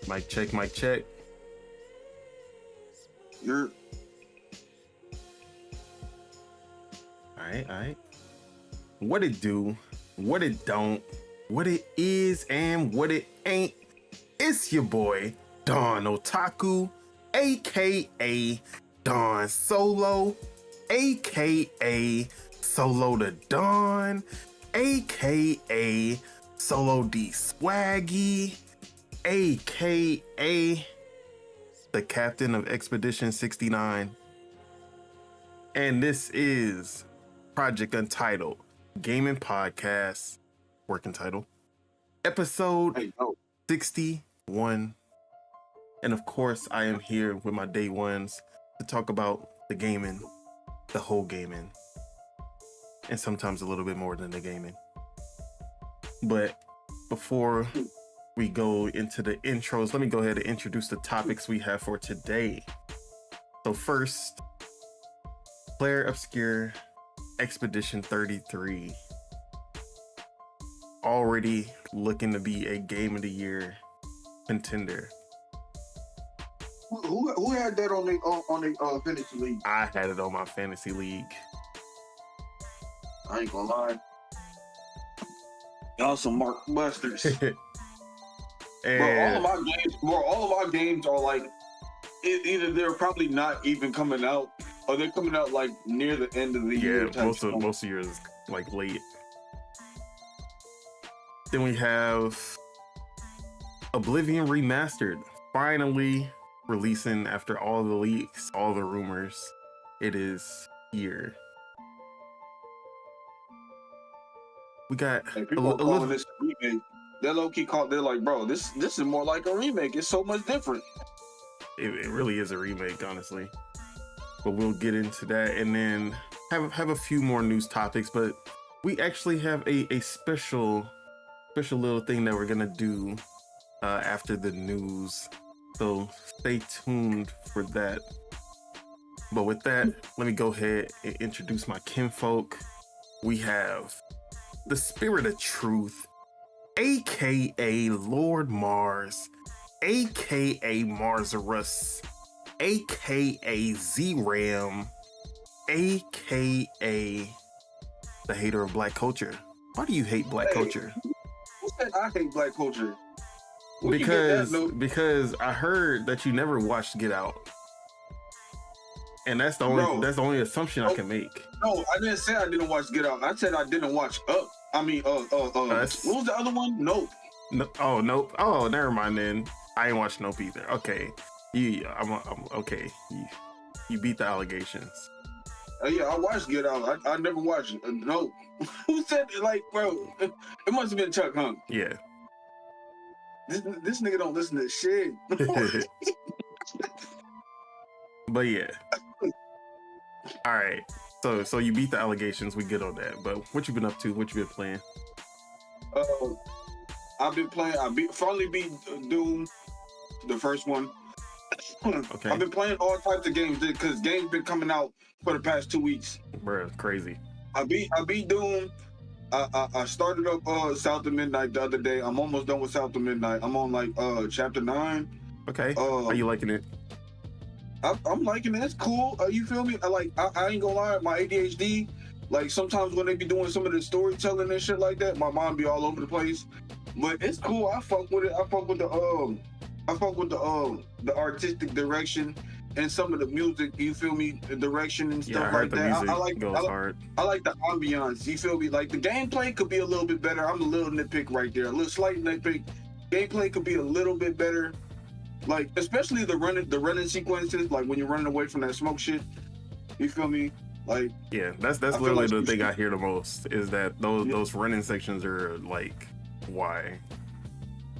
Mic check, mic check. You're Alright. What it do, what it don't, what it is, and what it ain't. It's your boy, Don Otaku, aka Don Solo, aka Solo the Don, aka Solo D Swaggy, aka the captain of Expedition 69. And this is Project Untitled Gaming Podcast, working title, episode 61. And of course, I am here with my day ones to talk about the gaming, the whole gaming, and sometimes a little bit more than the gaming. But before we go into the intros, let me go ahead and introduce the topics we have for today. So first, Clair Obscure Expedition 33. Already looking to be a Game of the Year contender. who had that on the fantasy league? I had it on my fantasy league. I ain't gonna lie. Y'all some Mark Busters. And all of my games are like either they're probably not even coming out or they're coming out like near the end of the year. most of yours is like late. Then we have Oblivion Remastered, finally releasing after all the leaks, all the rumors. It is here. We got people are calling this a remake. They're low key called. They're like, bro, this is more like a remake. It's so much different. It really is a remake, honestly. But we'll get into that and then have a few more news topics. But we actually have a special little thing that we're gonna do after the news. So stay tuned for that. But with that, let me go ahead and introduce my kinfolk. We have the Spirit of Truth, aka Lord Mars, aka Marzarus, aka Z-Ram, aka the hater of black culture. Why do you hate black culture? Who said I hate black culture? Because I heard that you never watched Get Out. And that's the only assumption I can make. No, I didn't say I didn't watch Get Out. I said I didn't watch Up. I mean, what was the other one? Nope. No, Nope. Oh, never mind then. I ain't watched Nope either. Okay. I'm okay. You beat the allegations. Yeah, I watched Get Out. I never watched Nope. Who said, like, bro, it must have been Chuck, huh? Yeah. This nigga don't listen to shit. But yeah. All right. So you beat the allegations. We good on that. But what you been up to? What you been playing? I've been playing. Finally beat Doom, the first one. Okay. I've been playing all types of games because games been coming out for the past 2 weeks. Bro, it's crazy. I beat Doom. I started up South of Midnight the other day. I'm almost done with South of Midnight. I'm on like chapter 9. Okay. Are you liking it? I'm liking it. It's cool. You feel me? I ain't gonna lie. My ADHD, like sometimes when they be doing some of the storytelling and shit like that, my mind be all over the place. But it's cool. I fuck with it. I fuck with the artistic direction and some of the music. You feel me? The direction and stuff like that. I like the ambiance. You feel me? Like the gameplay could be a little bit better. I'm a little nitpick right there. A little slight nitpick. Gameplay could be a little bit better. Like, especially the running sequences, like when you're running away from that smoke shit. You feel me? Like, yeah, that's literally the thing I hear the most is that those running sections are like, why?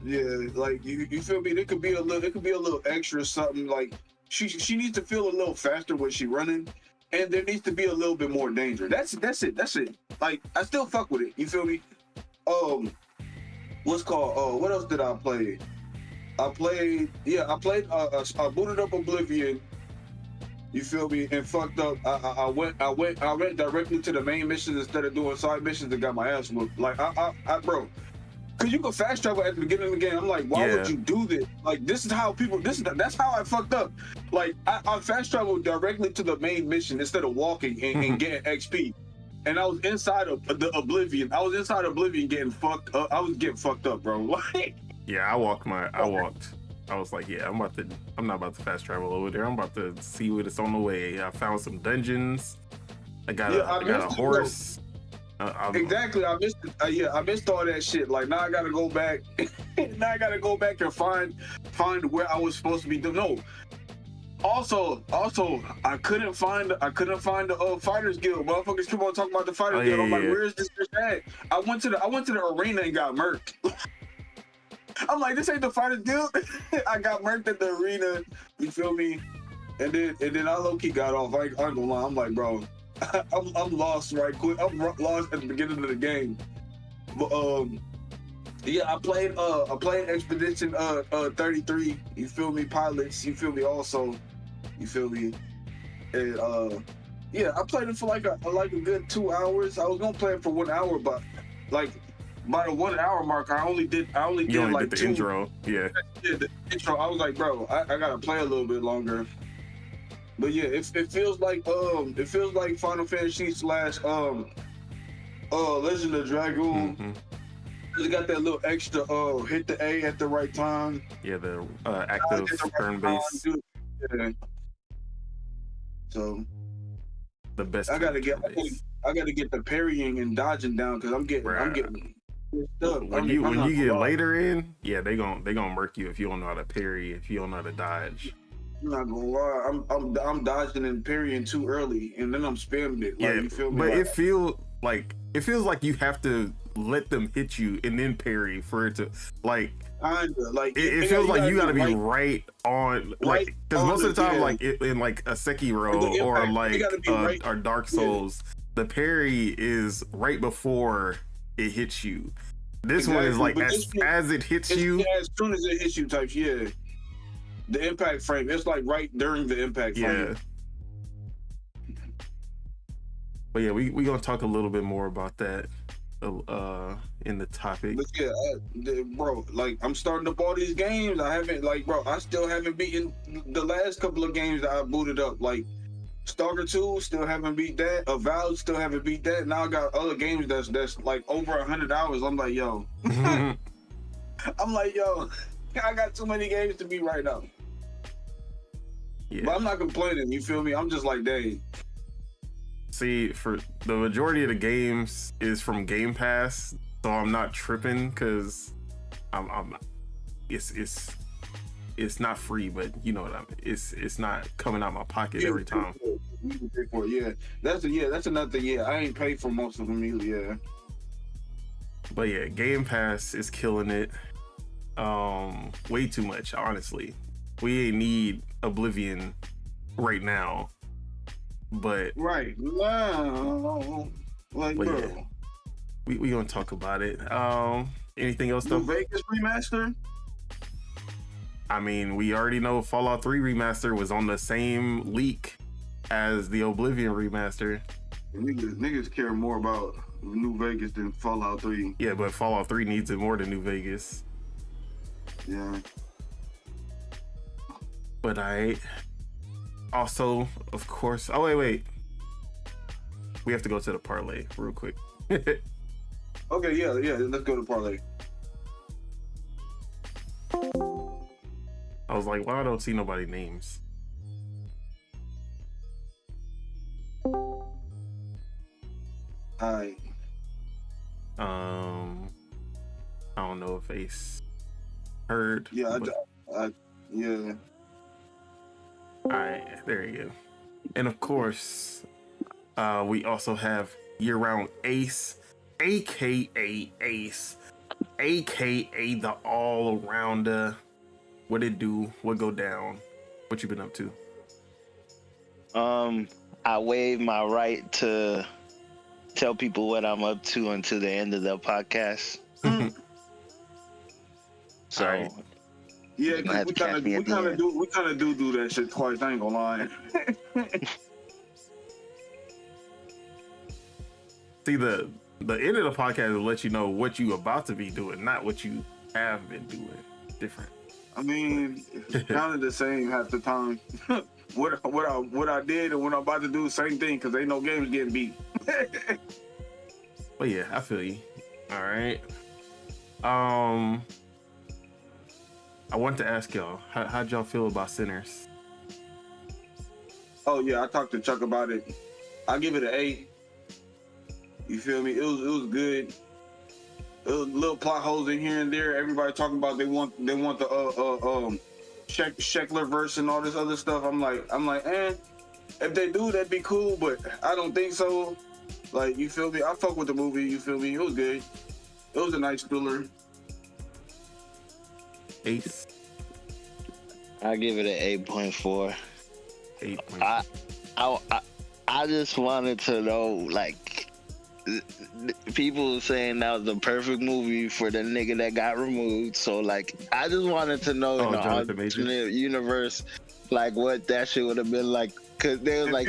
Yeah, like you feel me? It could be a little extra something. Like she needs to feel a little faster when she running, and there needs to be a little bit more danger. That's it. Like, I still fuck with it. You feel me? What's called? What else did I play? I booted up Oblivion. You feel me? And fucked up. I went directly to the main missions instead of doing side missions and got my ass whooped. Like, bro, Cause you can fast travel at the beginning of the game. I'm like, why would you do this? Like, this is how people. That's how I fucked up. Like, I fast traveled directly to the main mission instead of walking and getting XP. And I was inside of the Oblivion. I was inside Oblivion getting fucked up. I was getting fucked up, bro. Like, yeah, I walked. I was like, yeah, I'm not about to fast travel over there. I'm about to see what it's on the way. I found some dungeons. I got a horse. Exactly. I missed I missed all that shit. Like, now I gotta go back. Now I gotta go back and find where I was supposed to be doing. No. Also, I couldn't find the Fighters Guild. Motherfuckers keep on talking about the Fighters Guild. I'm like, where is this bitch at? I went to the arena and got murked. I'm like, this ain't the Fighters Guild. I got murked at the arena. You feel me? And then I low key got off. I ain't gonna lie. I'm like, bro, I'm lost right quick. I'm lost at the beginning of the game. But yeah, I played Expedition 33. You feel me? Pilots. You feel me? Also, you feel me? And yeah, I played it for like a good 2 hours. I was gonna play it for 1 hour, but like by the 1 hour mark, I only did like the intro. Yeah. The intro. I was like, bro, I gotta play a little bit longer. But yeah, it feels like Final Fantasy / Legend of Dragoon. Mm-hmm. It got that little extra hit the A at the right time. Yeah, the active turn base. Yeah. So the best. I gotta get the parrying and dodging down because I'm getting stuck. When you get later in, yeah, they gonna murk you if you don't know how to parry, if you don't know how to dodge. I'm not gonna lie, I'm dodging and parrying too early, and then I'm spamming it. Like, you feel me? But it feels like you have to let them hit you and then parry for it to like. Kinda like it feels like you gotta be right on, like, because most of the time, like in like a Sekiro or like or Dark Souls, the parry is right before it hits you. This one is like as it hits you, as soon as it hits you, type. Yeah, the impact frame. It's like right during the impact frame. Yeah. But yeah, we gonna talk a little bit more about that in the topic. But yeah, bro, like, I'm starting up all these games. I still haven't beaten the last couple of games that I booted up. Like Stalker 2, still haven't beat that. Avowed, still haven't beat that. Now I got other games that's like over 100 hours. I'm like, yo. I got too many games to beat right now. Yeah. But I'm not complaining, you feel me? I'm just like, dang. See, for the majority of the games is from Game Pass, so I'm not tripping because it's not free, but you know what I mean. It's not coming out my pocket every time. Yeah, that's another thing. Yeah, I ain't paid for most of them either. Yeah. But yeah, Game Pass is killing it. Way too much, honestly. We ain't need Oblivion right now. But right now, like, bro, yeah, we gonna talk about it. Anything else though? Vegas remaster. I mean, we already know Fallout 3 remaster was on the same leak as the Oblivion remaster. Niggas care more about New Vegas than Fallout 3. Yeah, but Fallout 3 needs it more than New Vegas. Yeah. But I also, of course. Oh wait. We have to go to the parlay real quick. Okay, yeah. Let's go to parlay. I was like, well, I don't see nobody names. Alright. I don't know if Ace heard. Yeah, yeah. Alright, there you go. And of course, we also have year-round Ace, aka Ace, aka the all-arounder. What it do? What go down? What you been up to? I waive my right to tell people what I'm up to until the end of the podcast. So, right. Yeah, we kind of do that shit twice. I ain't gonna lie. See, the the end of the podcast will let you know what you about to be doing, not what you have been doing. Different. I mean, it's kind of the same half the time. what I did and what I'm about to do, same thing, because ain't no games getting beat. But yeah, I feel you. All right. I want to ask y'all, how'd y'all feel about Sinners? Oh yeah, I talked to Chuck about it. I give it an 8. You feel me? It was good. It was little plot holes in here and there. Everybody talking about they want the Sheckler verse and all this other stuff. I'm like, if they do, that'd be cool, but I don't think so. Like, you feel me? I fuck with the movie. You feel me? It was good. It was a nice thriller. Ace. I give it an 8.4. 8.4. I just wanted to know, like, people saying that was the perfect movie for the nigga that got removed. So, like, I just wanted to know in the alternate universe, like, what that shit would have been like. Cause they was like,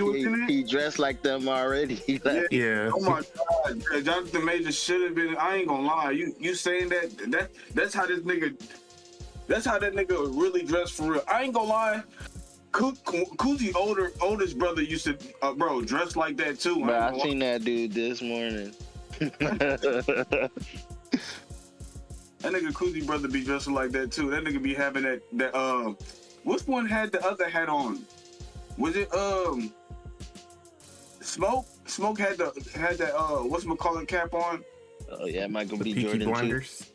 he dressed like them already. Like, yeah. Oh my God, Jonathan Majors should have been. I ain't gonna lie. You saying that's how this nigga. That's how that nigga really dressed for real. I ain't gonna lie. Kuzi oldest brother used to dress like that too. But I seen that dude this morning. That nigga Kuzi brother be dressing like that too. That nigga be having that which one had the other hat on? Was it Smoke? Smoke had that whatchamacallit cap on? Oh yeah, Michael B. Peaky Jordan Blinders. too.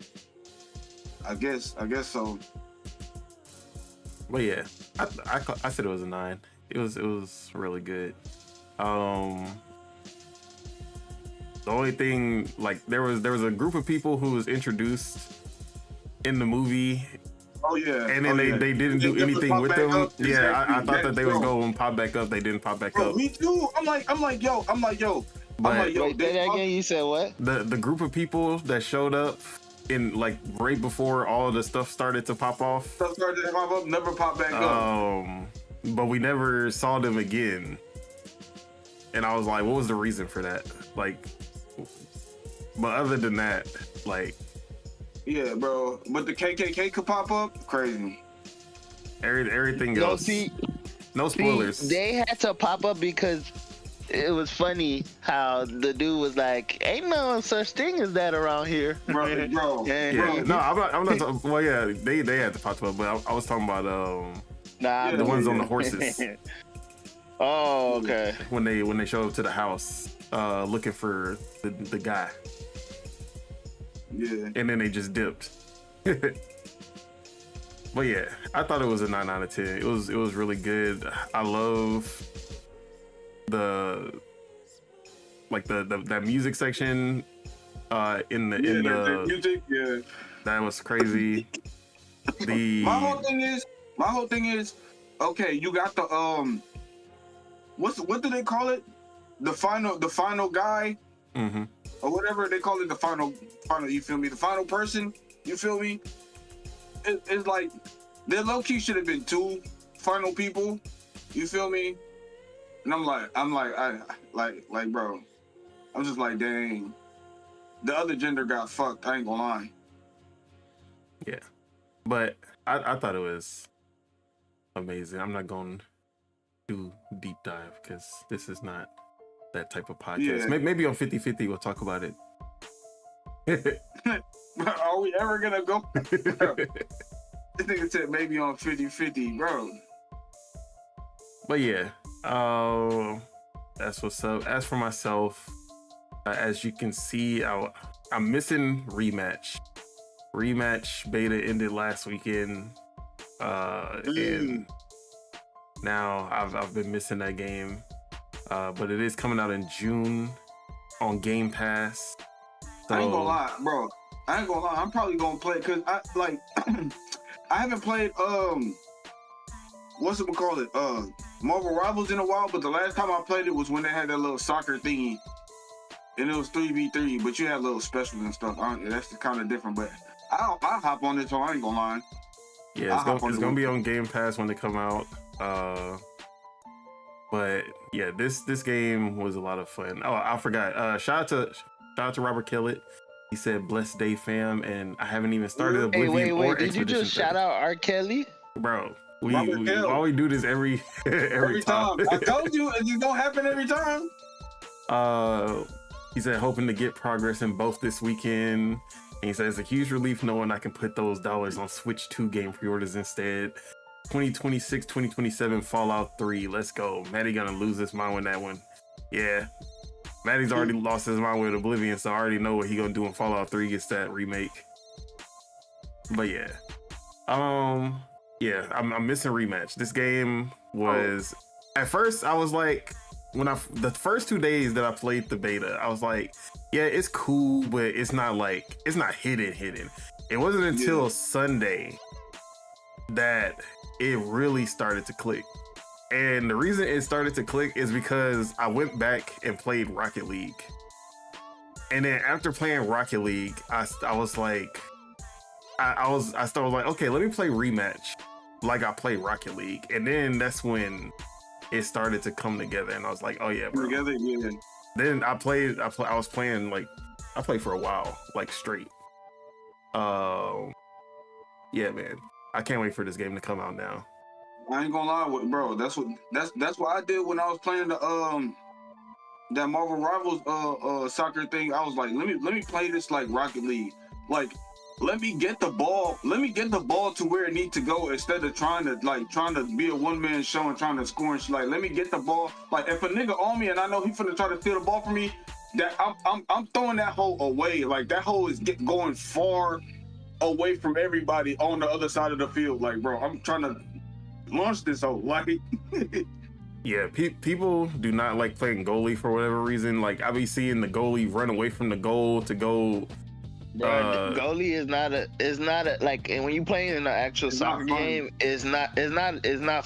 I guess so. But yeah, I said it was a 9. It was really good. The only thing, like, there was a group of people who was introduced in the movie. Oh yeah. And then they didn't do anything with them. Yeah, I thought that they was going to pop back up. They didn't pop back up. Me too. I'm like yo. Wait, say that again. You said what? The group of people that showed up in, like, right before all of the stuff started to pop off. Stuff started to pop up, never pop back up. But we never saw them again. And I was like, what was the reason for that? Like, but other than that, like, yeah, bro. But the KKK could pop up? Crazy. Everything else. No spoilers. See, they had to pop up because it was funny how the dude was like, ain't no such thing as that around here. Bro. Yeah. No, I'm not talking, well, yeah, they had to pop up, but I was talking about the ones on the horses. Oh, okay. When they show up to the house looking for the guy. Yeah. And then they just dipped. But yeah, I thought it was a 9 out of 10. It was really good. I love that music section in the music, yeah. That was crazy. My whole thing is okay, you got the what do they call it? The final guy? Mm-hmm. Or whatever they call it, the final, you feel me? The final person, you feel me? It's like, there low-key should have been 2 final people, you feel me? And I'm like, bro, I'm just like, dang. The other gender got fucked, I ain't gonna lie. Yeah. But I thought it was amazing. I'm not going to do deep dive because this is not that type of podcast. Yeah. Maybe on 50/50 we'll talk about it. Are we ever gonna go? This nigga said maybe on 50/50, bro. But yeah, that's what's up. As for myself, as you can see, I'm missing Rematch. Rematch beta ended last weekend, and now I've been missing that game. But it is coming out in June on Game Pass. So, I ain't gonna lie, bro. I'm probably gonna play it because I haven't played Marvel Rivals in a while. But the last time I played it was when they had that little soccer thingy, and it was 3v3. But you had little specials and stuff. That's kind of different. But I'll hop on it, so I ain't gonna lie. Yeah, it's gonna be on Game Pass when they come out. But yeah, this game was a lot of fun. Oh, I forgot. Shout out to Shout out to Robert Kellett. He said, "Blessed day, fam," and I haven't even started Oblivion or Did you just shout out R. Kelly? Bro, we why we do this every time. I told you, it's gonna happen every time. He said, hoping to get progress in both this weekend. And he says, a huge relief knowing I can put those dollars on Switch 2 game pre-orders instead. 2026, 2027 Fallout 3. Let's go. Maddie gonna lose his mind with that one. Yeah. Maddie's already lost his mind with Oblivion, so I already know what he gonna do when Fallout 3 gets that remake. But yeah. Yeah, I'm missing Rematch. This game was at first I was like, the first 2 days that I played the beta, I was like, yeah, it's cool, but it's not hidden. It wasn't until Sunday that it really started to click. And the reason it started to click is because I went back and played Rocket League. And then after playing Rocket League, I was like, I started like, okay, let me play Rematch like I played Rocket League. And then that's when it started to come together, and I was like, oh yeah, bro. Together, yeah. Then I played for a while, like straight. Yeah, man. I can't wait for this game to come out now. I ain't gonna lie with bro. That's what I did when I was playing the that Marvel Rivals soccer thing. I was like, let me play this like Rocket League. Like, let me get the ball to where it needs to go instead of trying to be a one-man show and trying to score and shit. Like, let me get the ball. Like, if a nigga on me and I know he finna try to steal the ball from me, that I'm throwing that hole away. Like, that hole is going far away from everybody on the other side of the field. Like, bro, I'm trying to launch this hole. Like, yeah, people do not like playing goalie for whatever reason. Like, I be seeing the goalie run away from the goal to go. Bro, goalie is not a like, and when you play in an actual soccer game, it's not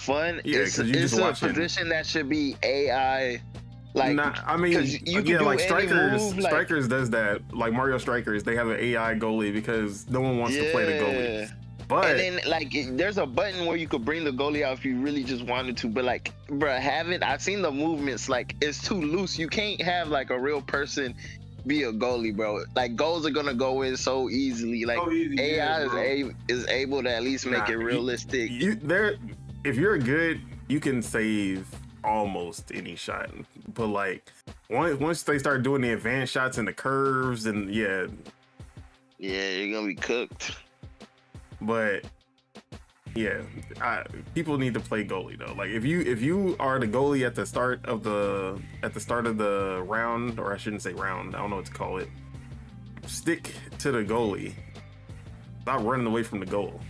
fun. Yeah, it's a position that should be AI. Like, like Strikers does that. Like Mario Strikers, they have an AI goalie because no one wants to play the goalie. But and then like there's a button where you could bring the goalie out if you really just wanted to. But like, bro, I've seen the movements, like it's too loose. You can't have like a real person be a goalie, bro. Like, goals are gonna go in so easily. Like, AI is able to at least make it realistic. If you're good, you can save almost any shot. But like, once they start doing the advanced shots and the curves, and yeah, you're gonna be cooked. But yeah, people need to play goalie though. Like, if you are the goalie at the start of the round, or I shouldn't say round, I don't know what to call it. Stick to the goalie. Stop running away from the goal.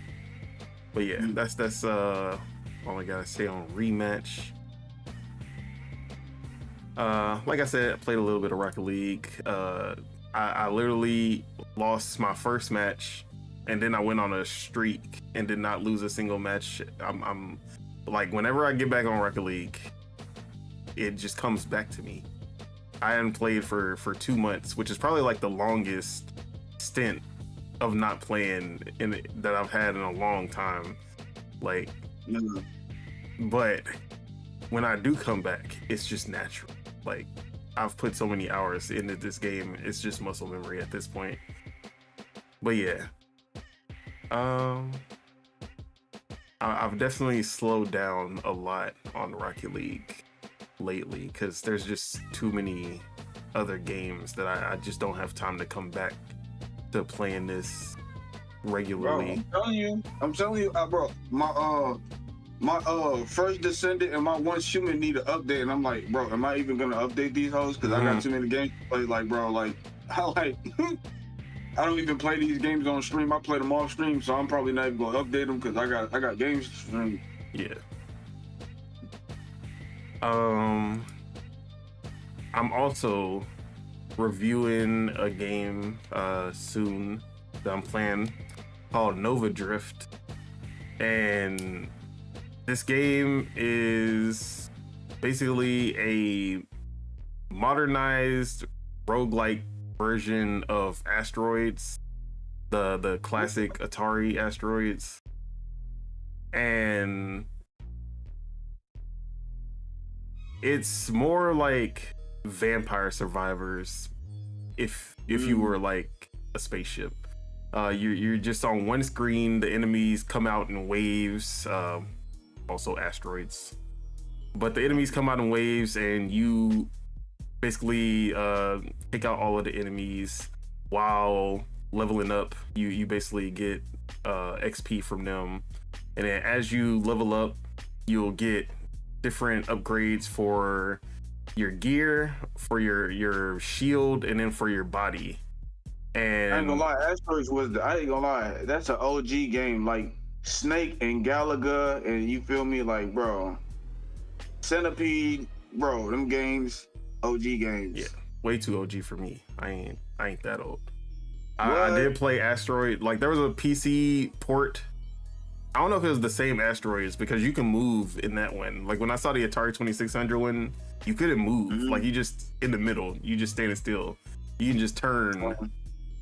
But yeah, that's all I gotta say on Rematch. Like I said, I played a little bit of Rocket League. I literally lost my first match, and then I went on a streak and did not lose a single match. I'm like, whenever I get back on Rocket League, it just comes back to me. I hadn't played for 2 months, which is probably like the longest stint of not playing that I've had in a long time. Like, but when I do come back, it's just natural. Like, I've put so many hours into this game, it's just muscle memory at this point. But yeah. I've definitely slowed down a lot on Rocket League lately because there's just too many other games that I just don't have time to come back to playing this regularly. Bro, I'm telling you, bro, my first Descendant and my One Human need an update, and I'm like, bro, am I even gonna update these hoes? Because I got too many games to play. Like, bro, like I don't even play these games on stream. I play them off stream, so I'm probably not even gonna update them because I got games to stream. Yeah. I'm also reviewing a game soon that I'm playing called Nova Drift, and this game is basically a modernized roguelike version of Asteroids, the classic Atari Asteroids, and it's more like Vampire Survivors, if you were like a spaceship. You're just on one screen. The enemies come out in waves, also asteroids. But the enemies come out in waves, and you basically take out all of the enemies while leveling up. You basically get XP from them, and then as you level up, you'll get different upgrades for your gear, for your shield, and then for your body. And I ain't gonna lie, Asteroids I ain't gonna lie, that's an OG game. Like Snake and Galaga, and you feel me, like, bro, Centipede, bro, them games, OG games. Yeah, way too OG for me. I ain't that old. I did play Asteroid. Like, there was a PC port. I don't know if it was the same Asteroids, because you can move in that one. Like, when I saw the Atari 2600 one, you couldn't move. Like, you just in the middle, you just standing still. You can just turn,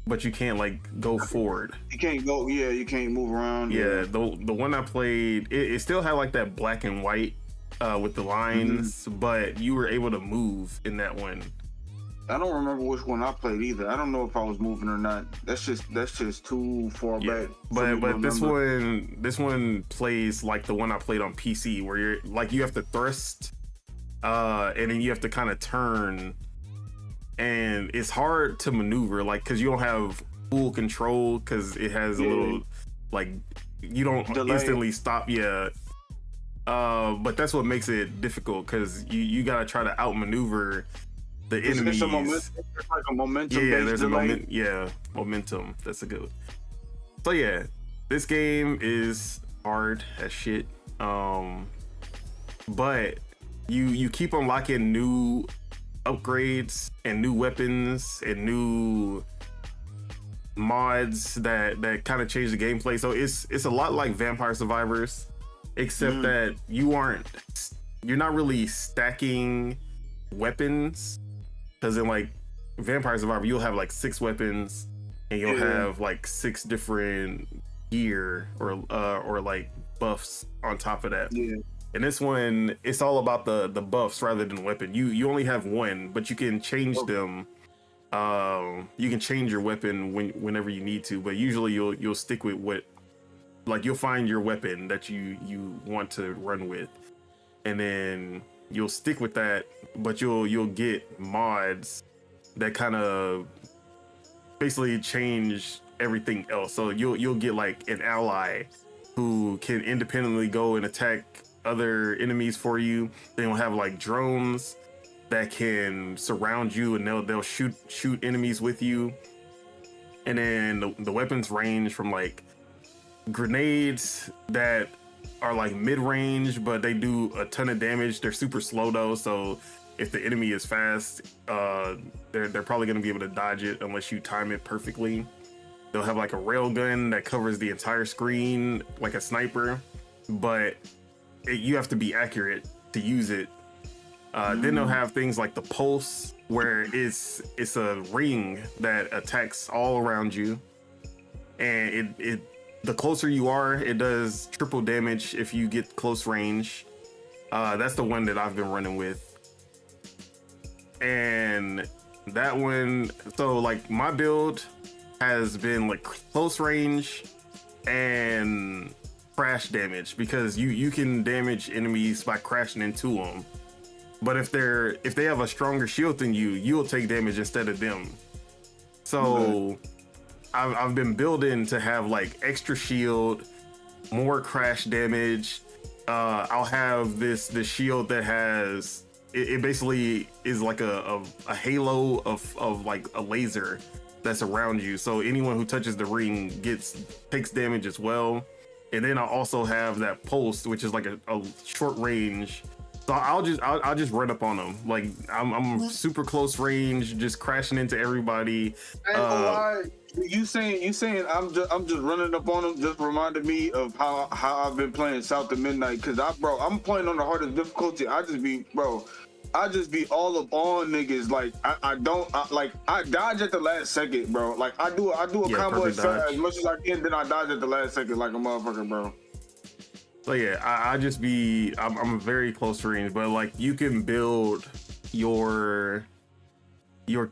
but you can't like go forward. You can't go. Yeah, you can't move around. Yeah, the one I played, it still had like that black and white with the lines, but you were able to move in that one. I don't remember which one I played either. I don't know if I was moving or not. That's just too far back. But this one plays like the one I played on PC, where you're like, you have to thrust, and then you have to kind of turn, and it's hard to maneuver, like, because you don't have full control, because it has a little, like, you don't instantly stop. But that's what makes it difficult, because you gotta try to outmaneuver the enemies. It's like a momentum. Yeah, there's delay. Momentum. That's a good one. So yeah, this game is hard as shit. But you keep unlocking new upgrades and new weapons and new mods that kind of change the gameplay. So it's a lot like Vampire Survivors, except that you're not really stacking weapons, because in like Vampire Survivor, you'll have like 6 weapons, and you'll have like 6 different gear or like buffs on top of that. And this one, it's all about the buffs rather than weapon. You only have one, but you can change them. You can change your weapon whenever you need to, but usually you'll stick with what, like, you'll find your weapon that you want to run with, and then you'll stick with that. But you'll get mods that kind of basically change everything else. So you'll get like an ally who can independently go and attack other enemies for you. Then you'll have like drones that can surround you, and they'll shoot enemies with you. And then the weapons range from like grenades that are like mid-range, but they do a ton of damage. They're super slow though, so if the enemy is fast, they're probably going to be able to dodge it unless you time it perfectly. They'll have like a railgun that covers the entire screen like a sniper, but you have to be accurate to use it. Then they'll have things like the pulse, where it's a ring that attacks all around you, and the closer you are, it does triple damage if you get close range. That's the one that I've been running with. And that one, so like my build has been like close range and crash damage, because you can damage enemies by crashing into them. But if they have a stronger shield than you, you'll take damage instead of them. So I've been building to have like extra shield, more crash damage. I'll have this shield that has it basically is like a halo of like a laser that's around you. So anyone who touches the ring takes damage as well. And then I'll also have that pulse, which is like a short range. So I'll just run up on them. Like I'm super close range, just crashing into everybody. You saying I'm just running up on them just reminded me of how I've been playing South to Midnight, because I'm playing on the hardest difficulty. I just be all up on niggas. Like I dodge at the last second, bro. Like I do a combo as much as I can, then I dodge at the last second like a motherfucker, bro. So yeah, I'm a very close range, but like you can build your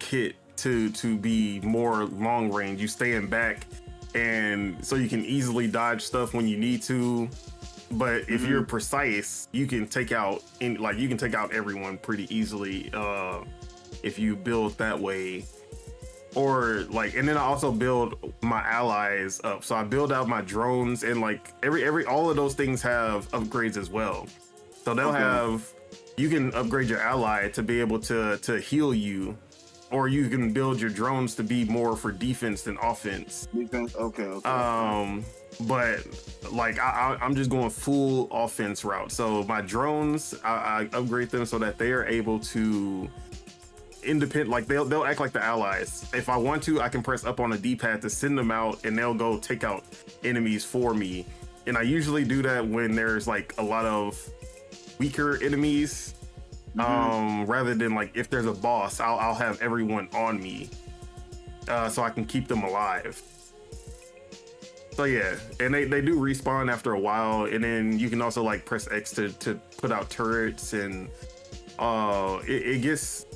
kit to be more long range. You stand back, and so you can easily dodge stuff when you need to. But if you're precise, you can take out everyone pretty easily if you build that way. Or like, and then I also build my allies up. So I build out my drones, and like all of those things have upgrades as well. So they'll have, you can upgrade your ally to be able to heal you, or you can build your drones to be more for defense than offense. Defense, okay. But like I'm just going full offense route. So my drones, I upgrade them so that they are able to independent, like they'll act like the allies. If I want to, I can press up on a D-pad to send them out, and they'll go take out enemies for me. And I usually do that when there's like a lot of weaker enemies. Rather than like if there's a boss, I'll have everyone on me, so I can keep them alive. So yeah, and they do respawn after a while, and then you can also like press X to put out turrets, and it gets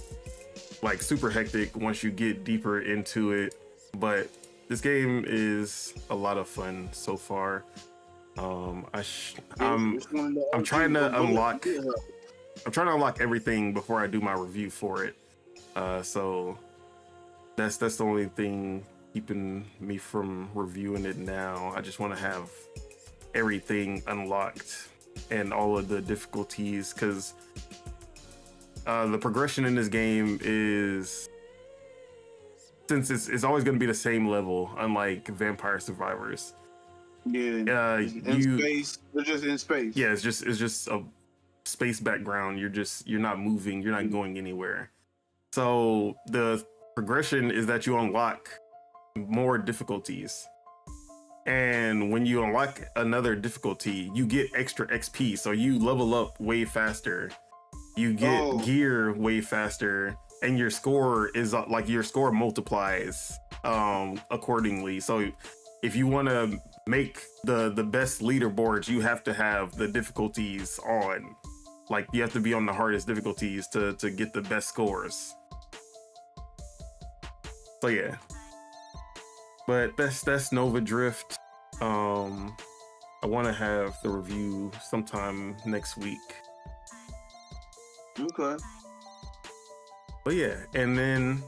like super hectic once you get deeper into it. But this game is a lot of fun so far. I'm trying to unlock everything before I do my review for it. So that's the only thing keeping me from reviewing it now. I just want to have everything unlocked and all of the difficulties, because the progression in this game is, since it's always going to be the same level, unlike Vampire Survivors. Yeah, space. They're just in space. Yeah, it's just a space background. You're not moving. You're not going anywhere. So the progression is that you unlock more difficulties, and when you unlock another difficulty, you get extra XP. So you level up way faster. You get gear way faster, and your score is like your score multiplies accordingly. So if you want to make the best leaderboards, you have to have the difficulties on. Like you have to be on the hardest difficulties to get the best scores. So yeah. But that's Nova Drift. I want to have the review sometime next week. Okay. But yeah, and then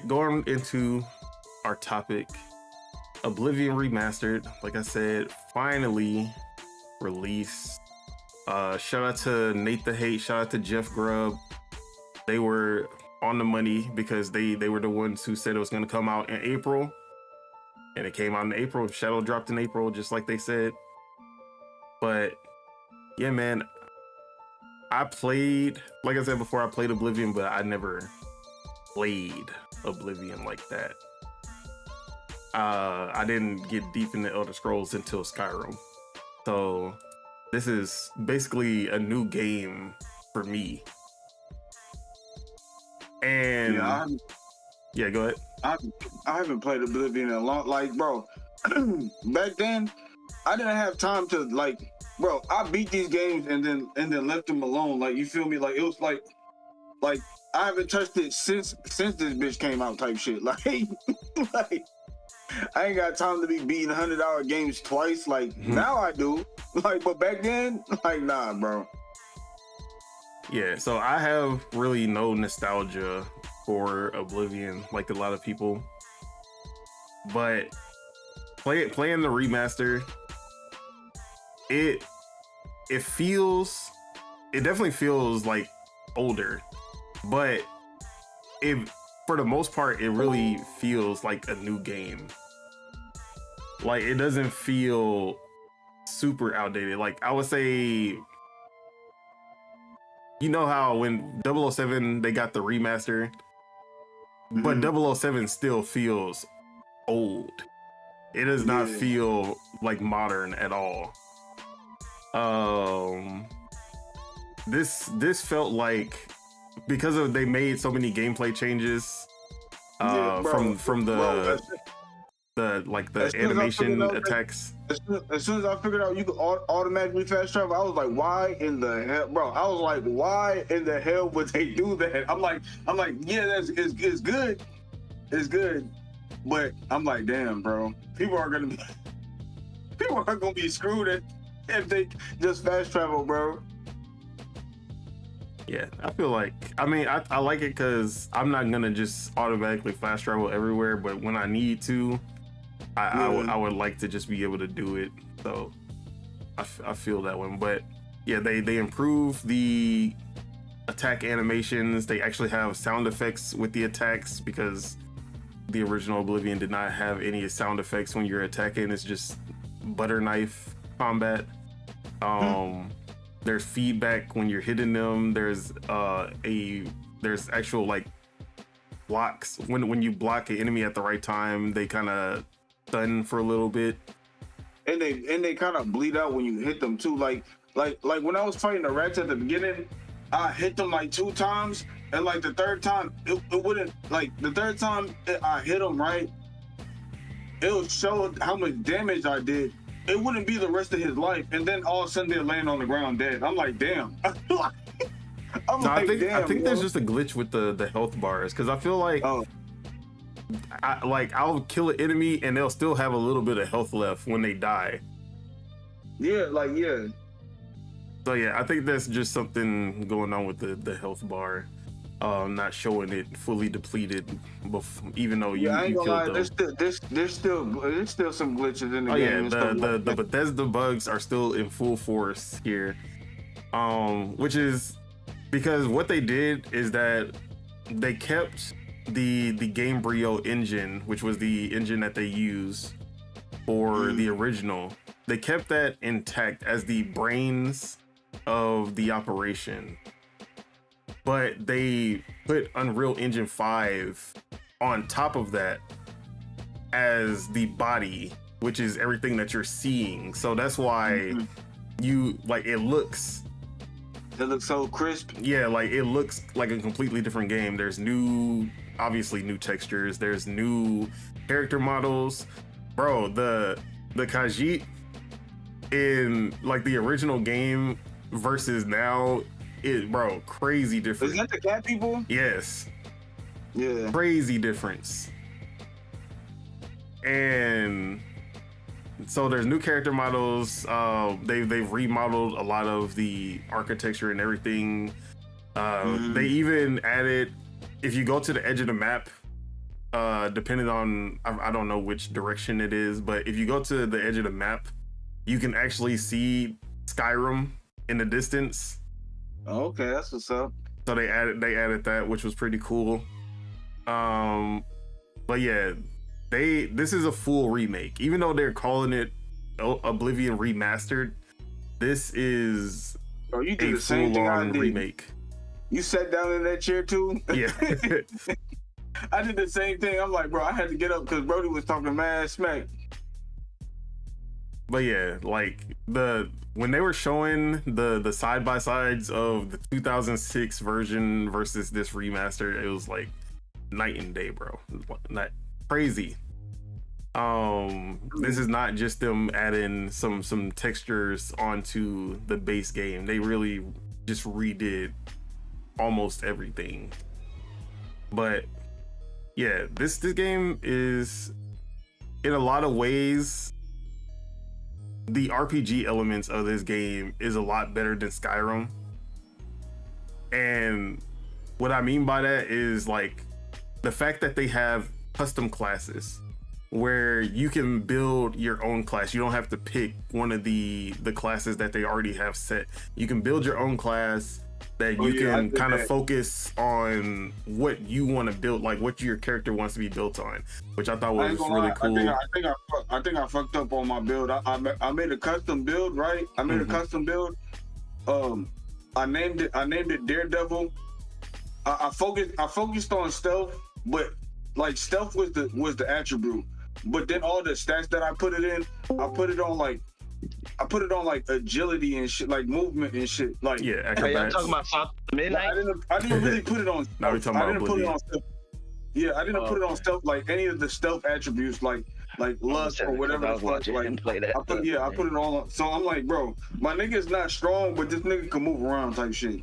going into our topic, Oblivion Remastered, like I said, finally released. Shout out to Nate the Hate, shout out to Jeff Grubb. They were on the money because they were the ones who said it was going to come out in April, and it came out in April. Shadow dropped in April, just like they said. But yeah, man, I played, like I said before, I played Oblivion, but I never played Oblivion like that. I didn't get deep into Elder Scrolls until Skyrim. So this is basically a new game for me. And yeah, go ahead. I haven't played Oblivion in a long, like, bro. Back then, I didn't have time to, like, bro. I beat these games and then left them alone. Like, you feel me? Like, it was like I haven't touched it since this bitch came out, type shit. Like, like I ain't got time to be beating $100 games twice. Like now I do. Like, but back then, like, nah, bro. Yeah, so I have really no nostalgia for Oblivion, like a lot of people. But playing the remaster, it definitely feels like older, but for the most part, it really feels like a new game. Like, it doesn't feel super outdated. Like, I would say, you know how when 007, they got the remaster, but 007 still feels old. It does not feel like modern at all. This felt like, because they made so many gameplay changes from the the animation attacks. As soon as I figured out you could automatically fast travel, I was like, why in the hell, bro? I was like, why in the hell would they do that? I'm like, yeah, it's good. It's good. But I'm like, damn, bro. People are gonna be screwed if they just fast travel, bro. Yeah, I feel like, I mean, I like it because I'm not gonna just automatically fast travel everywhere, but when I need to, I would like to just be able to do it. So I feel that one. But yeah, they improve the attack animations. They actually have sound effects with the attacks, because the original Oblivion did not have any sound effects when you're attacking. It's just butter knife combat. There's feedback when you're hitting them. There's actual like blocks when you block an enemy at the right time. They kind of stun for a little bit, and they kind of bleed out when you hit them too. Like when I was fighting the rats at the beginning, I hit them like 2 times, and like the third time it wouldn't, like the third time I hit them right, it'll show how much damage I did. It wouldn't be the rest of his life, and then all of a sudden they're laying on the ground dead. I'm like, damn. I think there's just a glitch with the health bars, because I feel like I'll kill an enemy and they'll still have a little bit of health left when they die. Yeah. So yeah, I think that's just something going on with the health bar, not showing it fully depleted, even though you killed them. There's still some glitches in the Yeah, game. the Bethesda bugs are still in full force here, which is because what they did is that they kept the Gamebryo engine, which was the engine that they used for the original. They kept that intact as the brains of the operation, but they put Unreal Engine 5 on top of that as the body, which is everything that you're seeing. So that's why it looks so crisp. Yeah, like it looks like a completely different game. There's obviously new textures. There's new character models. Bro, the Khajiit in like the original game versus now, crazy difference. Is that the cat people? Yes. Yeah. Crazy difference. And so there's new character models. They've remodeled a lot of the architecture and everything. They even added, if you go to the edge of the map, depending on, I don't know which direction it is, but if you go to the edge of the map, you can actually see Skyrim in the distance. Okay, that's what's up. So they added that, which was pretty cool. But yeah, this is a full remake. Even though they're calling it Oblivion Remastered, this is you did the same thing I did. Remake. You sat down in that chair too? Yeah. I did the same thing. I'm like, bro, I had to get up because Brody was talking mad smack. But yeah, like when they were showing the side by sides of the 2006 version versus this remaster, it was like night and day, bro. Not crazy. This is not just them adding some textures onto the base game. They really just redid almost everything. But yeah, this game is, in a lot of ways, the RPG elements of this game is a lot better than Skyrim. And what I mean by that is like the fact that they have custom classes where you can build your own class. You don't have to pick one of the classes that they already have set. You can build your own class that you can kind of focus on what you want to build, like what your character wants to be built on, which I thought was really cool. I think I fucked up on my build. I made a custom build, right? I made a custom build. I named it Daredevil. I focused on stealth, but like stealth was the attribute. But then all the stats that I put it in, I put it on like agility and shit, like movement and shit. Like acrobats. Are you talking about Midnight? I didn't really put it on. Now we're talking about Oblivion. I didn't put it on stealth like any of the stealth attributes. Like like Lust or whatever the fuck. Like I put it all on. So I'm like, bro, my nigga's not strong, but this nigga can move around type shit.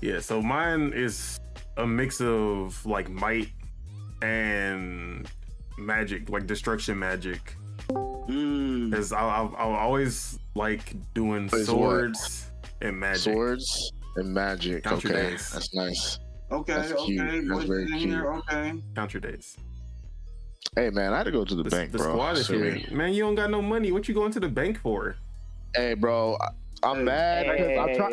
Yeah, so mine is a mix of like might and magic, like destruction magic. Because I'll always like doing swords and magic. Swords and magic. Count your okay, days. that's nice. Okay, that's okay. Cute. That's very cute. Okay. Count your days. Hey man, I had to go to the bank, the bro. Squad is here. Man, you don't got no money. What you going to the bank for? Hey, bro. I'm mad.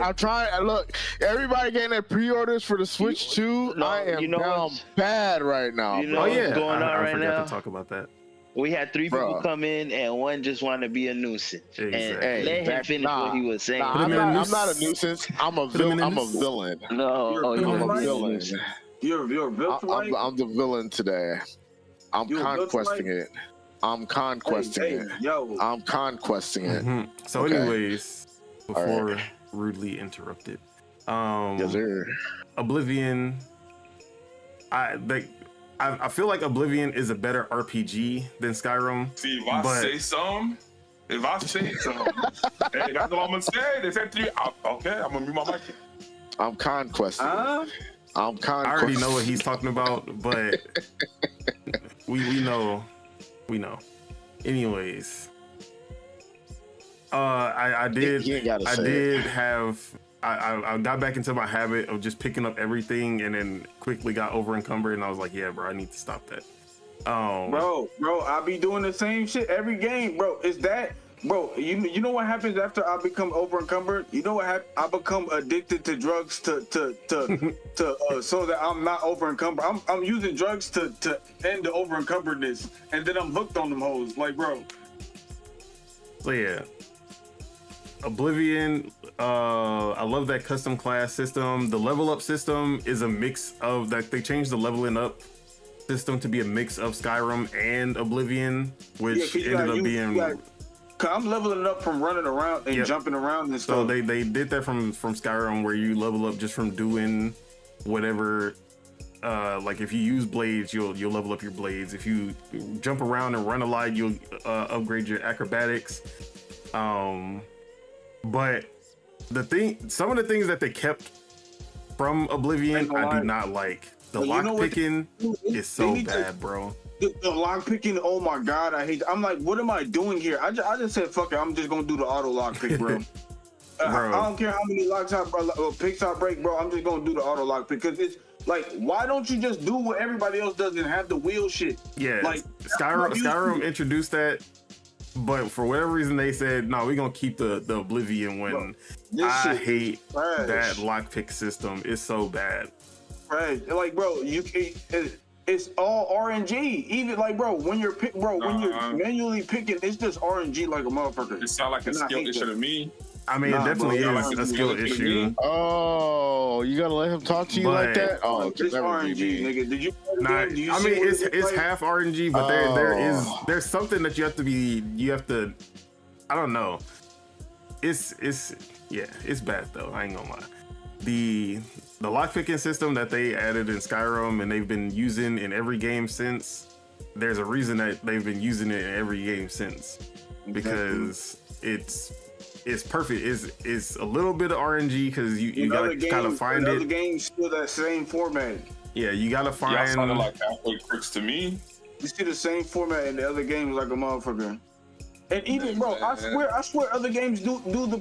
I'm trying. Look, everybody getting their pre-orders for the Switch 2. I am down bad right now. You know what's going on I right forgot now? to talk about that. We had 3 people come in, and one just wanted to be a nuisance. Exactly. And let him finish what he was saying. I'm not a nuisance. I'm a villain. I'm a villain. No, I'm a villain. You're a villain. I'm the villain today. I'm conquesting it. I'm conquesting it. Yo. I'm conquesting it. So, anyways, before rudely interrupted, yes, sir. Oblivion. I feel like Oblivion is a better RPG than Skyrim. See, if I say something, hey, that's what I'm gonna say. They said 3. Okay, I'm gonna mute my mic. I'm conquesting. I'm conquesting. I already know what he's talking about, but we know. Anyways, I got back into my habit of just picking up everything and then quickly got over encumbered, and I was like, yeah, bro, I need to stop that. Bro, I be doing the same shit every game, bro. Is that, bro? You know what happens after I become over encumbered? You know what happens? I become addicted to drugs to so that I'm not over encumbered. I'm using drugs to end the over encumberdness, and then I'm hooked on them hoes, like, bro. So yeah, Oblivion. I love that custom class system. The level up system is a mix of that. They changed the leveling up system to be a mix of Skyrim and Oblivion, which ended up being. I'm leveling up from running around and jumping around and stuff. So they did that from Skyrim, where you level up just from doing whatever. Like if you use blades, you'll level up your blades. If you jump around and run a lot, you'll upgrade your acrobatics. But some of the things that they kept from Oblivion, I do not like. The lock picking is so bad, bro. The lock picking, oh my god, I hate that. I'm like, what am I doing here? I just said, fuck it, I'm just gonna do the auto lock pick, bro. I don't care how many locks picks I break, bro. I'm just gonna do the auto lock pick, because it's like, why don't you just do what everybody else does and have the wheel shit? Yeah, like Skyrim introduced that, but for whatever reason they said, no, we're gonna keep the Oblivion one. I hate that lockpick system. It's so bad. Right, like, bro, it's all RNG. Even like, bro, when you're manually picking, it's just RNG like a motherfucker. It sounds like a skill issue to me. I mean, it definitely is a skill issue. Oh, you gotta let him talk to you like that? Oh, it's RNG, nigga. Did you? I mean, it's half RNG, but there's something that you have to. I don't know. It's bad though. I ain't gonna lie. The lockpicking system that they added in Skyrim and they've been using in every game since. There's a reason that they've been using it in every game since, because it's perfect. It's a little bit of RNG because you gotta kind of find it. Other games still that same format. Yeah, you gotta find. Y'all sounded like halfway crooks to me. You see the same format in the other games like a motherfucker. And even, bro, I swear other games do the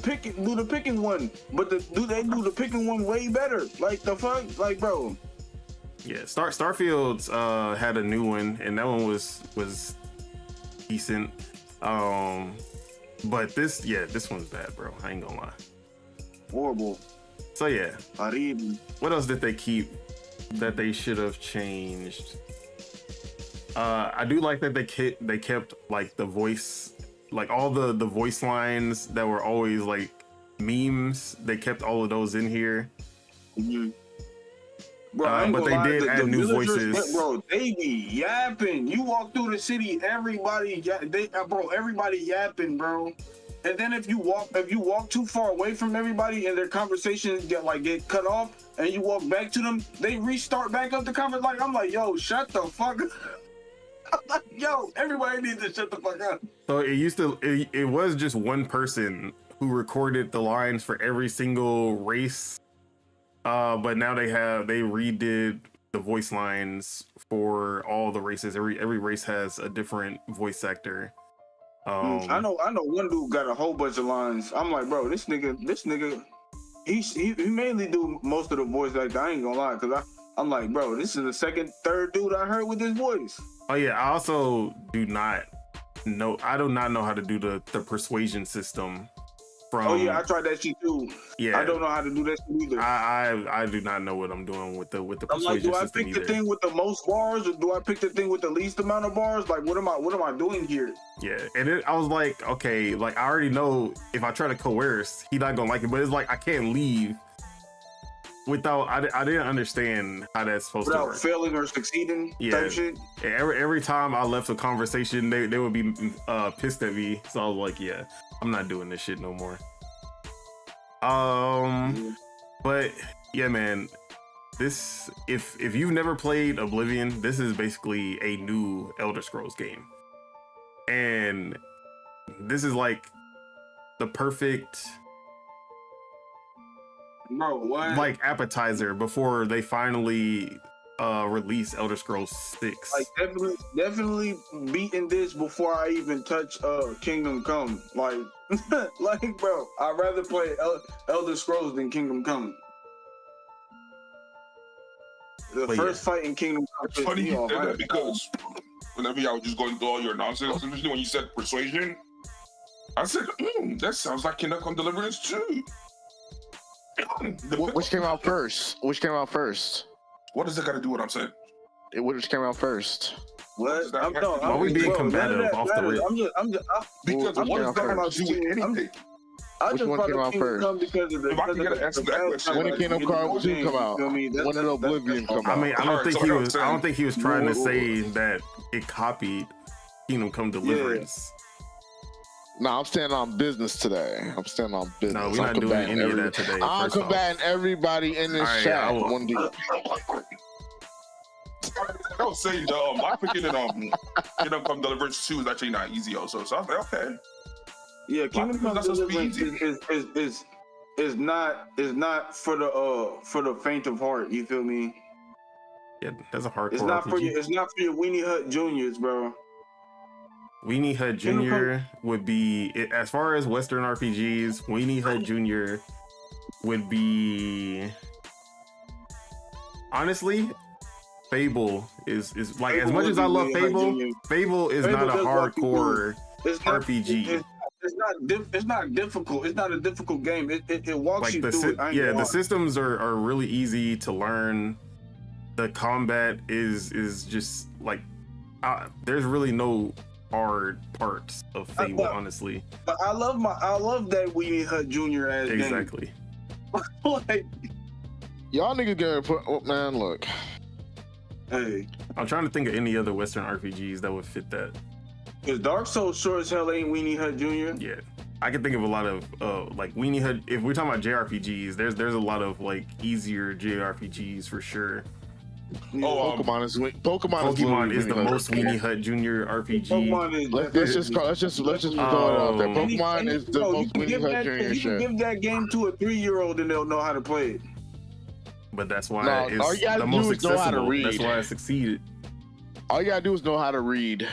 picking one, but they do the picking one way better. Like, the fuck, like, bro. Yeah, Starfield's had a new one, and that one was decent. But this one's bad, bro. I ain't gonna lie. Horrible. So yeah. Horrible. What else did they keep that they should have changed? I do like that they kept like the voice. Like all the voice lines that were always like memes, they kept all of those in here. Mm-hmm. Bro, but they did add new voices. Bro, they be yapping. You walk through the city, everybody yapping, bro. And then if you walk too far away from everybody and their conversations get cut off, and you walk back to them, they restart back up the conversation. Like, I'm like, yo, shut the fuck up. Yo, everybody needs to shut the fuck up. So it was just one person who recorded the lines for every single race. But now they redid the voice lines for all the races. Every race has a different voice actor. I know one dude got a whole bunch of lines. I'm like, bro, this nigga, he mainly do most of the voice acting. I ain't gonna lie, cause I'm like, bro, this is the third dude I heard with this voice. Oh yeah, I also do not know how to do the persuasion system. Oh yeah, I tried that shit too. Yeah, I don't know how to do that shit either. I do not know what I'm doing with the persuasion I'm like, do I system pick the thing with the most bars, or do I pick the thing with the least amount of bars? Like, what am I doing here? Yeah, and I was like, okay, like I already know if I try to coerce, he's not gonna like it. But it's like I can't leave without. I didn't understand how that's supposed to work. Without failing or succeeding. Type shit. Every time I left a conversation, they would be pissed at me. So I was like, yeah, I'm not doing this shit no more. But yeah, man, this if you've never played Oblivion, this is basically a new Elder Scrolls game, and this is like the perfect like appetizer before they finally release Elder Scrolls 6. Like definitely beating this before I even touch Kingdom Come. Like like bro, I'd rather play Elder Scrolls than Kingdom Come. The first fight in Kingdom Come. It's funny you said that because whenever y'all was just going through all your nonsense, especially when you said persuasion, I said, that sounds like Kingdom Come Deliverance too. Which came out first? What does that got to do with what I'm saying? Which came out first? What? Why are we being combative off the rip? Because what does that have to do with anything? Which one came out first? When did Kingdom Come 2 come out? When did Oblivion come out? I mean, I don't think he was trying to say that it copied Kingdom Come Deliverance. No, I'm standing on business today. No, we're not doing any of that today. I'm combating everybody in this chat. Don't say dumb. I'm picking it Kingdom Come Deliverance 2 is actually not easy also. So I was like, okay. Yeah, Kingdom Come Deliverance is not for the faint of heart. You feel me? Yeah, that's a hardcore. It's not RPG. for you. It's not for your Weenie Hut Juniors, bro. Weenie Hut Jr. would be, as far as Western RPGs, Weenie Hut Jr. would be, honestly, Fable is like, as much as I love Fable, Fable is not a hardcore RPG. It's not difficult. It's not a difficult game. It walks like you through it. Yeah, the systems are really easy to learn. The combat is just like, there's really no hard parts of Fable, honestly. But I love that Weenie Hut Jr. as exactly. Like, y'all niggas gotta put man, look. Hey, I'm trying to think of any other Western RPGs that would fit that. Cause Dark Souls sure as hell ain't Weenie Hut Jr. Yeah, I can think of a lot of like Weenie Hut. If we're talking about JRPGs, there's a lot of like easier JRPGs for sure. Pokemon is the most Weenie Hut Jr. RPG. Let's just throw it out there. Pokemon is the most Weenie Hut Jr. You can give that game to a 3-year-old and they'll know how to play it. But that's why it's the most accessible. That's why it succeeded. All you gotta do is know how to read.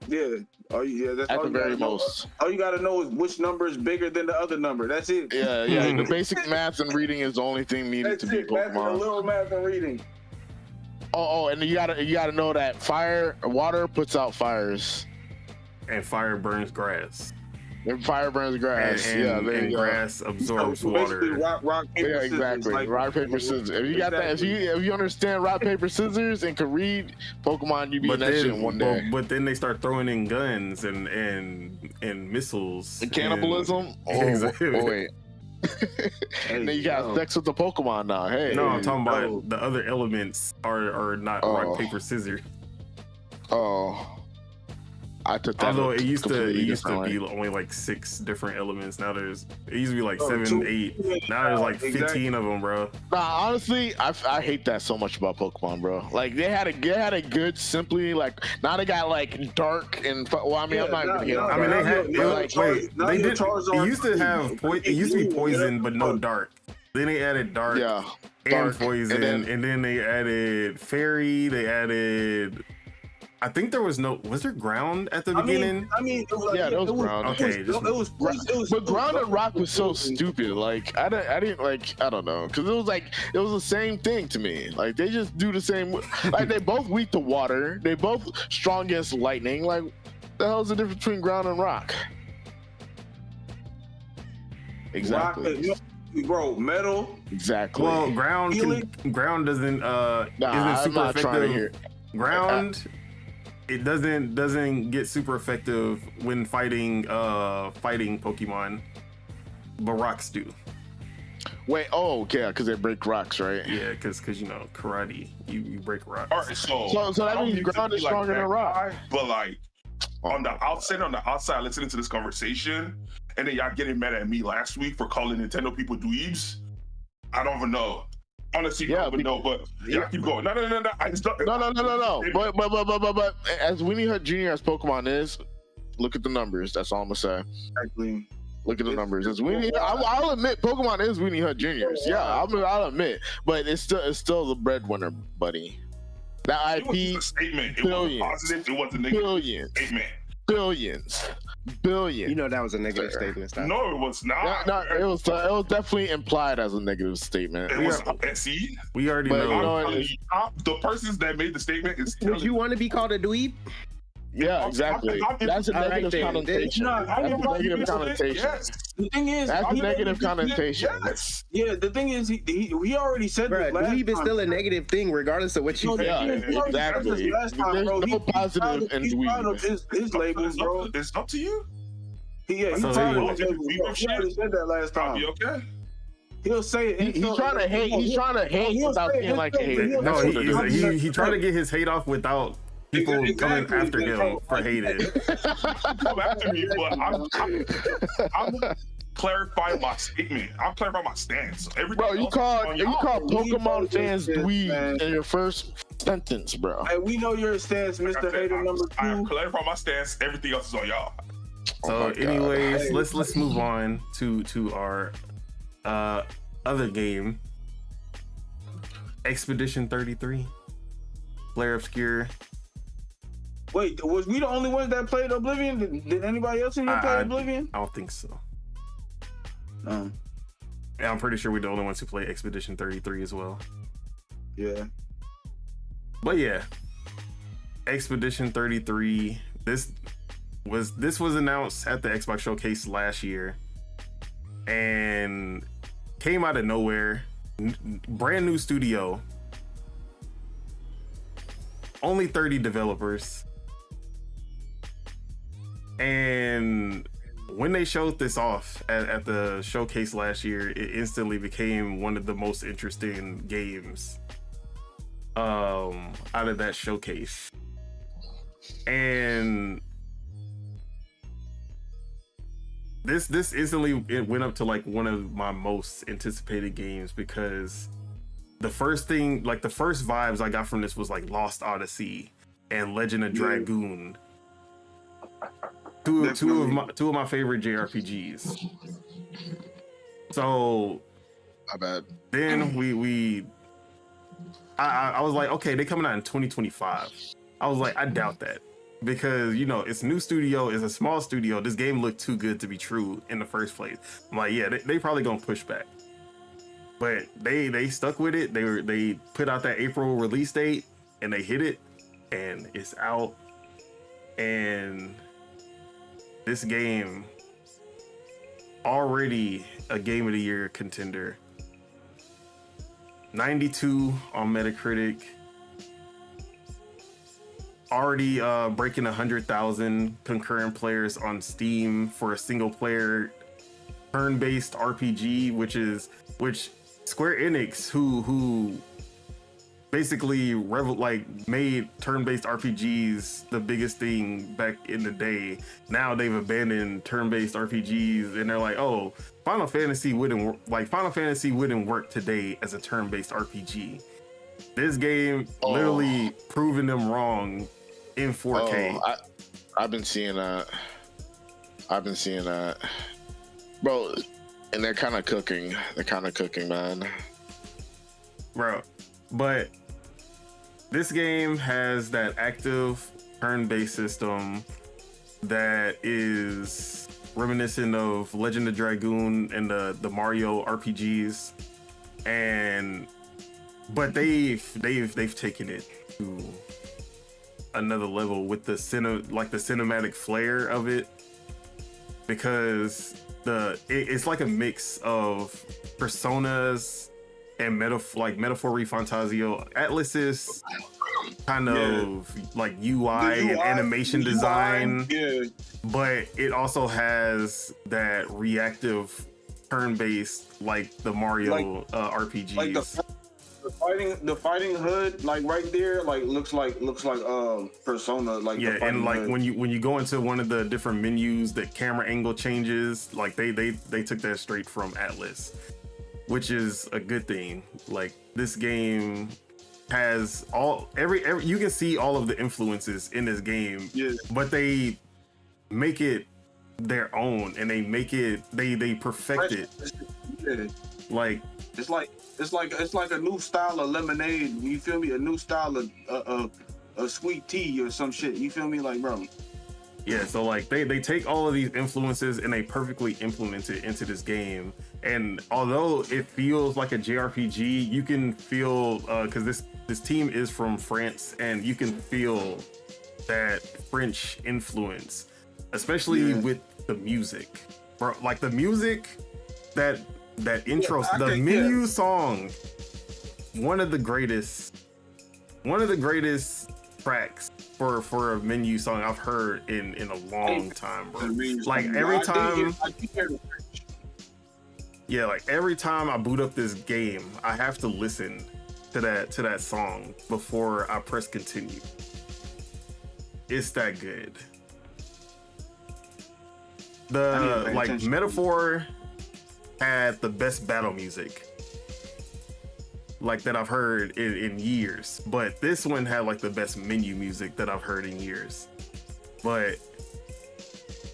Yeah. That's at the very most. All you gotta know is which number is bigger than the other number. That's it. Yeah. The basic math and reading is the only thing needed to be Pokemon. A little math and reading. Oh, and you gotta know that water puts out fires, and fire burns grass. And fire burns grass. And grass absorbs water. Rock, paper, scissors. Exactly. Like, rock, paper, scissors. If you got that, if you understand rock, paper, scissors, and can read Pokemon, you beat that shit in one day. But then they start throwing in guns and missiles. And cannibalism. Exactly. Wait. And then you got sex with the Pokemon now. Hey. No, I'm talking about the other elements are not rock, paper, scissors. Oh. I took that. Although it used to be only like 6 different elements. Now it used to be like 7, 8. Now there's like 15 of them, bro. Nah, honestly, I hate that so much about Pokemon, bro. Like they had a good simply like now they got like dark and well, I mean I'm not gonna get. I mean they had they did. It used to have it used to be poison but no dark. Then they added dark and poison, and then they added fairy. They added. I think there was there ground at the beginning? I mean, it was like, there was ground. Okay, it was but ground and rock was so stupid. Like I didn't like. I don't know, because it was the same thing to me. Like they just do the same. Like they both weak to water. They both strong against lightning. Like the hell's the difference between ground and rock? Exactly. Rock, bro, metal. Exactly. Well, ground doesn't isn't super effective. Ground. It doesn't get super effective when fighting Pokemon, but rocks do. Wait, yeah, because they break rocks, right? Yeah, because you know karate, you break rocks. All right, so that means ground is stronger than rock. But like on the outside, listening to this conversation, and then y'all getting mad at me last week for calling Nintendo people dweebs. I don't even know. Honestly, yeah, but keep going. No. No. But as Weenie Hut Jr. as Pokemon is, look at the numbers. That's all I'm gonna say. Exactly. Look at the numbers. As I'll admit, Pokemon is Weenie Hut Jr.'s. Yeah, I'll admit, but it's still the breadwinner, buddy. That IP it was a statement. It billions, wasn't positive. It was a negative billions, statement. Billions. You know that was a negative statement. Stop. No, it was not. No, it was definitely implied as a negative statement. It was. See, we already know. The persons that made the statement is. Would you want to be called a dweeb? Yeah, exactly. That's a negative connotation. That's a negative connotation. The thing is, that's a negative connotation. Yes. Yeah, the thing is, he already said that last dweeb is still a negative thing, regardless of what you say. Yeah, exactly. There's no positive in dweeb. His labels, bro. It's up to you. He already said that last time. You okay? He'll say it. He's trying to hate. He's trying to hate without being like a hater. No, he trying to get his hate off without people coming after him for hating. Come after me, but I'm clarifying my statement. I'm clarifying my stance. Bro, you called Pokemon fans dweeb in your first sentence, bro. Hey, we know your stance, Mr. Hater number 2. I clarify my stance. Everything else is on y'all. So, anyways, let's move on to our other game, Expedition 33, Flare Obscure. Wait, was we the only ones that played Oblivion? Did anybody else in here play Oblivion? I don't think so. No. Yeah, I'm pretty sure we're the only ones who play Expedition 33 as well. Yeah. But yeah, Expedition 33. This was announced at the Xbox Showcase last year, and came out of nowhere. Brand new studio. Only 30 developers. And when they showed this off at the showcase last year, it instantly became one of the most interesting games out of that showcase. And this instantly it went up to like one of my most anticipated games, because the first vibes I got from this was like Lost Odyssey and Legend of Dragoon. Two of my favorite JRPGs. So my bad. Then I was like, okay, they coming out in 2025. I was like, I doubt that, because you know it's a new studio, it's a small studio. This game looked too good to be true in the first place. I'm like, yeah, they probably gonna push back. But they stuck with it. They put out that April release date and they hit it, and it's out. And this game already a Game of the Year contender. 92 on Metacritic. Already breaking 100,000 concurrent players on Steam for a single player turn-based RPG, which Square Enix, who basically made turn-based RPGs the biggest thing back in the day. Now they've abandoned turn-based RPGs, and they're like, oh, Final Fantasy wouldn't work today as a turn-based RPG. This game literally proving them wrong in 4K. I've been seeing that. Bro, and they're kind of cooking. Man. Bro, but this game has that active turn-based system that is reminiscent of Legend of Dragoon and the Mario RPGs, but they've taken it to another level with the cinematic flair of it, because it's like a mix of Personas and Metaphor Fantasio. Atlas's kind of like UI and animation design, but it also has that reactive turn-based like the Mario RPGs. Like the fighting hood, like right there, like looks like Persona. Like and like hood. when you go into one of the different menus, the camera angle changes. Like they took that straight from Atlas, which is a good thing. Like this game has every you can see all of the influences in this game, but they make it their own, and they perfect it. Like it's like a new style of lemonade. You feel me? A new style of sweet tea or some shit. You feel me? Like, bro. Yeah, so like they take all of these influences and they perfectly implement it into this game. And although it feels like a JRPG, you can feel because this team is from France, and you can feel that French influence, especially with the music. Bro, like the music, that intro, the menu song, one of the greatest tracks for a menu song I've heard in a long time, bro. Like every time, every time I boot up this game, I have to listen to that song before I press continue. It's that good. The Metaphor had the best battle music like that I've heard in years, but this one had like the best menu music that I've heard in years. But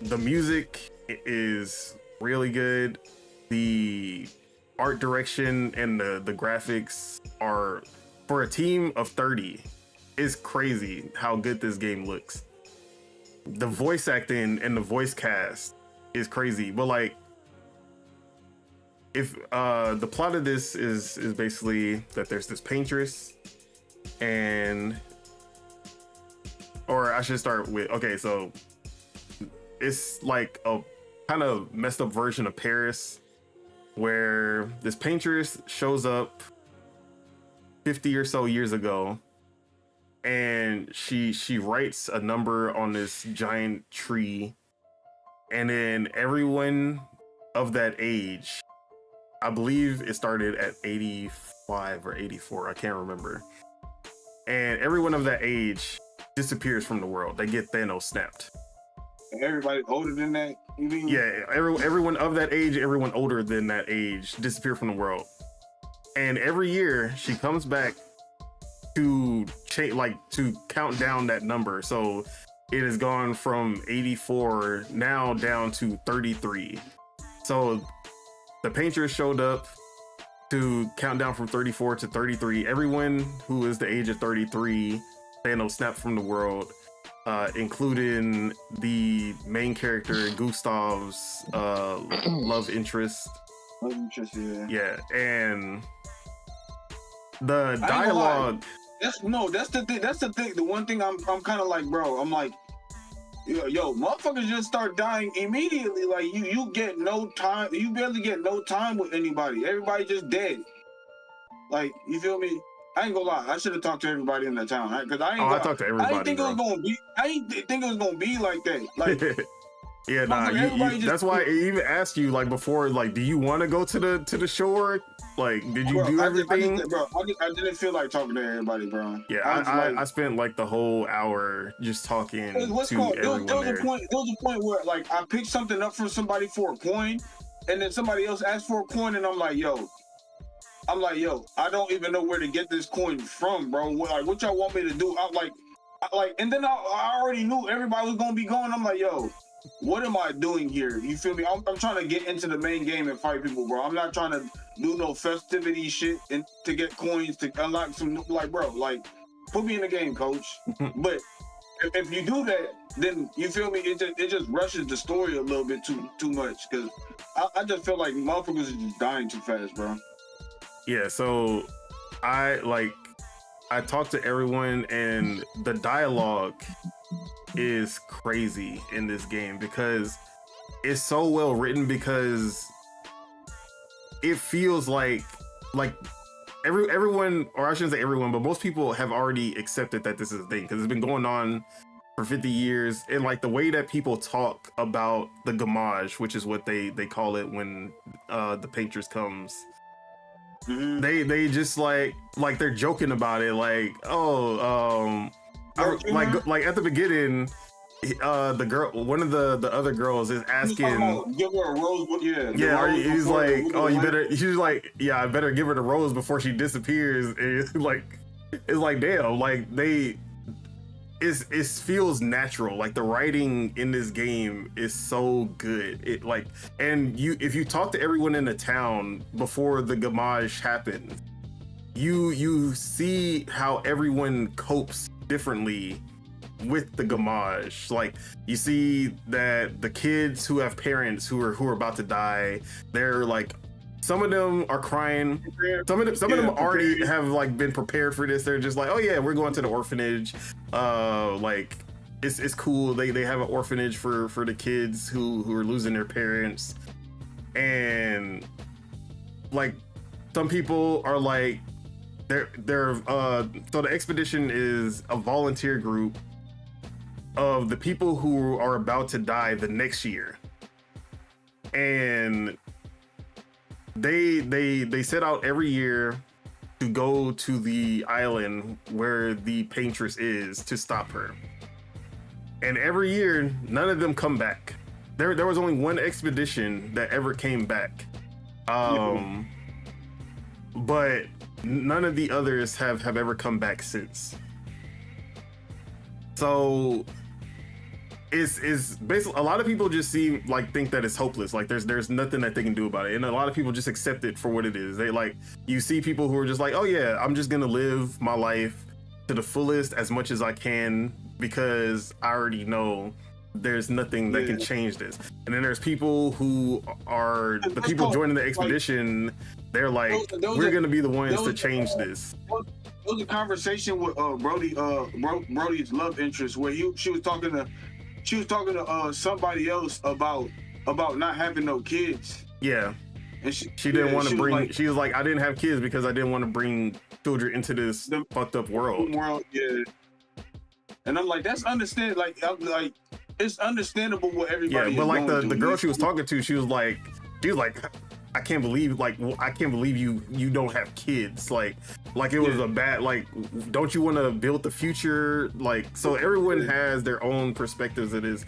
the music is really good. The art direction and the graphics are, for a team of 30, it's crazy how good this game looks. The voice acting and the voice cast is crazy, but like, if the plot of this is basically that there's this paintress, or I should start with, okay, so it's like a kind of messed up version of Paris, where this paintress shows up 50 or so years ago, and she writes a number on this giant tree, and then everyone of that age, I believe it started at 85 or 84, I can't remember, and everyone of that age disappears from the world. They get Thanos snapped. Everybody older than that, you mean? Yeah, everyone of that age, everyone older than that age disappear from the world. And every year she comes back to count down that number. So it has gone from 84 now down to 33. So the painter showed up to count down from 34 to 33. Everyone who is the age of 33, Thanos snapped from the world, including the main character, Gustav's love interest. Yeah, and the dialogue. That's the thing. That's the thing. The one thing I'm kind of like, bro. I'm like, yo, motherfuckers just start dying immediately. Like you get no time. You barely get no time with anybody. Everybody just dead. Like, you feel me? I ain't gonna lie. I should have talked to everybody in the town, right? Because I talked to everybody. I didn't think it was gonna be like that. Like, Yeah, nah. That's why I even asked you like before, like, do you want to go to the shore? Like, did you do everything? I didn't feel like talking to everybody, bro. Yeah, I spent like the whole hour just talking to everyone there was a point where like I picked something up from somebody for a coin, and then somebody else asked for a coin, and I'm like, yo, I don't even know where to get this coin from, bro. What y'all want me to do? And then I already knew everybody was gonna be going. I'm like, yo, what am I doing here? You feel me? I'm trying to get into the main game and fight people, bro. I'm not trying to do no festivity shit and to get coins to unlock some, like, bro, like, put me in the game, coach. But if you do that, then you feel me? It just rushes the story a little bit too much, because I just feel like motherfuckers are just dying too fast, bro. Yeah, so I talked to everyone, and the dialogue is crazy in this game because it's so well written, because it feels like everyone, or I shouldn't say everyone, but most people have already accepted that this is a thing, because it's been going on for 50 years. And like the way that people talk about the gamage, which is what they call it when the painters comes, they just like they're joking about it, like, oh, like at the beginning, the girl, one of the other girls is asking, give her a rose. He's like, oh, you better. She's like, yeah, I better give her the rose before she disappears. And it's like, damn, like it feels natural. Like the writing in this game is so good. It like, and if you talk to everyone in the town before the gamage happens, you see how everyone copes differently with the gamage. Like you see that the kids who have parents who are about to die, they're like, some of them are crying. Some of them already have like been prepared for this. They're just like, oh yeah, we're going to the orphanage. Like it's cool. They have an orphanage for the kids who are losing their parents. And like some people are like, they're so the expedition is a volunteer group of the people who are about to die the next year, and they set out every year to go to the island where the paintress is to stop her. And every year, none of them come back. There was only one expedition that ever came back, but none of the others have ever come back since. So it's basically, a lot of people just think that it's hopeless. Like there's nothing that they can do about it. And a lot of people just accept it for what it is. They like, you see people who are just like, oh yeah, I'm just gonna live my life to the fullest as much as I can, because I already know there's nothing that can change this. And then there's people who are the people joining the expedition. They're like, we're gonna be the ones to change this. There was a conversation with Brody's love interest where she was talking to somebody else about not having no kids. Yeah. And she didn't want to bring. Like, she was like, I didn't have kids because I didn't want to bring children into this fucked up world. Yeah. And I'm like, that's understandable. Like it's understandable what everybody. Yeah, but like the girl she was talking to, she was like, I can't believe you don't have kids. Like it was a bad, like, don't you want to build the future? Like, so everyone has their own perspectives. It is,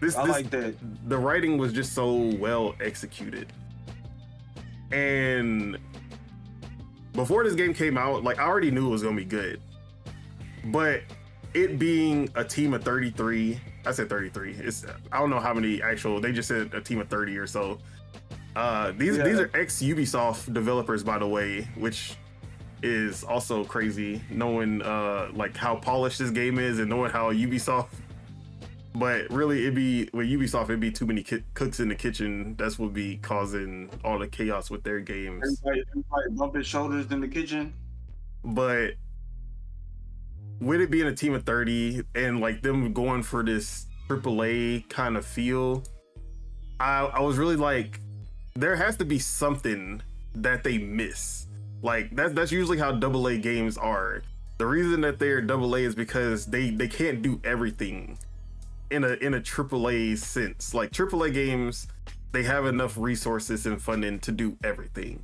like that. The writing was just so well executed. And before this game came out, like, I already knew it was gonna be good. But it being a team of 33, I said 33. I don't know how many actual. They just said a team of 30 or so. These are ex-Ubisoft developers, by the way, which is also crazy. Knowing like how polished this game is and knowing how Ubisoft. But really, with Ubisoft, it'd be too many cooks in the kitchen. That's what be causing all the chaos with their games. Everybody bumping shoulders in the kitchen. But with it being a team of 30 and like them going for this AAA kind of feel, I was really like, there has to be something that they miss. Like that's usually how AA games are. The reason that they're AA is because they can't do everything. in a AAA sense. Like AAA games, they have enough resources and funding to do everything.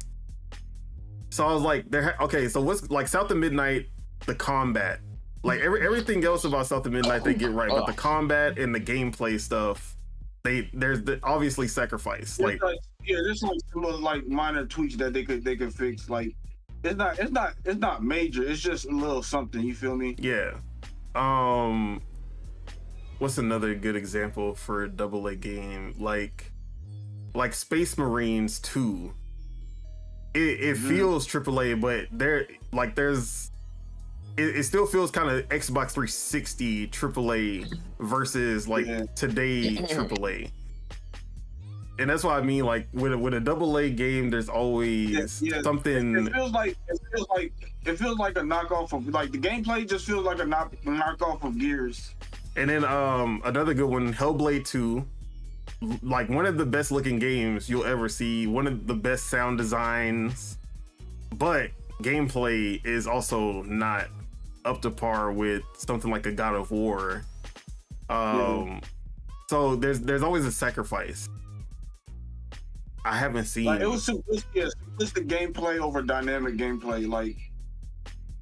So I was like, okay, so what's like South of Midnight, the combat, like everything else about South of Midnight they get right, but the combat and the gameplay stuff, there's obviously sacrifice. Like there's like some like minor tweaks that they could fix. Like it's not major. It's just a little something. You feel me? Yeah. What's another good example for a AA game? Like Space Marines 2. It feels AAA, but it still feels kind of Xbox 360 AAA versus today AAA. And that's why I mean, like with a AA game, there's always something. It feels like a knockoff of like the gameplay just feels like a knockoff of Gears. And then another good one, Hellblade 2. Like one of the best looking games you'll ever see, one of the best sound designs, but gameplay is also not up to par with something like a God of War. So there's always a sacrifice. I haven't seen like it was simplistic gameplay over dynamic gameplay. Like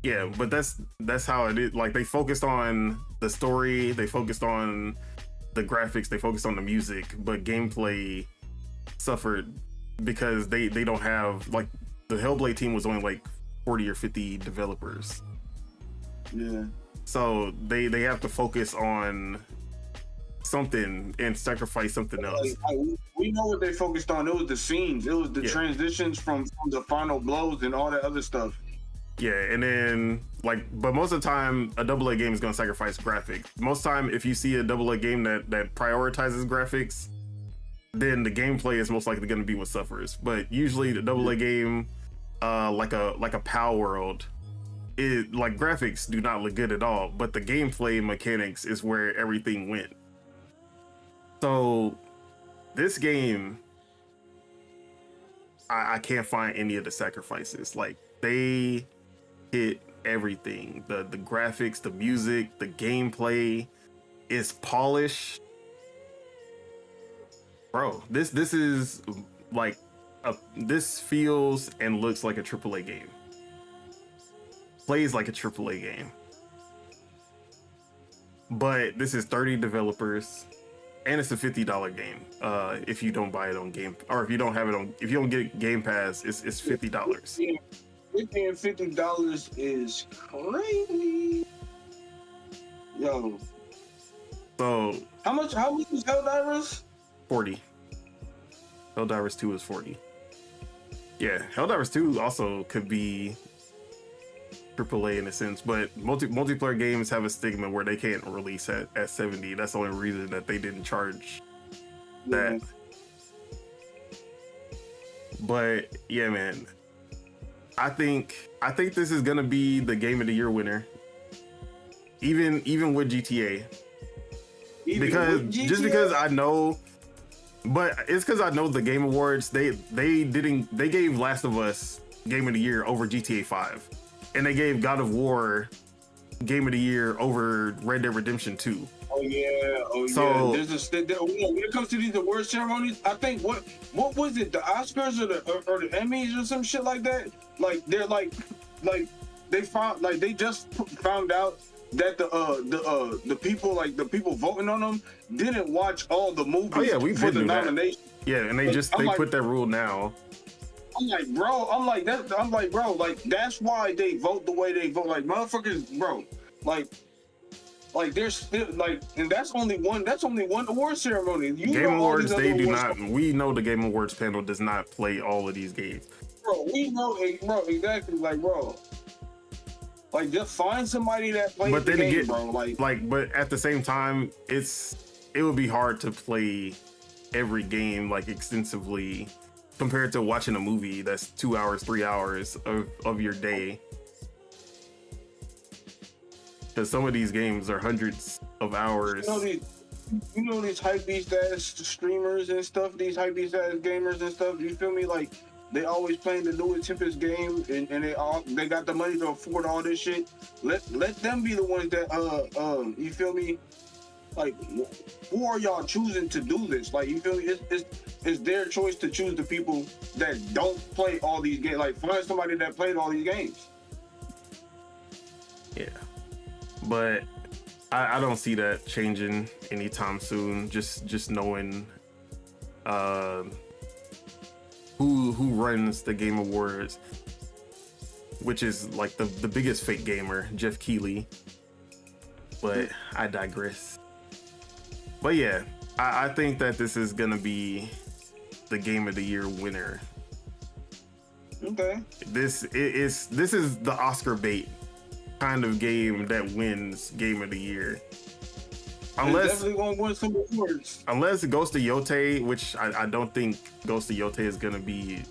yeah, but that's how it is. Like they focused on the story, they focused on the graphics, they focused on the music, but gameplay suffered because they don't have, like, the Hellblade team was only like 40 or 50 developers. Yeah. So they have to focus on something and sacrifice something else. We know what they focused on. It was the scenes. It was the transitions from the final blows and all that other stuff. Yeah, and then but most of the time a AA game is gonna sacrifice graphics. Most time, if you see a AA game that prioritizes graphics, then the gameplay is most likely gonna be what suffers. But usually the AA game, like a Power World, like graphics do not look good at all, but the gameplay mechanics is where everything went. So this game, I can't find any of the sacrifices. Like they hit everything. The graphics, the music, the gameplay is polished. Bro, this is like this feels and looks like a AAA game. Plays like a AAA game. But this is 30 developers and it's a $50 game. If you don't buy it on Game, or if you don't have it on, if you don't get Game Pass, it's $50. Paying $50 is crazy. Yo. So how much is Helldivers? 40. Helldivers 2 is 40. Yeah, Helldivers 2 also could be AAA in a sense, but multiplayer games have a stigma where they can't release at 70. That's the only reason that they didn't charge that. But yeah, man. I think this is gonna be the Game of the Year winner, even with GTA. Because I know, but it's because I know the Game Awards they gave Last of Us Game of the Year over GTA 5, and they gave God of War Game of the Year over Red Dead Redemption 2. Oh yeah. So, when it comes to these award ceremonies, I think what was it, the Oscars or the Emmys or some shit like that? Like they're like they just found out that the people voting on them didn't watch all the movies. Oh yeah, we for did the nomination. That. Yeah, and they put that rule now. I'm like, bro, like that's why they vote the way they vote. Like motherfuckers, bro, like there's still like, and that's only one award ceremony. Game Awards, they do not. We know the Game Awards panel does not play all of these games. Bro, we know, bro, exactly. Like, bro, like just find somebody that plays the game, bro. Like, but at the same time, it would be hard to play every game like extensively compared to watching a movie that's 2 hours, 3 hours of your day. Because some of these games are hundreds of hours. You know these hypebeast ass streamers and stuff, these hypebeast ass gamers and stuff. You feel me? Like they always playing the newest tempest game, and they got the money to afford all this shit. Let them be the ones that you feel me? Like, who are y'all choosing to do this? Like, you feel me? It's their choice to choose the people that don't play all these games. Like, find somebody that played all these games. Yeah, but I don't see that changing anytime soon. Just knowing who runs the Game Awards, which is like the biggest fake gamer, Jeff Keighley. But I digress. But yeah, I think that this is gonna be the Game of the Year winner. Okay. This is the Oscar bait kind of game that wins Game of the Year. Unless definitely gonna win some awards. Unless Ghost of Yotei, which I don't think Ghost of Yotei is gonna be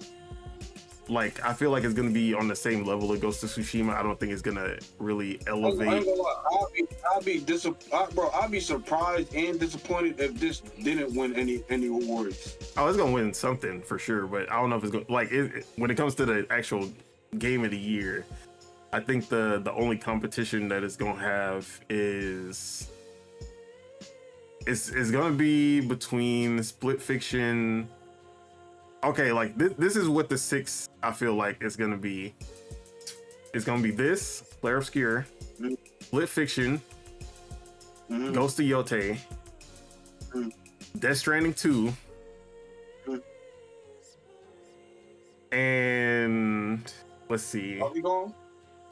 like, I feel like it's gonna be on the same level of Ghost of Tsushima. I don't think it's gonna really elevate. I'd be surprised and disappointed if this didn't win any awards. Oh, it's gonna win something for sure, but I don't know if it's gonna like when it comes to the actual Game of the Year. I think the only competition that it's gonna have is it's gonna be between Split Fiction. Okay, like this is what the 6 I feel like is gonna be. It's gonna be this, Clair Obscur, Split Fiction, Ghost of Yotei, Death Stranding 2, and let's see. Donkey Kong?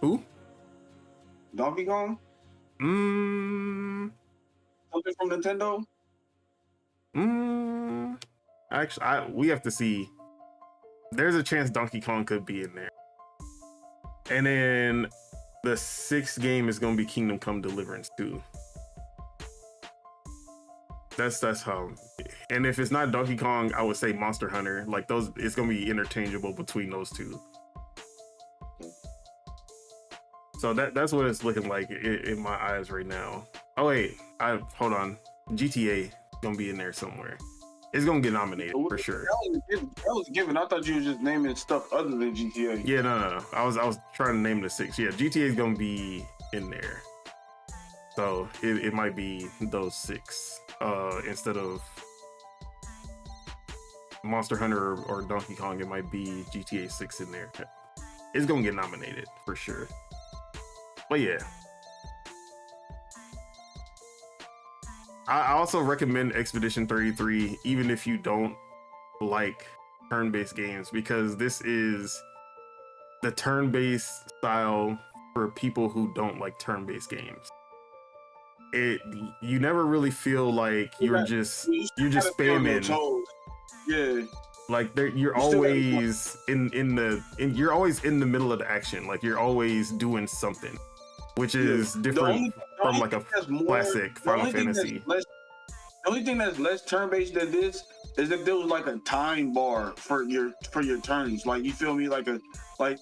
Who? Donkey Kong? Something from Nintendo? Actually, we have to see. There's a chance Donkey Kong could be in there. And then the 6th game is gonna be Kingdom Come Deliverance 2. That's how. And if it's not Donkey Kong, I would say Monster Hunter. Like those, it's gonna be interchangeable between those two. So that's what it's looking like in my eyes right now. Oh wait, hold on. GTA gonna be in there somewhere. It's gonna get nominated for sure. That was given. I thought you were just naming stuff other than GTA. Yeah, no. I was trying to name the 6. Yeah, GTA is gonna be in there. So it might be those 6 instead of Monster Hunter or Donkey Kong. It might be GTA 6 in there. It's gonna get nominated for sure. But yeah, I also recommend Expedition 33, even if you don't like turn-based games, because this is the turn-based style for people who don't like turn-based games. You never really feel like you're just spamming. Yeah. Like you're always you're always in the middle of the action. Like you're always doing something, which is different from like a classic Final Fantasy. The only thing that's less turn-based than this is if there was like a time bar for your turns. Like, you feel me? Like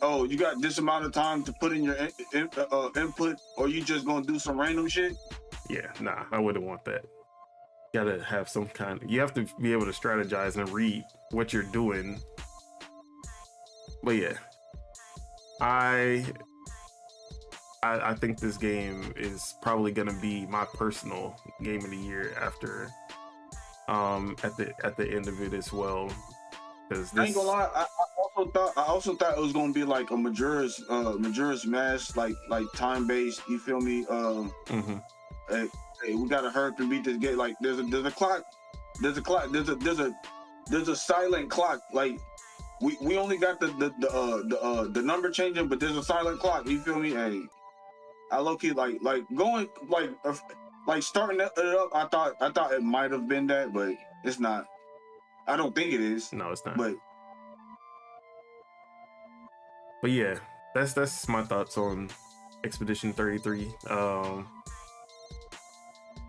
oh, you got this amount of time to put in your input, or you just gonna do some random shit. Yeah, nah, I wouldn't want that. You gotta have some kind. You have to be able to strategize and read what you're doing. But yeah, I think this game is probably gonna be my personal Game of the Year after at the end of it as well. Because I ain't gonna lie, I also thought it was gonna be like a Majora's Mask, like time based. You feel me? Hey, we gotta hurry up and beat this game. Like there's a clock, there's a silent clock. Like we only got the number changing, but there's a silent clock. You feel me? Hey, I low key like going like starting it up. I thought it might have been that, but it's not. I don't think it is. No, it's not. But yeah, that's my thoughts on Expedition 33.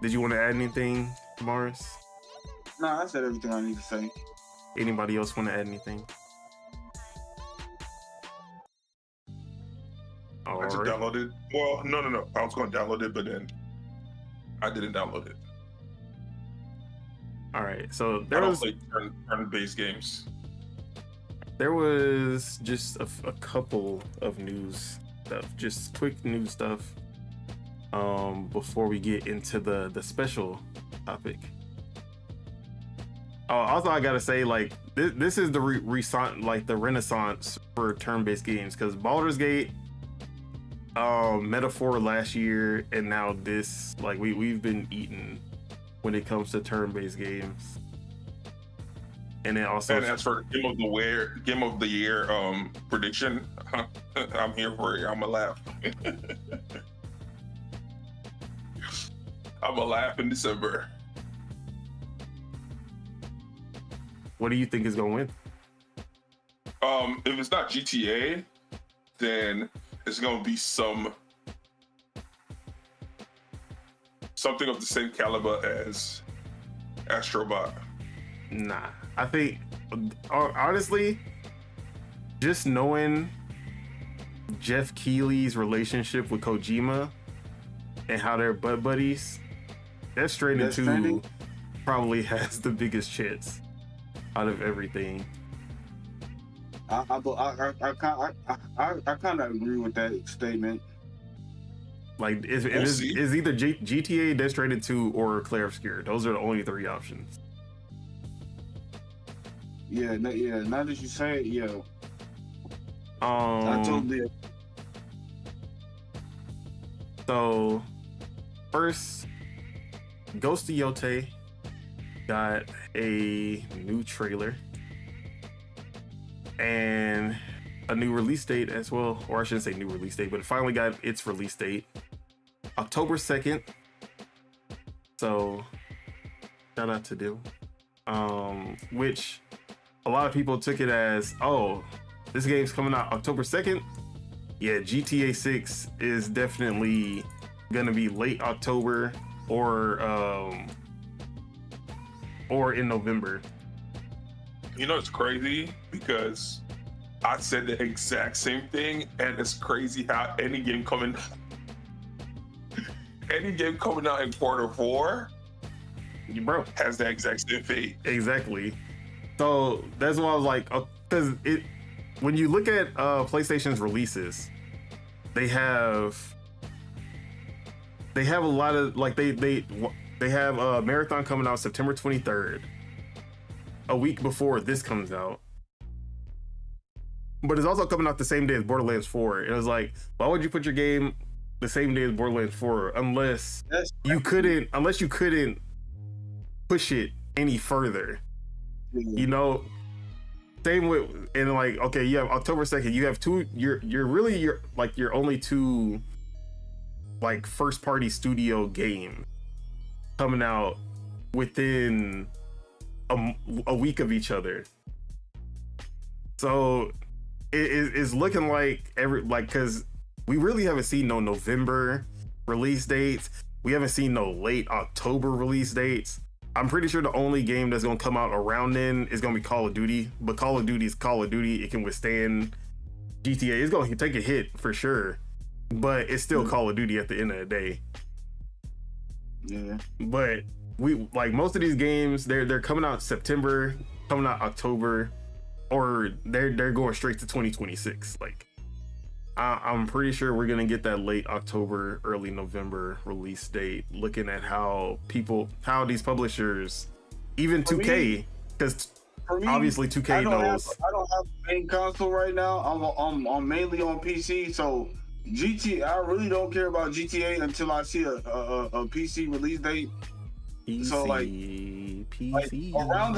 Did you want to add anything, Morris? Nah, I said everything I need to say. Anybody else want to add anything? I just downloaded. Well, no. I was going to download it, but then I didn't download it. All right, so I don't play turn-based games. There was just a couple of news stuff, just quick news stuff. before we get into the special topic. Also, I gotta say, like, this is the renaissance for turn-based games, because Baldur's Gate, Metaphor last year, and now this, like, we've been eating when it comes to turn-based games. And then also, and as for game of the year prediction, I'm here for it. I'm gonna laugh. I'm gonna laugh in December. What do you think is gonna win? If it's not GTA, then it's gonna be something of the same caliber as Astrobot. Nah, I think honestly, just knowing Jeff Keighley's relationship with Kojima and how they're buddies, Death Stranding 2 probably has the biggest chance out of everything. I kind of agree with that statement. Like, it's either GTA, Death Stranding 2, or Clair Obscur. Those are the only three options. Yeah. Now that you say it, yeah. I totally. So, first, Ghost of Yote got a new trailer and a new release date as well, or I shouldn't say new release date, but it finally got its release date, October 2nd. So, shout out to them. Which a lot of people took it as, oh, this game's coming out October 2nd. Yeah, GTA 6 is definitely gonna be late October or in November. You know, it's crazy because I said the exact same thing, and it's crazy how any game coming out in quarter 4, bro, has the exact same fate. Exactly. So that's why I was like, because when you look at PlayStation's releases, they have a lot of, like, they have Marathon coming out September 23rd, a week before this comes out. But it's also coming out the same day as Borderlands 4. It was like, why would you put your game the same day as Borderlands 4 unless you couldn't push it any further? You know, same with, and like, okay, you have October 2nd, you have your only two like first party studio game coming out within a week of each other. So it's looking like because we really haven't seen no November release dates. We haven't seen no late October release dates. I'm pretty sure the only game that's gonna come out around then is gonna be Call of Duty, but Call of Duty is Call of Duty. It can withstand GTA. It's gonna take a hit for sure, but it's still Call of Duty at the end of the day. Yeah. But we, like, most of these games, they're coming out September, coming out October, or they're going straight to 2026. Like, I'm pretty sure we're gonna get that late October, early November release date. Looking at how these publishers, even 2K, because obviously 2K knows. I don't have a main console right now. I'm mainly on PC, so GTA. I really don't care about GTA until I see a PC release date. PC, so like around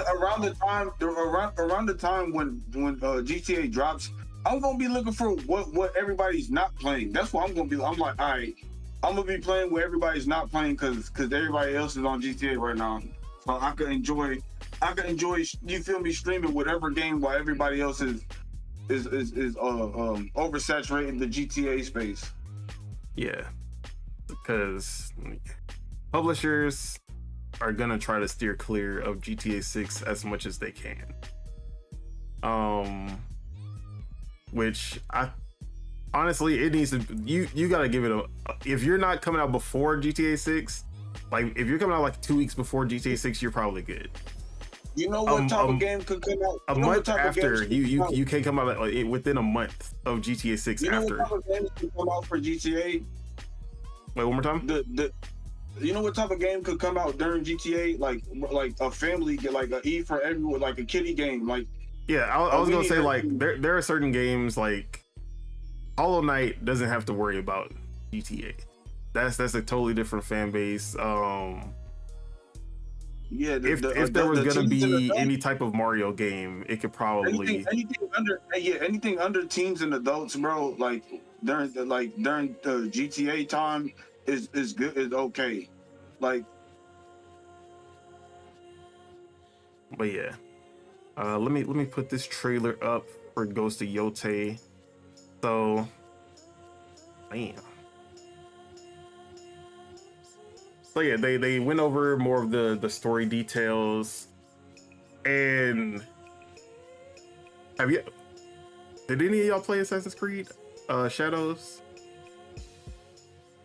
the time when GTA drops, I'm gonna be looking for what everybody's not playing. That's what I'm gonna be. I'm like, all right, I'm gonna be playing where everybody's not playing because everybody else is on GTA right now. So I can enjoy. You feel me? Streaming whatever game while everybody else is oversaturating the GTA space. Yeah, because publishers are gonna try to steer clear of GTA 6 as much as they can. Which I honestly, it needs to. You gotta give it a. If you're not coming out before GTA 6, like if you're coming out like 2 weeks before GTA 6, you're probably good. You know what type of game could come out? A month after, you can't come out like within a month of GTA 6 after. You know what type of games can come out for GTA? Wait, one more time. You know what type of game could come out during GTA? Like a family, like a E for everyone, like a kiddie game. Like yeah, I was gonna say like there are certain games like Hollow Knight doesn't have to worry about GTA. That's a totally different fan base. Yeah, if there was gonna be any type of Mario game, it could probably anything under teens and adults, bro. Like during the GTA time is good, is okay. Like, but yeah, let me put this trailer up for Ghost of Yotei. So, damn. So yeah, they went over more of the story details. And did any of y'all play Assassin's Creed Shadows?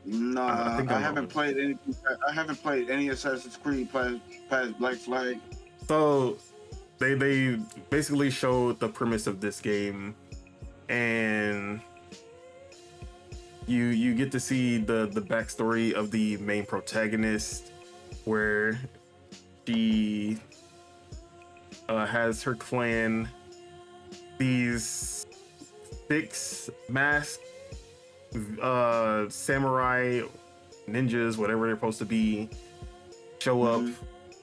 No, I haven't played any. I haven't played any Assassin's Creed past Black Flag. So they basically showed the premise of this game, and you get to see the backstory of the main protagonist, where she has her clan, these 6 masked samurai, ninjas, whatever they're supposed to be, show up,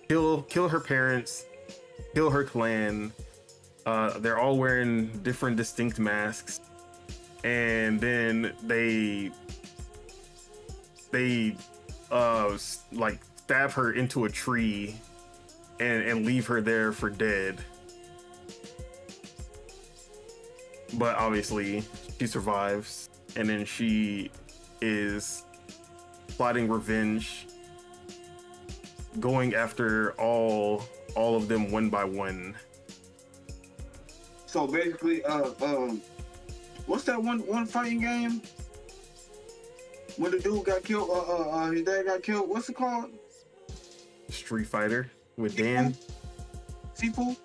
kill her parents, kill her clan. They're all wearing different distinct masks, and then they like stab her into a tree and leave her there for dead. But obviously she survives, and then she is plotting revenge, going after all of them one by one. So basically, what's that one fighting game when the dude got killed? His dad got killed. What's it called? Street Fighter with Dan. Sifu.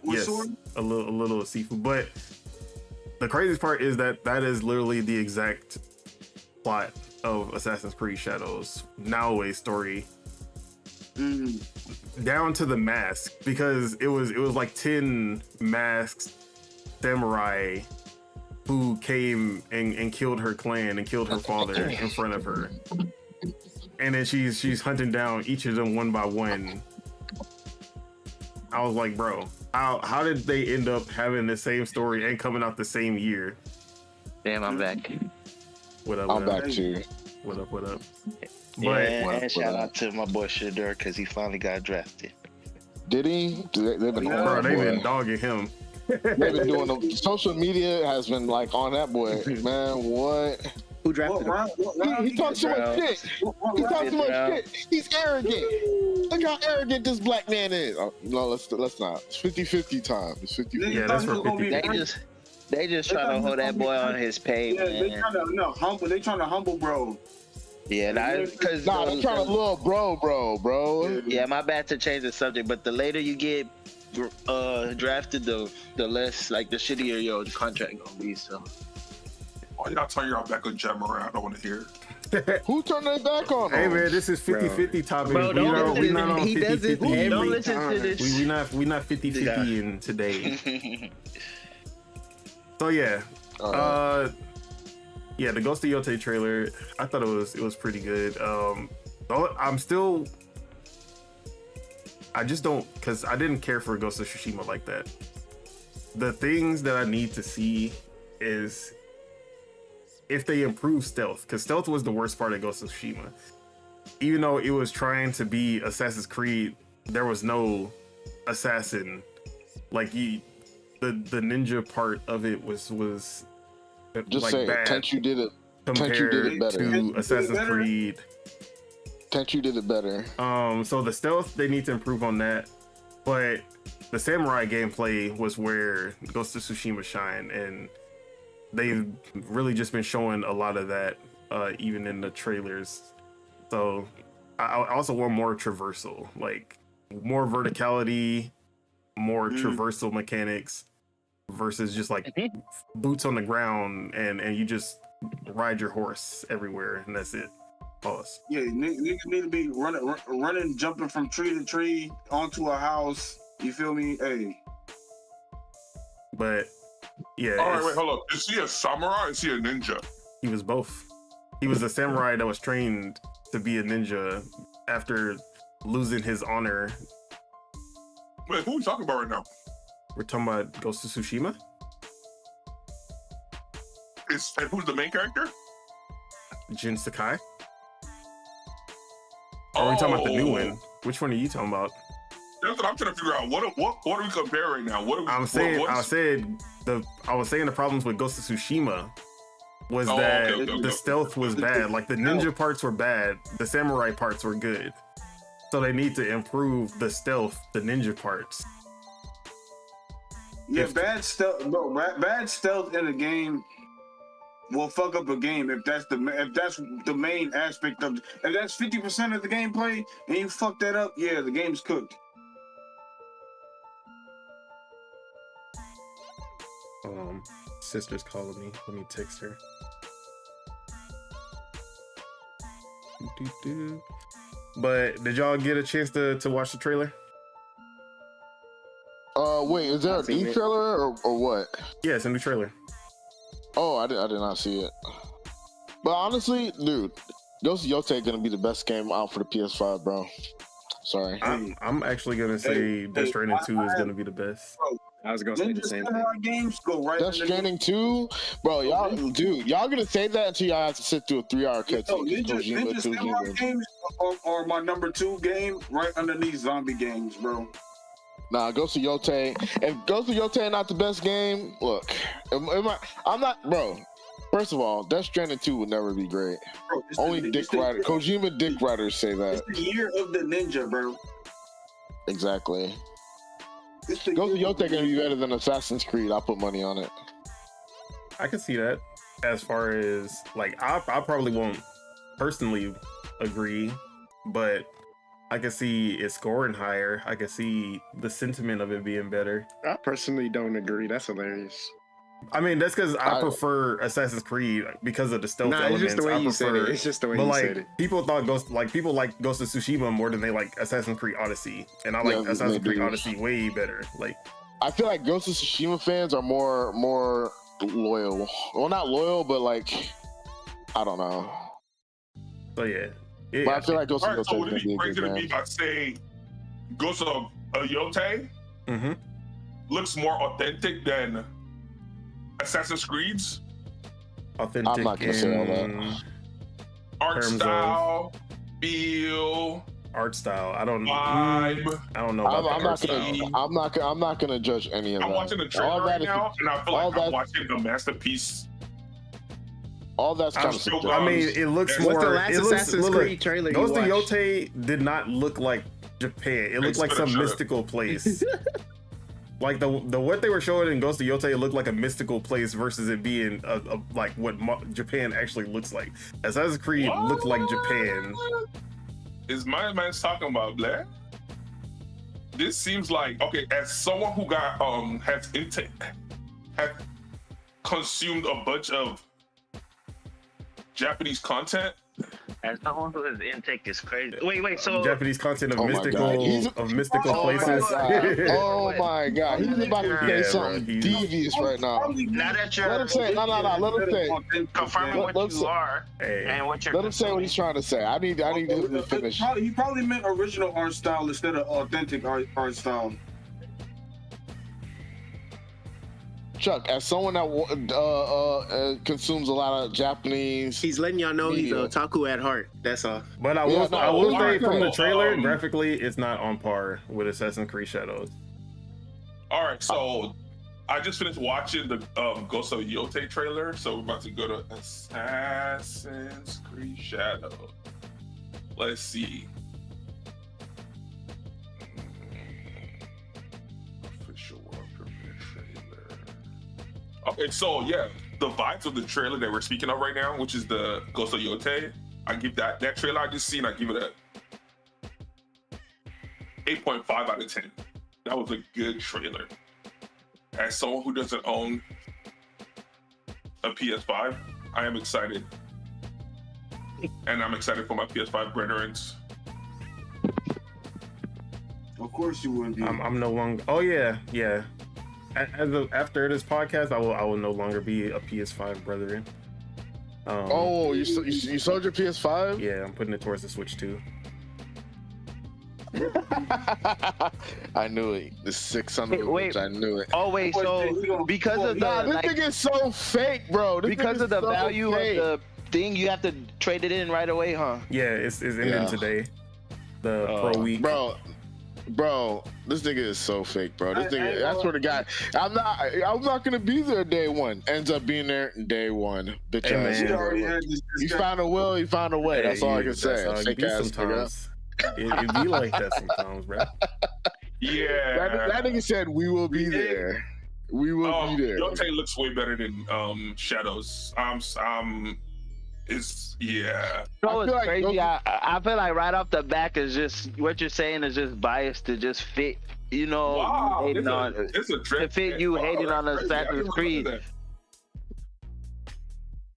Yes, sword? a little Sifu. But the craziest part is that is literally the exact plot of Assassin's Creed Shadows Nowaway story, down to the mask, because it was like 10 masked samurai who came and killed her clan and killed her father in front of her, and then she's hunting down each of them one by one. I was like, bro, how did they end up having the same story and coming out the same year? Damn, I'm back. What up? I'm back too. What up? Yeah, and shout out to my boy Shadur, because he finally got drafted. Did he? They've been dogging him. They've been doing the social media has been like on that boy. Man, what? Who drafted him? He talks so much shit. He talks so much shit. He's arrogant. Look how arrogant this black man is. Oh, no, let's not. It's 50-50 time. It's 50-50. Yeah, that's for 50. They just trying to hold that boy on his pay, man. They trying to humble bro. Yeah, because they're trying to love bro. Yeah, my bad to change the subject, but the later you get drafted, the less like the shittier your contract gonna be. So. Why y'all turn your back on Jammer? I don't want to hear it. Who turned their back on him? Hey man, this is 50-50 topic. Bro, we not on 50-50. Don't listen to this. We not 50-50 in today. So yeah. Yeah, the Ghost of Yotei trailer, I thought it was pretty good. I just don't, because I didn't care for Ghost of Tsushima like that. The things that I need to see is if they improve stealth, because stealth was the worst part of Ghost of Tsushima. Even though it was trying to be Assassin's Creed, there was no assassin. Like the ninja part of it was just like say bad. Tenchu did it. Compared Tenchu did it better. to Assassin's Creed. Tenchu did it better. So the stealth, they need to improve on that. But the samurai gameplay was where Ghost of Tsushima shine, and they've really just been showing a lot of that, even in the trailers. So I also want more traversal, like more verticality, more traversal mechanics versus just like boots on the ground and you just ride your horse everywhere, and that's it. Pause. Yeah, niggas need to be running, jumping from tree to tree onto a house. You feel me? Hey. But yeah. All right, wait, hold up. Is he a samurai or is he a ninja? He was both. He was a samurai that was trained to be a ninja after losing his honor. Wait, who are we talking about right now? We're talking about Ghost of Tsushima. And who's the main character? Jin Sakai. Or are we talking about the new one? Which one are you talking about? That's what I'm trying to figure out. What do we compare right now? I was saying the problems with Ghost of Tsushima was the stealth was bad. Like the ninja parts were bad, the samurai parts were good. So they need to improve the stealth, the ninja parts. Yeah, bad stealth in a game will fuck up a game if that's the main aspect of. If that's 50% of the gameplay and you fuck that up, yeah, the game's cooked. Sister's calling me. Let me text her. But did y'all get a chance to watch the trailer? Wait, is there a new trailer or what? Yeah, it's a new trailer. Oh, I did not see it. But honestly, dude, Ghost of Yotei gonna be the best game out for the PS5, bro. Sorry. I'm actually gonna say Death Stranding 2 is gonna be the best. I was gonna say the same thing. Games go right. Death Stranding 2, bro. Y'all gonna say that until y'all have to sit through a 3-hour cutscene. Ninja Samurai games are my number 2 game, right underneath zombie games, bro. Nah, Ghost of Yotei. If Ghost of Yotei not the best game, look, I'm not, bro. First of all, Death Stranding 2 would never be great. Bro, only Kojima dick writers say that. It's the year of the ninja, bro. Exactly. Ghost of Yotei gonna be better than Assassin's Creed. I'll put money on it. I can see that. As far as like, I probably won't personally agree, but I can see it scoring higher. I can see the sentiment of it being better. I personally don't agree. That's hilarious. I mean, that's because I prefer Assassin's Creed because of the stealth elements. It's just the way you said it. It's just the way you said it. People thought people like Ghost of Tsushima more than they like Assassin's Creed Odyssey, and I like Assassin's Creed Odyssey way better. Like, I feel like Ghost of Tsushima fans are more loyal. Well, not loyal, but like, I don't know. So yeah. But I feel like Ghost of Yotei. So would it be crazy to me if I say Ghost of Yotei looks more authentic than Assassin's Creed's? Authentic. I'm not gonna say all that. Art style, feel, art style. I don't vibe. I don't know about art style. I'm not gonna judge any of that. I'm watching the trailer right now, and I feel like I'm watching a masterpiece. All that's kind of subjective. I mean, it looks more. What's the last Assassin's Creed trailer you watched? Ghost of Yotei did not look like Japan. It looked like some mystical place. Like the what they were showing in Ghost of Yotei, it looked like a mystical place versus it being like what Japan actually looks like. Assassin's Creed looked like Japan. Is my man's talking about Blair? This seems like, okay, as someone who got has consumed a bunch of Japanese content. As someone whose intake is crazy. Wait, so Japanese content of mystical places. Oh my god, he's about to say something devious right now. Now that you're let him say, no, let him say. Confirming what you are and what you're. Let him say what he's trying to say. I need him to finish. He probably meant original art style instead of authentic art style. Chuck, as someone that consumes a lot of Japanese, he's letting y'all know he's a otaku at heart. That's all. But I will say from the trailer, graphically, it's not on par with Assassin's Creed Shadows. All right, so I just finished watching the Ghost of Yotei trailer, so we're about to go to Assassin's Creed Shadows. Let's see. Okay, so yeah, the vibes of the trailer that we're speaking of right now, which is the Ghost of Yotei, I give that trailer I just seen, I give it a 8.5 out of 10. That was a good trailer. As someone who doesn't own a PS5, I am excited. And I'm excited for my PS5 brethren. Of course you wouldn't be. I'm no longer. Oh yeah. After this podcast, I will no longer be a PS5 brethren. You sold your PS5? Yeah, I'm putting it towards the Switch too. I knew it. The 600. Wait, I knew it. Oh wait, so because of that, this thing is so fake, bro. Because of the value of the thing, you have to trade it in right away, huh? Yeah, it's ending today. The Pro Week, bro. This nigga is so fake, bro. This nigga, that's where the guy. I'm not gonna be there day one. Ends up being there day one. Bitch ass. You found a will, you found a way. That's all I can say. Fake ass nigga. It be like that sometimes, bro. Yeah. That nigga said we will be there. We will be there. Yotei looks way better than Shadows. It's yeah. It's crazy. I feel like right off the back is just what you're saying is just biased to just fit. You know, hating on to fit you hating on Assassin's Creed.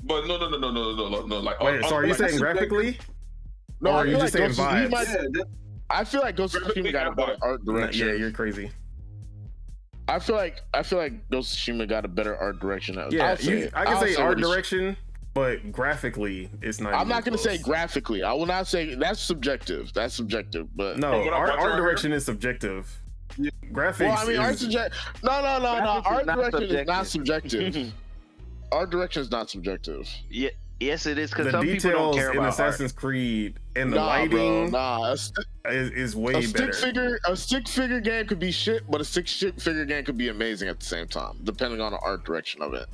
But no. Like, wait, so are you saying graphically? No, or are you just saying vibes? I feel like Ghost of Tsushima got a better art direction. Yeah, you're crazy. I feel like Ghost of Tsushima got a better art direction. Yeah, I can say art direction, but graphically, it's not. I'm not going to say graphically. I will not say that's subjective. That's subjective. But no, art direction is subjective. Yeah. Graphics. Well, I mean, No. Art direction is not subjective. Art direction is not subjective. Yeah. Yes, it is, because some people don't care about Assassin's Creed and the lighting is way better. A stick figure game could be shit, but a stick figure game could be amazing at the same time, depending on the art direction of it.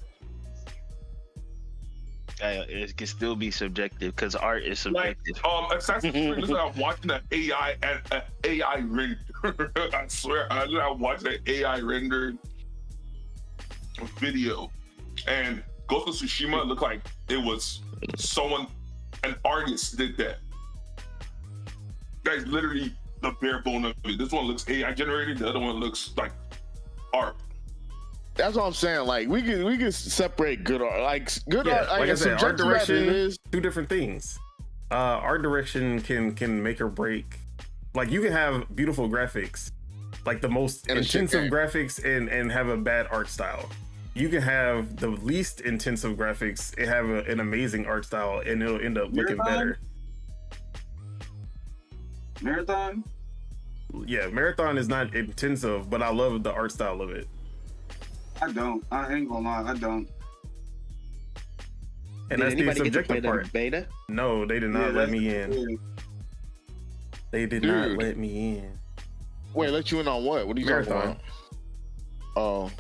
It can still be subjective because art is subjective. Assassin's Creed is like watching an AI render. I swear, I watched an AI rendered video, and Ghost of Tsushima looked like it was an artist did that. That's literally the bare bone of it. This one looks AI generated, the other one looks like art. That's what I'm saying. Like we can separate good art, like good art. Like I said, art direction is two different things. Art direction can make or break. Like you can have beautiful graphics, like the most intensive graphics, and have a bad art style. You can have the least intensive graphics and have an amazing art style, and it'll end up looking better. Marathon? Yeah, Marathon is not intensive, but I love the art style of it. I don't. I ain't gonna lie, I don't. And that's the subjective part. Beta? No, they did not let me in. They did not let me in. Wait, let you in on what? What are you talking about? Oh.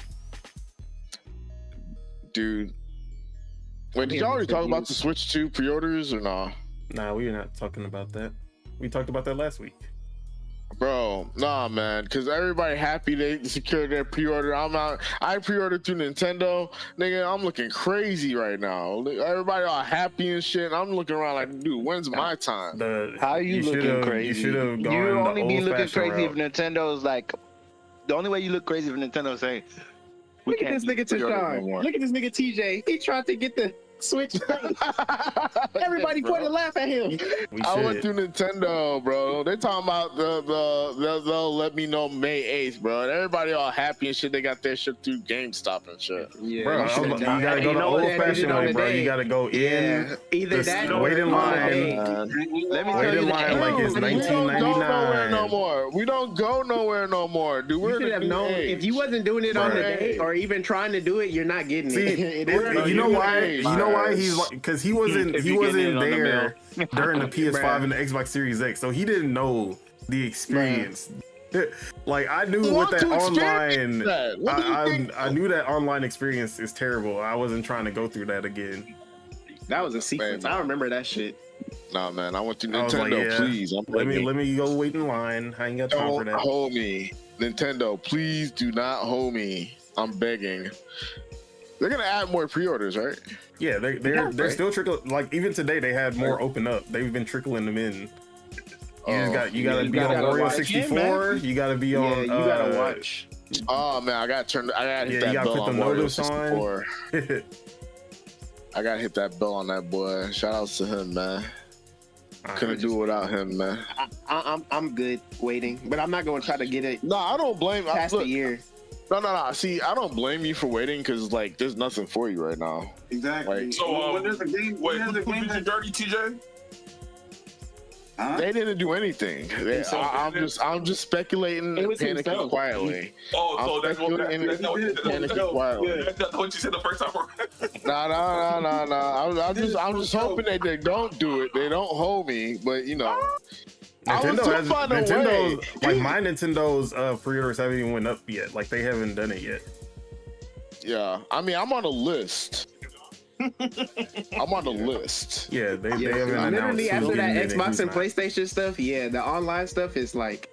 Dude. Wait, did y'all already talk about the Switch 2 pre-orders or no? Nah, we're not talking about that. We talked about that last week. Bro, nah, man, because everybody happy they secured their pre-order. I pre-ordered through Nintendo. Nigga, I'm looking crazy right now. Everybody all happy and shit. I'm looking around like, dude, when's my time? How you looking crazy? You should have gone You only the be looking crazy route. if Nintendo's like, the only way you look crazy if Nintendo's saying, look at this nigga Tashawn. Look at this nigga TJ. He tried to get the Switch. Everybody pointed laugh at him. I went through Nintendo, bro. They talking about they'll let me know May 8th, bro. And everybody all happy and shit. They got their shit through GameStop and shit. Yeah, bro, you gotta go the old-fashioned way, bro. You gotta go in. Either that or wait in line. Let me wait in line like it's 1999. We don't go nowhere no more, dude. You should have known if you wasn't doing it on the day or even trying to do it, you're not getting it. You know why? You know why he's like, because he wasn't there during the PS5 and the Xbox Series X, so he didn't know the experience. Like I knew with that online, I knew that online experience is terrible. I wasn't trying to go through that again. That was a sequence. I remember that shit. Nah, man, I went to Nintendo. Please, let me go wait in line. I ain't got time for that. Don't hold me, Nintendo. Please do not hold me. I'm begging. They're gonna add more pre-orders, right? Yeah, they're still trickling. Like even today, they had more open up. They've been trickling them in. You gotta be on Mario 64. You gotta be on. You gotta watch. Oh man, I gotta hit that you gotta bell put the on Mario notice 64. I gotta hit that bell on that boy. Shout outs to him, man. Couldn't do it without him, man. I'm good waiting, but I'm not going to try to get it. No, I don't blame. Past the year. No. See, I don't blame you for waiting because like there's nothing for you right now. Exactly. Like, so when there's a game, wait, who did you dirty, TJ? Huh? They didn't do anything. I'm just speculating and panicking quietly. Oh, so that's what you said the first time. No. I'm just hoping that they don't do it. They don't hold me, but you know. Nintendo, like my Nintendo's pre-orders haven't even went up yet. Like they haven't done it yet. Yeah, I mean I'm on a list. I'm on the list. Yeah, they haven't announced. Literally after that Xbox and PlayStation stuff, yeah, the online stuff is like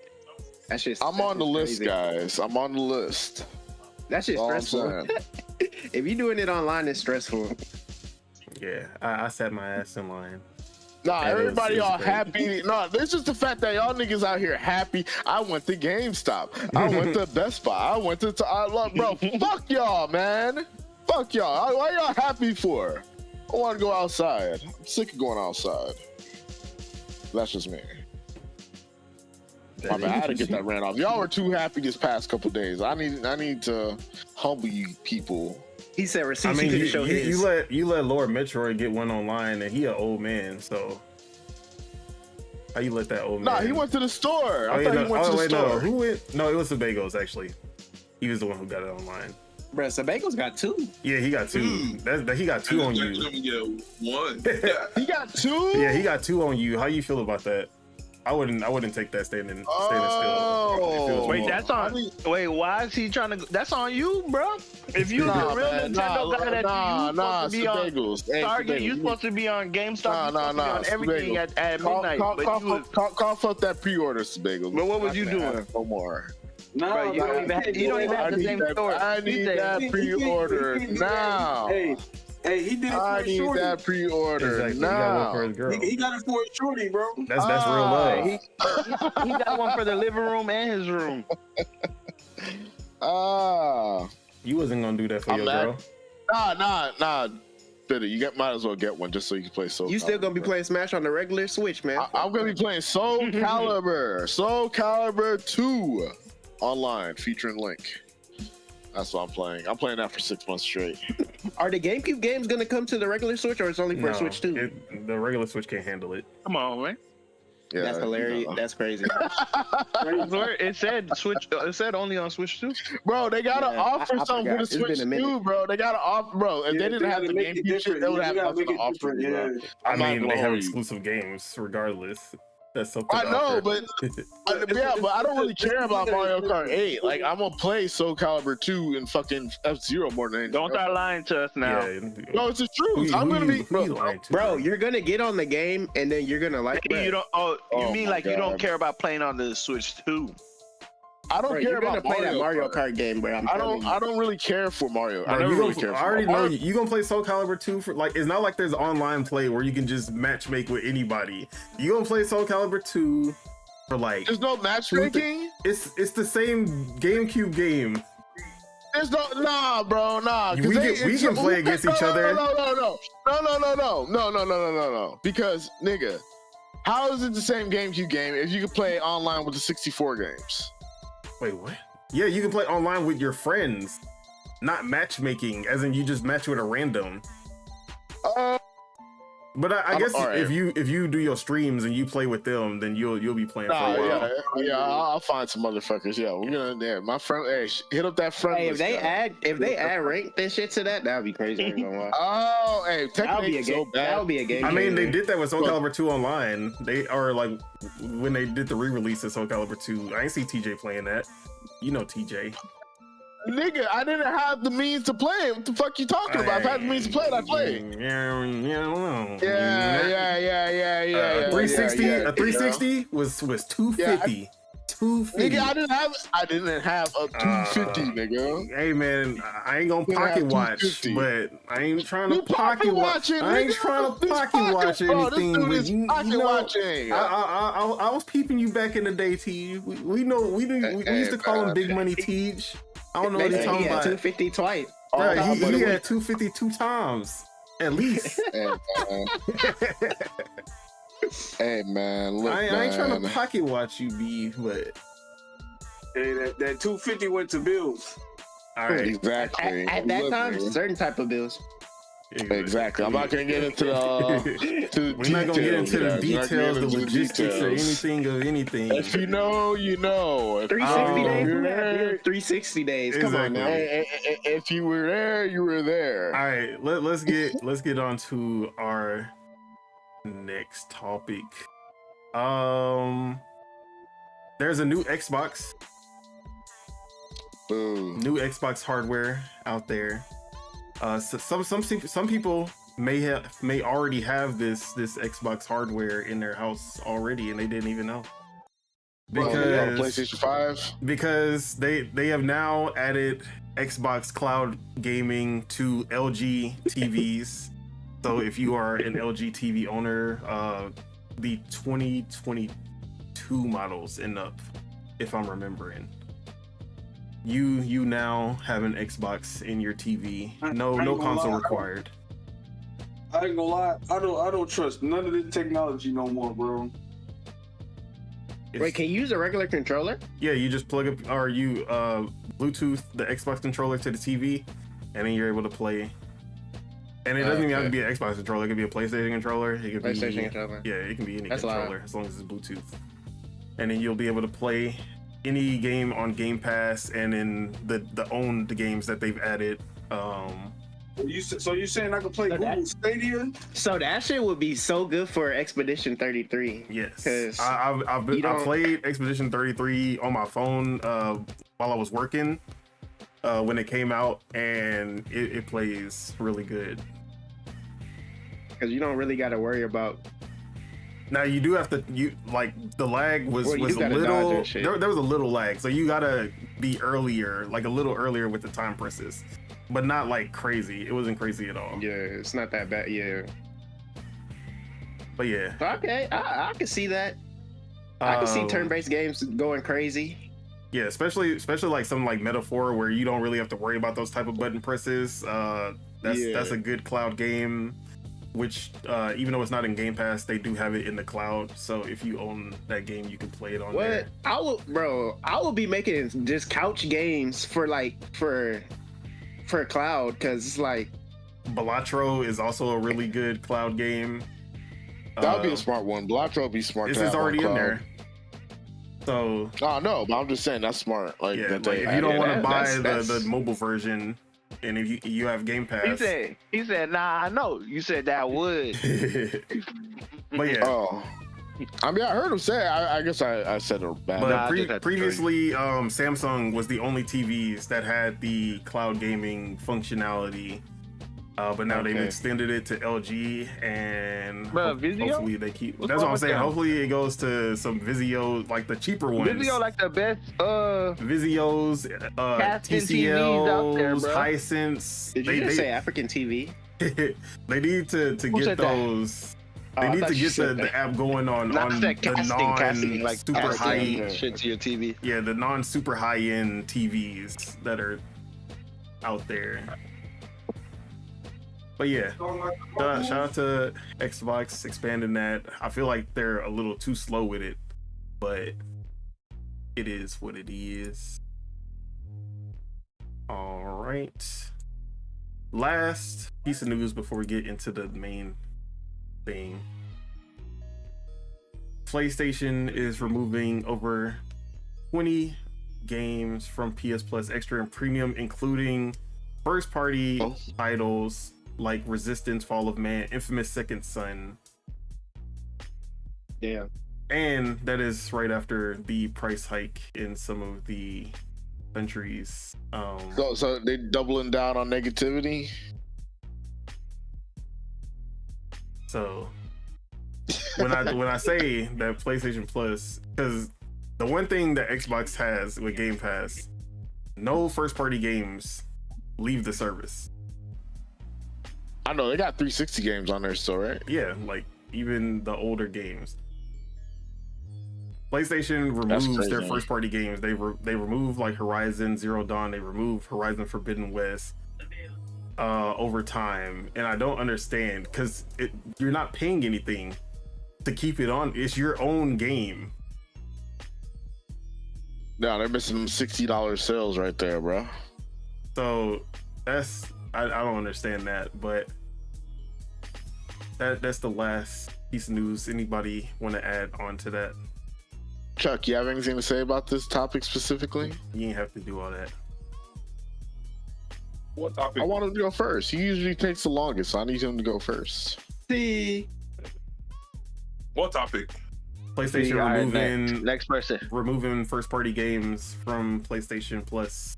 that's just. I'm on the list, guys. I'm on the list. That's just stressful. If you're doing it online, it's stressful. Yeah, I sat my ass in line. Nah, everybody all happy. No, it's just the fact that y'all niggas out here happy. I went to GameStop. I went to Best Buy. I went to bro. Fuck y'all, man. Fuck y'all. Why y'all happy for? I want to go outside. I'm sick of going outside. That's just me. My bad. I had to get that rant off. Y'all were too happy this past couple days. I need to humble you people. He said receipts. I mean, you let Lord Metroid get one online, and he an old man. So how you let that old man? Nah, he went to the store. I thought he went to the store. No, who went? No, it was Sebago's actually. He was the one who got it online. Bro, Sebago's got 2. Yeah, he got 2. He got 2 on you. One. He got 2. Yeah, he got 2 on you. How you feel about that? I wouldn't take that standing still. Wait, that's on. Wait, why is he trying to? That's on you, bro. If you the real Nintendo guy, that you supposed to be on Target, you supposed to be on GameStop. You supposed to be on everything at midnight. Cough up that pre-order, Sebagos. But what was you doing? No more. No, bro, you don't even have the same store. I need that pre-order now. Hey, he did it for I need shorty. that pre-order now. He got it for a shorty, bro. That's real love. He got one for the living room and his room. You wasn't gonna do that for your girl. Nah. Bitter, might as well get one just so you can play Soul Calibur. You still gonna be playing Smash on the regular Switch, man? I'm gonna be playing Soul Calibur. Soul Calibur 2 online featuring Link. That's what I'm playing. I'm playing that for 6 months straight. Are the GameCube games gonna come to the regular Switch, or it's only for Switch 2? The regular Switch can't handle it. Come on, man. Yeah, that's hilarious. That's crazy. It said Switch. It said only on Switch 2. Bro, they gotta offer something for the Switch 2, bro. They gotta offer, bro. If they didn't have the GameCube shit, they would have nothing to offer. Yeah. I mean, they have exclusive games regardless. That's something. I know, but but I don't really care about Mario Kart 8. Like, I'm gonna play Soul Calibur 2 and fucking F-Zero more than anything. Don't start lying to us now. Yeah. No, it's the truth. I'm gonna be bro. You're gonna get on the game and then you're gonna like it. You don't. You mean like you don't care about playing on the Switch 2? I don't care about play that Mario Kart game, bro. I don't really care for Mario. Bro, I never really care. I already know you gonna play Soul Calibur 2 for like. It's not like there's online play where you can just matchmake with anybody. You gonna play Soul Calibur 2 for like. There's no matchmaking. It's the same GameCube game. There's no bro. We can play against each other. No. Because nigga, how is it the same GameCube game if you can play online with the 64 games? Wait, what? Yeah, you can play online with your friends, not matchmaking, as in you just match with a random. But I guess if you do your streams and you play with them, then you'll be playing for a while. Yeah, I'll find some motherfuckers. Yeah, we're gonna. Yeah, my friend. Hey, hit up that friend. Hey, list, if they add rank and shit to that would be crazy. I ain't gonna lie. Oh, hey, that would be a game. That would be a game. I mean, they did that with Soul Calibur 2 online. They are like when they did the re-release of Soul Calibur 2. I ain't see TJ playing that. You know TJ. Nigga, I didn't have the means to play it. What the fuck you talking about? If I had the means to play it, I played. Yeah. 360. A 360 was 250. 250. Nigga, I didn't have a 250, nigga. Hey man, I ain't gonna pocket watch, but I ain't trying to pocket watch. I ain't trying to pocket watch anything. But you know, I was peeping you back in the day, T. We know we used to call him Big Money Teach. I don't know what he's talking about. 250 twice. Right, he had 250 2 times. At least. Hey man, look, I ain't trying to pocket watch you, B, but hey, that 250 went to bills. All right, exactly. At that time, certain type of bills. Exactly. I'm not gonna get into the we're not gonna get into the details, the logistics, or anything of anything. If you know, you know. 360 days. 360 days. Come on now. If you were there, you were there. All right, let's get on to our next topic. There's a new Xbox. Boom. New Xbox hardware out there. Some people may already have this Xbox hardware in their house already, and they didn't even know. Because PlayStation 5. Because they have now added Xbox Cloud Gaming to LG TVs. So if you are an LG TV owner, the 2022 models and up, if I'm remembering. You now have an Xbox in your TV. No console required. I ain't gonna lie. I don't trust none of this technology no more, bro. Wait, can you use a regular controller? Yeah, you just plug up or you Bluetooth the Xbox controller to the TV, and then you're able to play. And it doesn't even have to be an Xbox controller. It could be a PlayStation controller. It could PlayStation controller. Yeah, it can be any controller as long as it's Bluetooth. And then you'll be able to play any game on Game Pass and in the owned games that they've added. So you saying I can play Google Stadia? So that shit would be so good for Expedition 33. Yes, I played Expedition 33 on my phone while I was working when it came out, and it plays really good. Because you don't really got to worry about. Now you do have to the lag was a little there was a little lag, so you gotta be earlier, like a little earlier with the time presses, but not like crazy. It wasn't crazy at all. Yeah, it's not that bad. Yeah, but yeah. Okay, I can see that. I can see turn-based games going crazy. Yeah, especially like something like Metaphor where you don't really have to worry about those type of button presses. That's a good cloud game. Which even though it's not in Game Pass, they do have it in the cloud. So if you own that game, you can play it on there. I will be making just couch games for cloud, because it's like Balatro is also a really good cloud game. That would be a smart one. Balatro would be smart. This is already in there. So no, but I'm just saying that's smart. Like, yeah, if you don't want to buy the mobile version. And if you have Game Pass, he said, nah, I know. You said that would. But yeah. Oh, I mean, I heard him say it. I guess I said it bad. But previously, Samsung was the only TVs that had the cloud gaming functionality. But now they've extended it to LG, and hopefully they keep. That's what I'm saying. Hopefully it goes to some Vizio, like the cheaper ones. Vizio, like the best. Vizios, TCLs, Hisense. Did you just say African TV? They need to get those. They need to get the app going on the non super high shit to your TV. Yeah, the non super high end TVs that are out there. But yeah, shout out to Xbox expanding that. I feel like they're a little too slow with it, but it is what it is. All right. Last piece of news before we get into the main thing. PlayStation is removing over 20 games from PS Plus Extra and Premium, including first-party titles like Resistance, Fall of Man, Infamous Second Son. Yeah. And that is right after the price hike in some of the countries. So they doubling down on negativity? So when I say that PlayStation Plus, because the one thing that Xbox has with Game Pass, no first-party games leave the service. I know they got 360 games on there still, right? Yeah, like even the older games. PlayStation removes their first-party games. They remove like Horizon Zero Dawn. They remove Horizon Forbidden West. over time, and I don't understand because you're not paying anything to keep it on. It's your own game. No, they're missing $60 sales right there, bro. So that's I don't understand that, but that's the last piece of news. Anybody want to add on to that? Chuck, you have anything to say about this topic specifically? You ain't have to do all that. What topic? I want him to go first. He usually takes the longest, so I need him to go first. See. What topic? PlayStation removing next person. Removing first-party games from PlayStation Plus,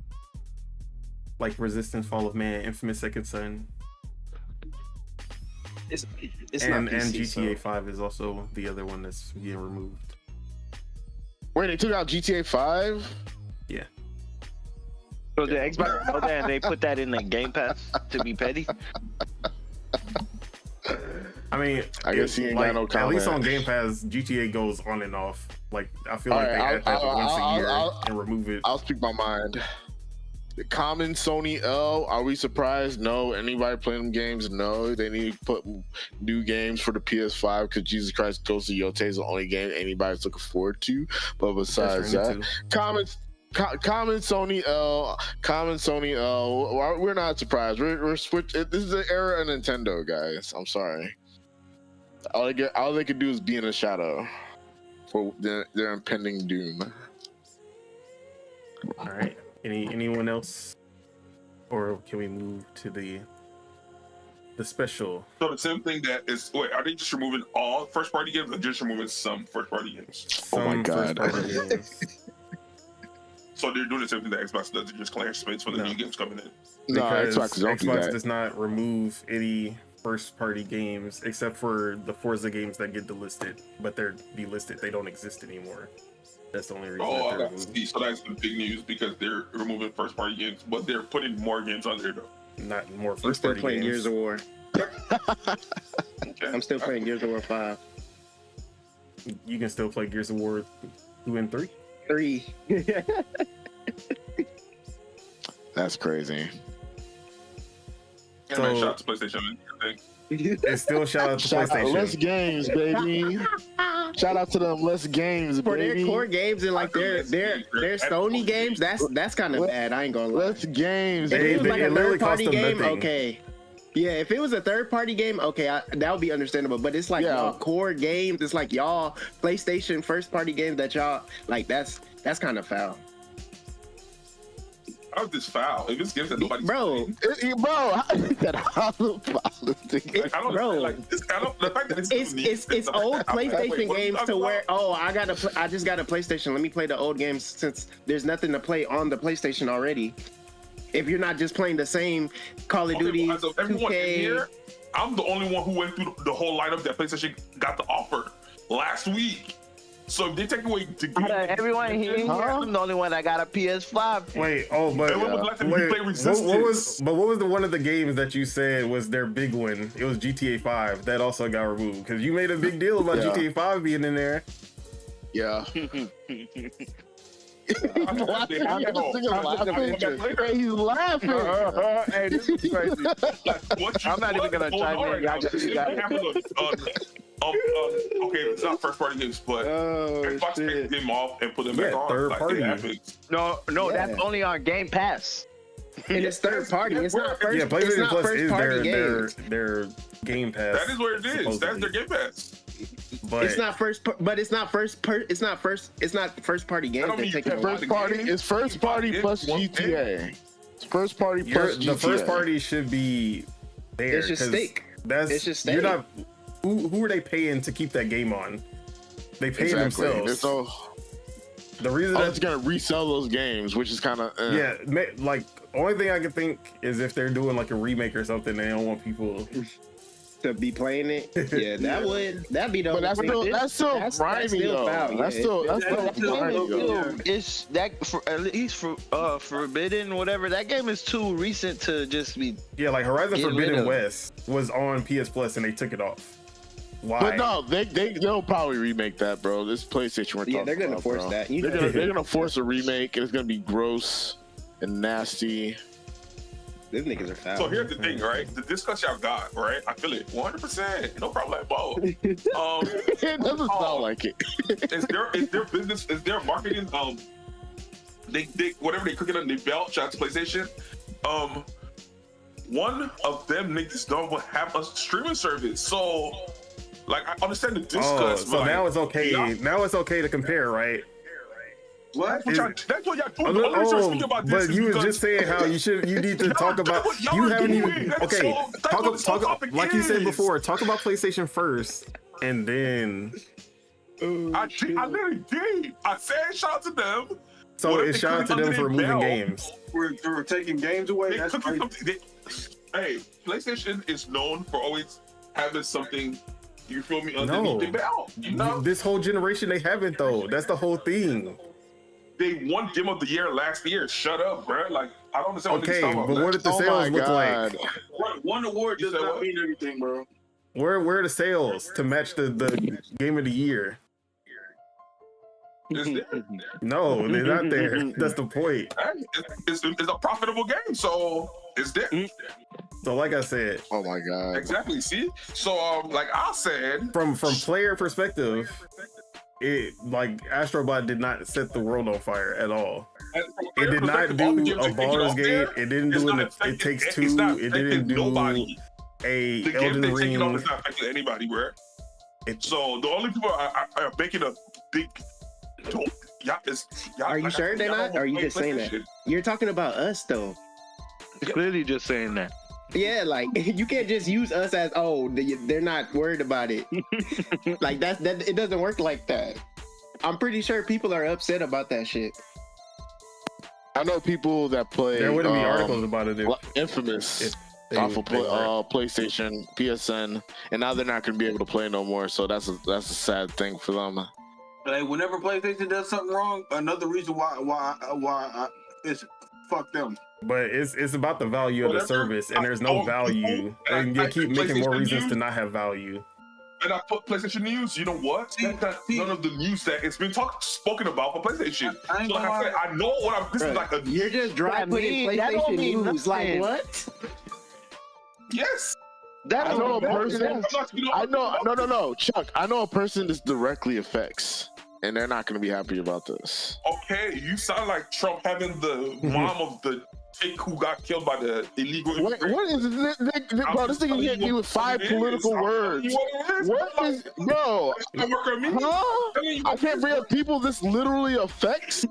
like Resistance, Fall of Man, Infamous Second Son. It's and not PC, and GTA so. 5 is also the other one that's being removed. Wait, they took out GTA 5? Yeah. So the Xbox, oh damn, they put that in the Game Pass to be petty. I mean, I guess he ain't got no comment. At least on Game Pass, GTA goes on and off. Like, I feel like they add that once a year and remove it. I'll speak my mind. The common Sony L, are we surprised? No. Anybody playing them games? No. They need to put new games for the PS5 because Jesus Christ, Ghost of Yote is the only game anybody's looking forward to. But besides that, common Sony L, we're not surprised. We're switching. This is the era of Nintendo, guys. I'm sorry. All they could do is be in a shadow for their impending doom. All right. Anyone else, or can we move to the special? So the same thing that is. Wait, are they just removing all first-party games, or just removing some first-party games? Oh my god! So they're doing the same thing that Xbox does, to just clear space for the new games coming in. No, Because Xbox does not remove any first-party games except for the Forza games that get delisted, but they're delisted. They don't exist anymore. That's the only reason. Oh, see, so that's the big news because they're removing first-party games, but they're putting more games on there though. Not more I'm still first-party playing games. Gears of War. Okay. I'm still playing Gears of War 5. You can still play Gears of War 2 and 3. 3. That's crazy. And man, shout out to PlayStation. I think. It's still shout out to Shout out PlayStation. less games, baby. Shout out to them less games, For baby. their core games and like their Sony games, that's kind of bad. I ain't gonna lie. Less games. If it was like a literally third party cost them game, nothing. okay. Yeah, if it was a third party game, okay, that would be understandable. But it's like y'all core games. It's like y'all PlayStation first party games that y'all like. That's kind of foul. How is this foul? If it's games that nobody's playing. How is that foul? Like, I don't Bro, like this. I don't. The fact that it's old PlayStation games to where I just got a PlayStation. Let me play the old games since there's nothing to play on the PlayStation already. If you're not just playing the same Call of Duty, so everyone 2K, in here, I'm the only one who went through the whole lineup that PlayStation got to offer last week. So if they take away everyone here, I'm the only one that got a PS5. Wait, but what was the one of the games that you said was their big one? It was GTA 5 that also got removed because you made a big deal about GTA 5 being in there. Yeah. He's laughing. Hey, this is crazy. I'm not even gonna chime in. Y'all just got okay, it's not first party games, but Xbox takes them off and put them back on. Third party. No, that's only on Game Pass. And it's third party. It's not first. Yeah, PlayStation Plus first is party their Game Pass. That is where it is. Supposedly. That's their Game Pass. But it's not first. But it's not first. It's not first party games. First party. It's first party plus GTA. It's first party plus GTA. The first party should be there. It's just stake. It's just you're not. Who are they paying to keep that game on? They pay themselves. The reason that's gonna resell those games, which is kind of like only thing I can think is if they're doing like a remake or something, they don't want people to be playing it. Yeah, that'd be the. But that's still grimy though. That's still grimy though. It's that at least for Forbidden, whatever. That game is too recent to just be. Yeah, like Horizon Forbidden West was on PS Plus and they took it off. Why? But no, they'll probably remake that, bro. This PlayStation we're talking about, they're gonna force bro. that. They're gonna force a remake, and it's gonna be gross and nasty. These niggas are foul. So here's the thing, right? The discuss y'all got, right? I feel it 100%. No problem, Bo. It doesn't sound like it. Is their business, is their marketing, they whatever they cooking on their belt, shout out to PlayStation. One of them niggas don't have a streaming service. So like I understand the discuss. So like, now it's okay. Yeah. Now it's okay to compare, right? What? That's what y'all doing. But you were just saying how you need to talk about. You haven't even. Okay, talk like you said before. Talk about PlayStation first, and then. I literally did. I said shout out to them. So it's shout out to them for moving games. We're taking games away. That's hey, PlayStation is known for always having something. You feel me? Underneath the belt. You know? This whole generation they haven't though. That's the whole thing. They won Game of the Year last year. Shut up, bro. Like I don't understand what they're talking about. But what did the sales look like? One award does not mean everything, bro. Where are the sales to match the Game of the Year? No, they're not there. That's the point. It's a profitable game, so it's there. So, like I said, oh my god, exactly. See, so like I said, from player perspective, it like Astrobot did not set the world on fire at all. It did not do a Baldur's Gate. It didn't do It Takes Two. It didn't do a Elden Ring. It's not affecting anybody, bro. So the only people are making a big. Are you sure they're not? Or are you just saying that? You're talking about us though. Clearly just saying that. Yeah, like you can't just use us as they're not worried about it. Like that it doesn't work like that. I'm pretty sure people are upset about that shit. I know people that play. There wouldn't be articles about it. Infamous off of PlayStation, PSN, and now they're not going to be able to play no more. So that's a sad thing for them. Like whenever PlayStation does something wrong, another reason why it's fuck them. But it's about the value of the service, and there's no value, and you keep making more reasons to not have value. And I put PlayStation news. You know what? That's none of the news that it's been spoken about for PlayStation. So like I said, I know what I'm. This is like a. You're just dry putting PlayStation news. Like what? Yes. I know a person. I know. No, Chuck. I know a person this directly affects, and they're not going to be happy about this. Okay, you sound like Trump having the mom of the chick who got killed by the illegal. What is it, bro? This thing hit me with 5 political words. What is, bro? Huh? I can't bring up people this literally affects.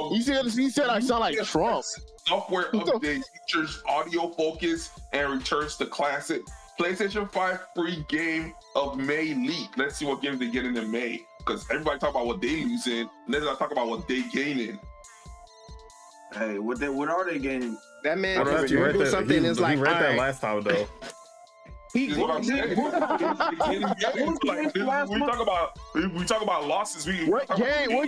He said I sound like Trump. Software update features audio focus and returns to classic. PlayStation 5 free game of May leak. Let's see what games they get in May. Because everybody talk about what they losing, and then I talk about what they gaining. Hey, what are they gaining? That man Google something is like. He read that last time though. We talk about losses. What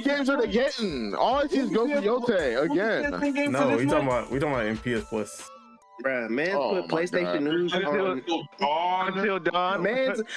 games are they getting? All I see is Go Coyote again. No, we talking about MPS Plus. Bruh, man put PlayStation news until dawn.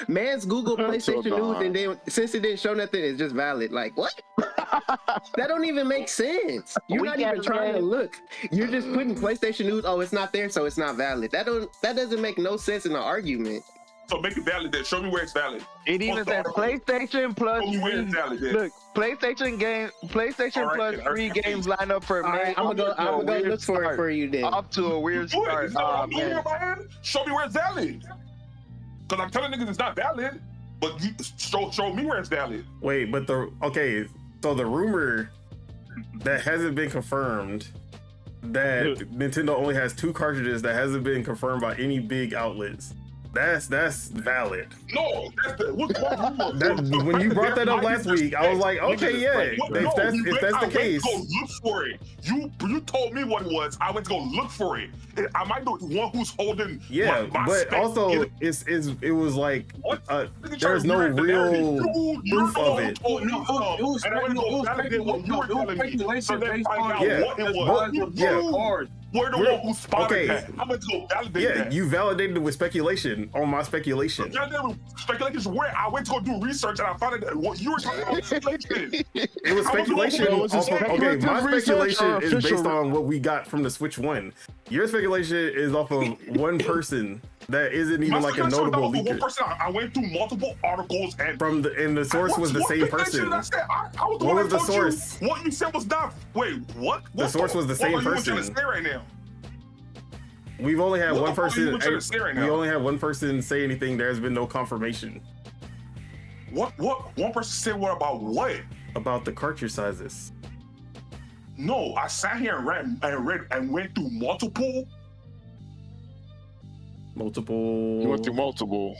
Man's Google PlayStation news, and then since it didn't show nothing, it's just valid. Like what? That don't even make sense. You're not even trying to look. You're just putting PlayStation news. Oh, it's not there, so it's not valid. That doesn't make no sense in the argument. So make it valid then. Show me where it's valid. It even says PlayStation Plus. Show me where it's valid then. Look, PlayStation Plus free games line up for May. I'm gonna go look for it for you then. Off to a weird start. Show me where it's valid. Because I'm telling niggas it's not valid, but you show me where it's valid. Wait, but so the rumor that hasn't been confirmed that Nintendo only has 2 cartridges that hasn't been confirmed by any big outlets. That's valid. No, when you brought that up last week, I was like, okay, yeah. If that's the case, go look for it. You told me what it was. I went to go look for it. I might be the one who's holding. Yeah, but also it was like there's no real proof of it. were the one who spotted that. I'm going to go validate that. Yeah, you validated it with speculation on my speculation. Speculation where I went to go do research and I found out that what you were talking about was speculation. It was speculation. Okay, my speculation is based on what we got from the Switch 1. Your speculation is off of one person that isn't even like a notable leaker. One person, I went through multiple articles and the source was the same person. What was the source? What you said was not. Wait, what? The source was the same person. What are you trying to say right now? We've only had one person. We only had one person say anything. There has been no confirmation. What? One person said what about what? About the cartridge sizes. No, I sat here and read and went through multiple. You went through multiple.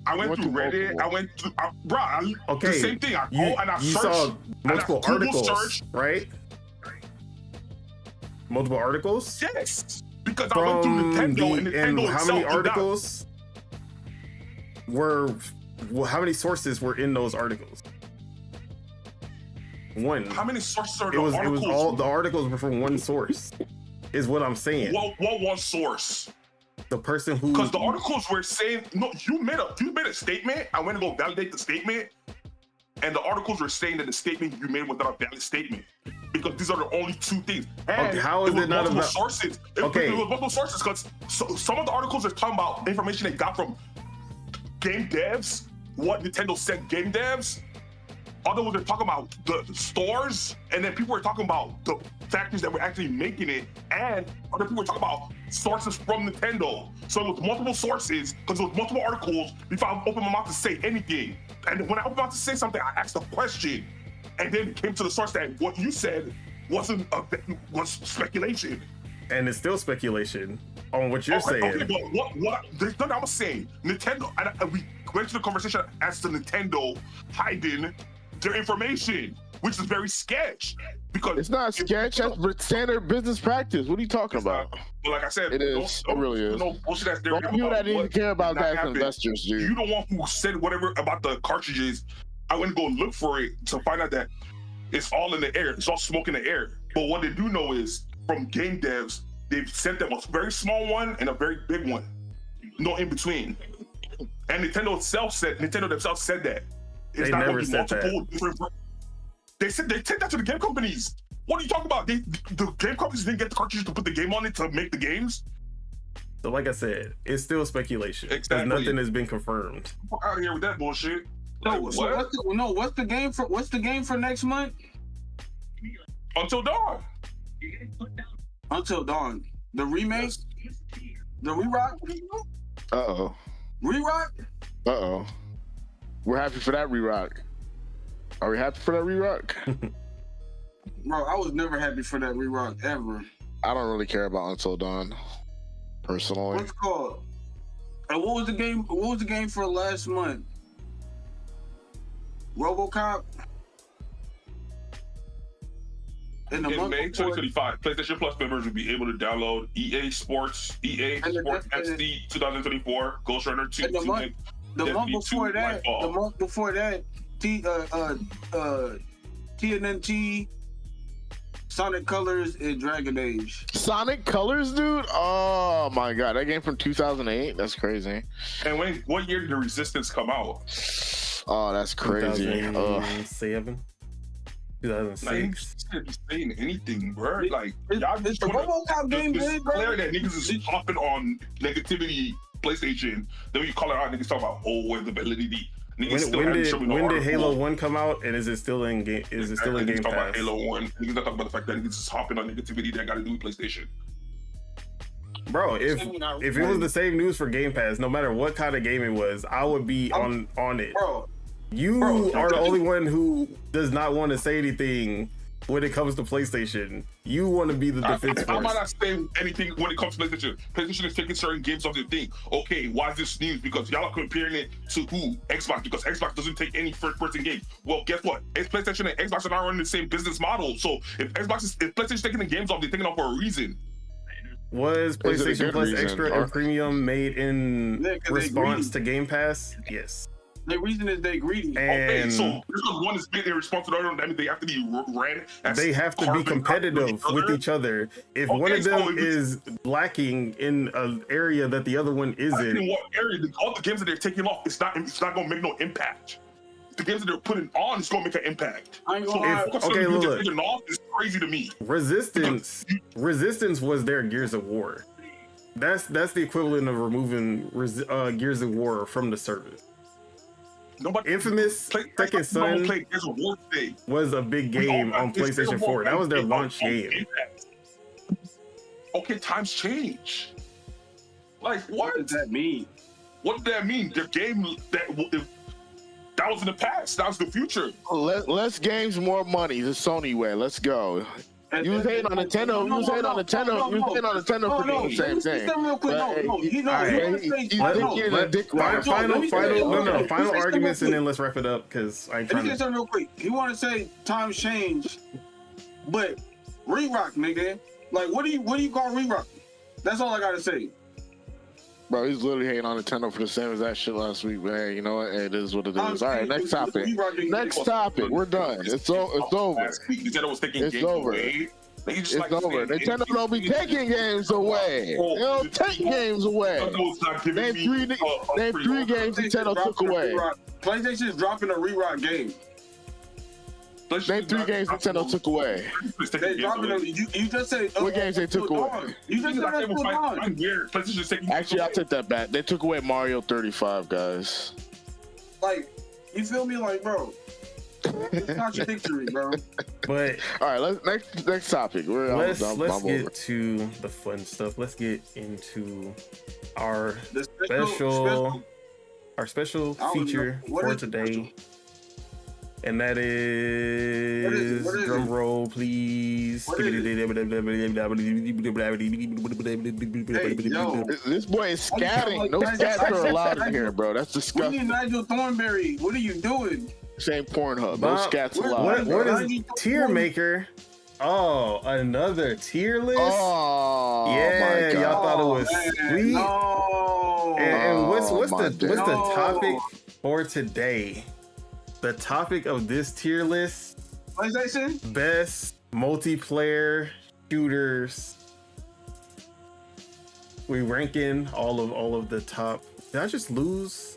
I went through Reddit. Multiple. I went through, the same thing. I searched. Saw multiple articles, right? Multiple articles? Yes, because I went through Nintendo and Nintendo how many articles how many sources were in those articles? One. How many sources are articles? It was all the articles were from one source, is what I'm saying. What one source? The person who, because the articles were saying no, you made a statement. I went to go validate the statement, and the articles were saying that the statement you made was not a valid statement because these are the only two things. And okay, how is it not about sources? Okay, it was multiple sources because some of the articles are talking about information they got from game devs, what Nintendo sent game devs. Other ones are talking about the stores, and then people were talking about the factories that were actually making it, and other people were talking about sources from Nintendo. So it was multiple sources, because it was multiple articles before I opened my mouth to say anything. And when I opened my mouth to say something, I asked a question, and then it came to the source that what you said was speculation. And it's still speculation on what you're saying. Okay, but what? There's nothing I was saying. Nintendo, and we went to the conversation as to Nintendo hiding their information, which is very sketch. Because it's not sketch, that's standard business practice. What are you talking about? Well, like I said, it is. It really is. No bullshit that's there. You that didn't care about that as investors, dude. You the one who said whatever about the cartridges. I went to go look for it to find out that it's all in the air. It's all smoke in the air. But what they do know is from game devs, they've sent them a very small one and a very big one. No in between. And Nintendo themselves said that. It's they not never said that. Different. They said that to the game companies. What are you talking about? The game companies didn't get the cartridges to put the game on it to make the games. So, like I said, it's still speculation. Exactly. Nothing has been confirmed. We're out of here with that bullshit. What's the game for next month? Until Dawn. Until Dawn. The remake. The re-rock. Re-rock. We're happy for that re-rock. Are we happy for that re-rock? Bro, I was never happy for that re-rock ever. I don't really care about Until Dawn, personally. What's it called? And what was the game? What was the game for last month? RoboCop. In May 2025, PlayStation Plus members will be able to download EA Sports FC 2024, Ghost Runner 2. The month before that, TNT, Sonic Colors, and Dragon Age. Sonic Colors, dude? Oh my god, that game from 2008? That's crazy. And what year did the Resistance come out? Oh, that's crazy. 2007? 2006? Saying anything, bro. Like, y'all just the RoboCop game, bro. Clear that niggas is hopping on negativity PlayStation. Then when you call it out, niggas talk about where's the validity. When did Halo 1 come out, and is it still in game? Is it still in Game Pass? About Halo 1. Niggas not talking about the fact that niggas is hopping on negativity that got to do with PlayStation. Bro, if it was the same news for Game Pass, no matter what kind of game it was, I would be on it. Bro, you are the only one who does not want to say anything when it comes to PlayStation. You want to be the defense force. I might not say anything when it comes to PlayStation. PlayStation is taking certain games off the thing. Okay, why is this news? Because y'all are comparing it to who? Xbox. Because Xbox doesn't take any first-person games. Well, guess what? PlayStation and Xbox are not running the same business model. So if PlayStation's taking the games off, they're taking it off for a reason. Was PlayStation Plus Extra and Premium made in response to Game Pass? Yes. The reason is they greedy. Okay, so because one is being irresponsible, that means they have to be ran. They have to be competitive with each other. If one of them is lacking in an area that the other one isn't, in what area? All the games that they're taking off, it's not going to make no impact. The games that they're putting on is going to make an impact. Okay, look. It's crazy to me. Resistance was their Gears of War. That's the equivalent of removing Gears of War from the service. Infamous Second Son was a big game on PlayStation 4. That was their launch game. Okay, times change. Like, what does that mean? What does that mean? Their game that was in the past. That was the future. Less games, more money. The Sony way. Let's go. You was hating on Nintendo. You was hating on Nintendo. You was hating on Nintendo for doing the same thing. Final arguments, and then let's wrap it up because I ain't trying to. Something real quick. He want to say times change, but re-rock, nigga. Like, what do you call re-rock? That's all I gotta say. Bro, he's literally hating on Nintendo for the same as that shit last week. But hey, you know what? It is what it is. All right, next topic. Next topic. We're done. It's over. Nintendo was taking games away. It's over. Nintendo don't be taking games away. They don't take games away. Name three games Nintendo took away. PlayStation is dropping a re-rock game. Name 3 games Nintendo took away. You just said what games they took away? You just said actually, I'll take that back. They took away Mario 35, guys. Like, you feel me? Like, bro, it's contradictory, bro. But all right, next topic. Let's get to the fun stuff. Let's get into our special feature for today. And that is drum roll, please. This boy is scatting. No scats are allowed in here, bro. That's disgusting. Nigel Thornberry, what are you doing? Same Pornhub. No scats allowed. What is tier maker? Oh, another tier list? Oh, yeah, y'all thought it was sweet. And what's the topic for today? The topic of this tier list: PlayStation best multiplayer shooters. We ranking all of the top. Did I just lose?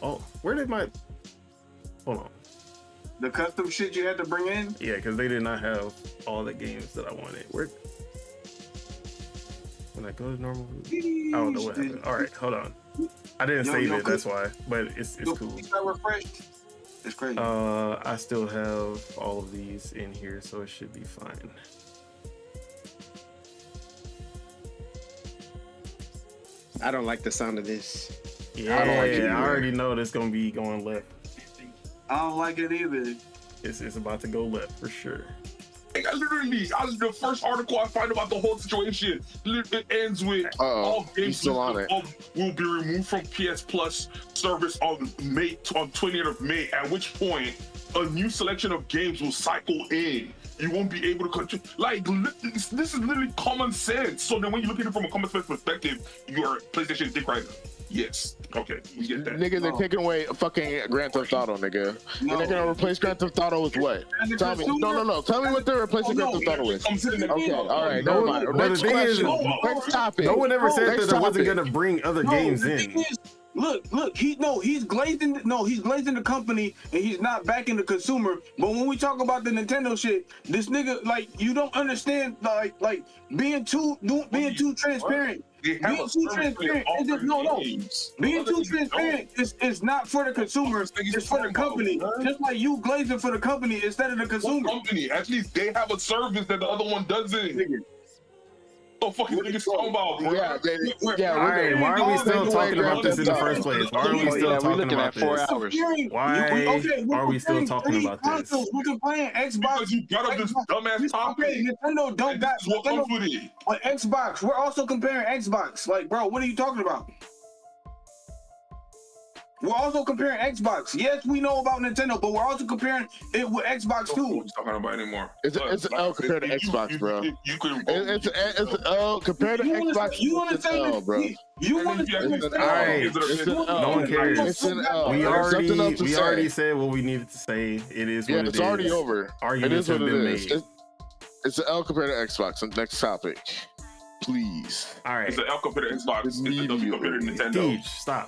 Oh, where did my? Hold on. The custom shit you had to bring in? Yeah, because they did not have all the games that I wanted. Where? When I go to normal, I don't know what happened. All right, hold on. I didn't save it. That's why. But it's cool. It's crazy. I still have all of these in here, so it should be fine. I don't like the sound of this. Yeah, I don't like it. I already know this gonna be going left. I don't like it either. It's about to go left for sure. The first article I find about the whole situation. It ends with all games will be removed from PS Plus service on 20th of May. At which point, a new selection of games will cycle in. You won't be able to control. Like, this is literally common sense. So then, when you look at it from a common sense perspective, you're PlayStation dick rider. Yes. Okay. We get that. Nigga, they're taking away fucking Grand Theft Auto, nigga. And they're gonna replace Grand Theft Auto with what? Tell me. No. Tell me what they're replacing Grand Theft Auto with. Okay. All right. Never mind. Next question. Next topic. No one ever said that it wasn't gonna bring other games in. Look, he's glazing the company and he's not backing the consumer. But when we talk about the Nintendo shit, this nigga, like, you don't understand, like being too transparent. Being too transparent is not for the consumer, it's for the company. Just like you glazing for the company instead of the consumer. Company, at least they have a service that the other one doesn't. What fucking niggas talking about, bro? Alright, why are we still talking about this in the first place? Why are we still talking about this? 4 hours. Why are we still talking about this? We're playing Xbox. Because you got up this dumbass topic. Nintendo don't got what comes with it. On Xbox. We're also comparing Xbox. Like, bro, what are you talking about? We're also comparing Xbox. Yes, we know about Nintendo, but we're also comparing it with Xbox too. We're talking about anymore. It's an L compared to Xbox, bro. It's an L compared to Xbox. You want to say L, bro? You want to say no one cares. It's an L. We already said what we needed to say. It is what it is. It's already over. Arguments have been made. It's an L compared to Xbox. Next topic. Please. All right. It's an L compared to Xbox. It's a W compared to Nintendo. Teach, stop.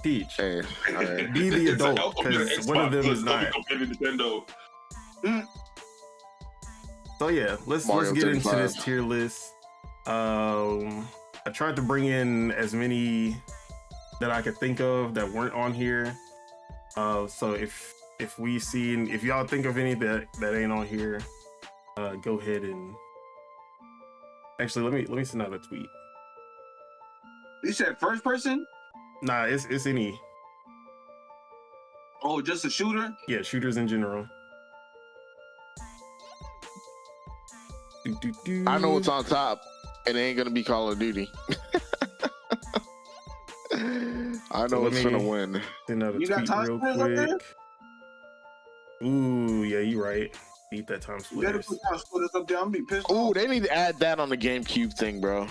Teach. Hey, right. Be the adult, because one of them is not. Nintendo. So yeah, let's get into this tier list. I tried to bring in as many that I could think of that weren't on here. So if y'all think of any that ain't on here, go ahead and. Actually, let me send out a tweet. You said first person? Nah, it's any. Oh, just a shooter? Yeah, shooters in general. I know what's on top, and it ain't gonna be Call of Duty. I know what's gonna win. Send out a tweet real quick. Ooh, yeah, you right. Beat that time splitters. Up there. I'm be pissed. Ooh, they need to add that on the GameCube thing, bro.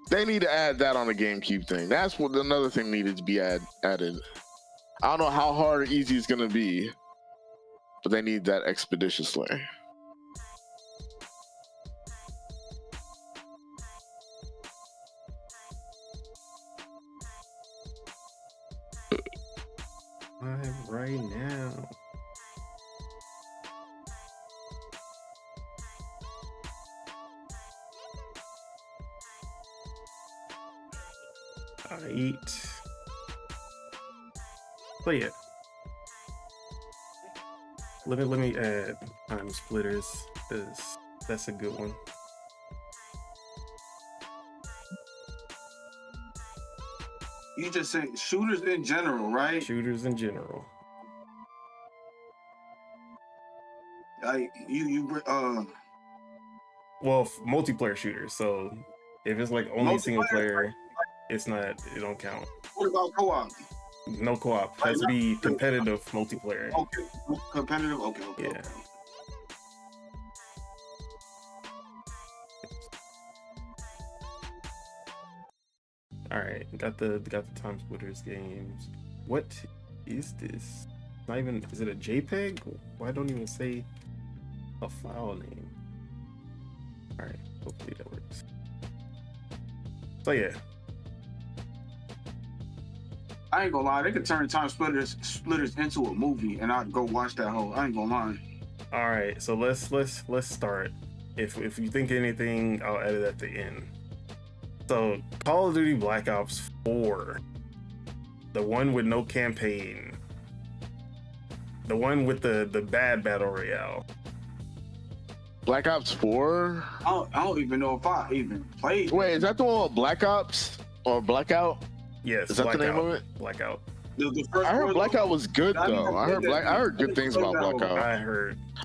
They need to add that on the GameCube thing. That's what another thing needed to be added. I don't know how hard or easy it's gonna be, but they need that expeditiously. Right now. Alright. But yeah. Let me add time splitters, because that's a good one. You just say shooters in general, right? Shooters in general. Well, multiplayer shooters. So if it's like only single player, it's not. It don't count. What about co-op? No co-op. It has to be competitive multiplayer. Okay, competitive. Okay. Yeah. Okay. All right, got the time splitters games. What is this? Not even. Is it a JPEG? Why don't even say a file name? All right, hopefully that works. So yeah. I ain't gonna lie, they could turn time splitters into a movie, and I'd go watch that whole. I ain't gonna lie. All right, so let's start. If you think anything, I'll edit at the end. So Call of Duty Black Ops 4, the one with no campaign, the one with the bad battle royale. Black Ops 4? I don't even know if I even played. Wait, is that the one with Black Ops or Blackout? Yes, is that Blackout. the name of it? Blackout. The first I heard Blackout was good though. I heard good things about Blackout.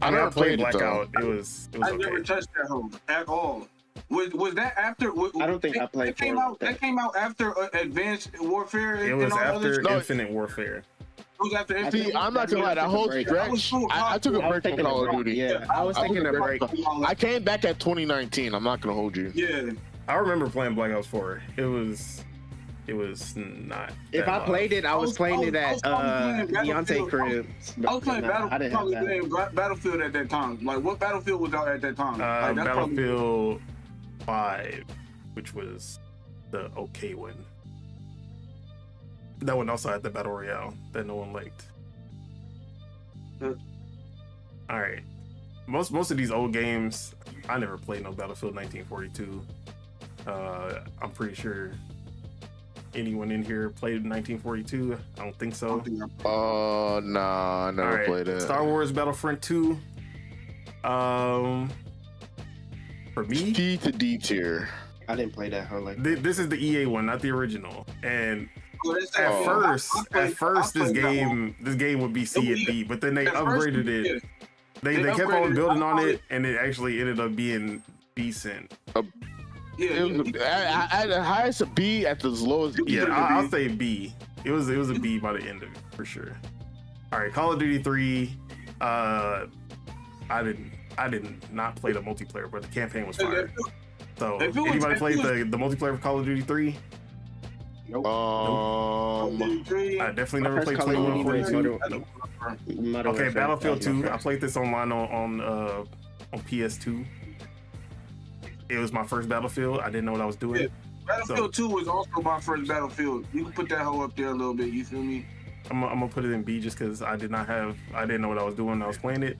I played Blackout. It was I okay. never touched that hole at all. Was that after? I don't think I played. That came out after Advanced Warfare. It was after Infinite Warfare. It was after Infinite. See, I'm not gonna lie. That whole stretch, I took a break from Call of Duty. Yeah, I was taking a break. I came back at 2019. I'm not gonna hold you. Yeah, I remember playing Black Ops 4. It was not. If I played it, I was playing it at Deontay crib. I was playing Battlefield at that time. Like, what Battlefield was out at that time? Battlefield 5, which was the okay one. That one also had the battle royale that no one liked. All right, most of these old games, I never played no Battlefield 1942. I'm pretty sure anyone in here played 1942. I don't think so. Nah, I never played it. Star Wars Battlefront 2. For me, C to D tier. I didn't play that whole like. This is the EA one, not the original. And at first, this game would be C and D, but then they upgraded it. They kept on building on it, and it actually ended up being decent. It was at the highest a B, at the lowest. Yeah, I'll say B. It was a B by the end of it for sure. All right, Call of Duty 3. I did not play the multiplayer, but the campaign was fire. So anybody played the multiplayer of Call of Duty 3? Nope. I definitely never played 2142. Okay, Battlefield 2. I played this online on PS2. It was my first Battlefield. I didn't know what I was doing. Yeah. Battlefield 2 was also my first Battlefield. You can put that hoe up there a little bit. You feel me? I'm gonna put it in B just because I didn't know what I was doing when I was playing it.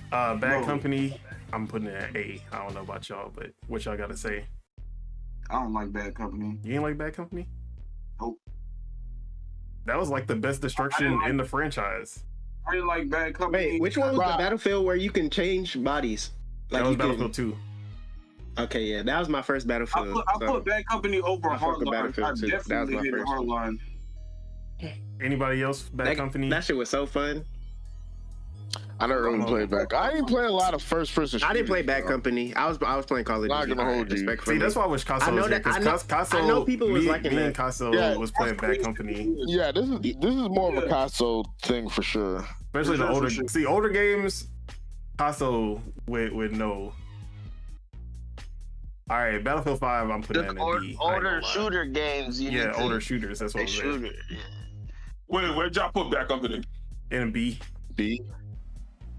Bad Company. I'm putting it at A. I don't know about y'all, but what y'all gotta say? I don't like Bad Company. You ain't like Bad Company? Nope. That was like the best destruction in the franchise. I didn't like Bad Company. Wait, which one was the Battlefield where you can change bodies? Like that was Battlefield 2. Okay, yeah, that was my first Battlefield. I put Bad Company over Hardline. I definitely hit Hardline. Anybody else? Bad Company? That shit was so fun. I never really played back. I didn't play a lot of first person. I didn't play Bad Company. I was playing Call of Duty. Not gonna hold you. See, that's why I wish Casso was here. I know people was liking that. Me and Casso was playing Bad Company. Yeah, this is more of a Casso thing for sure. Especially the older games. Casso would know. All right, Battlefield 5. I'm putting that in D. Older shooter games. Older shooters. That's what I'm saying. Wait, where'd y'all put Bad Company? In B. B.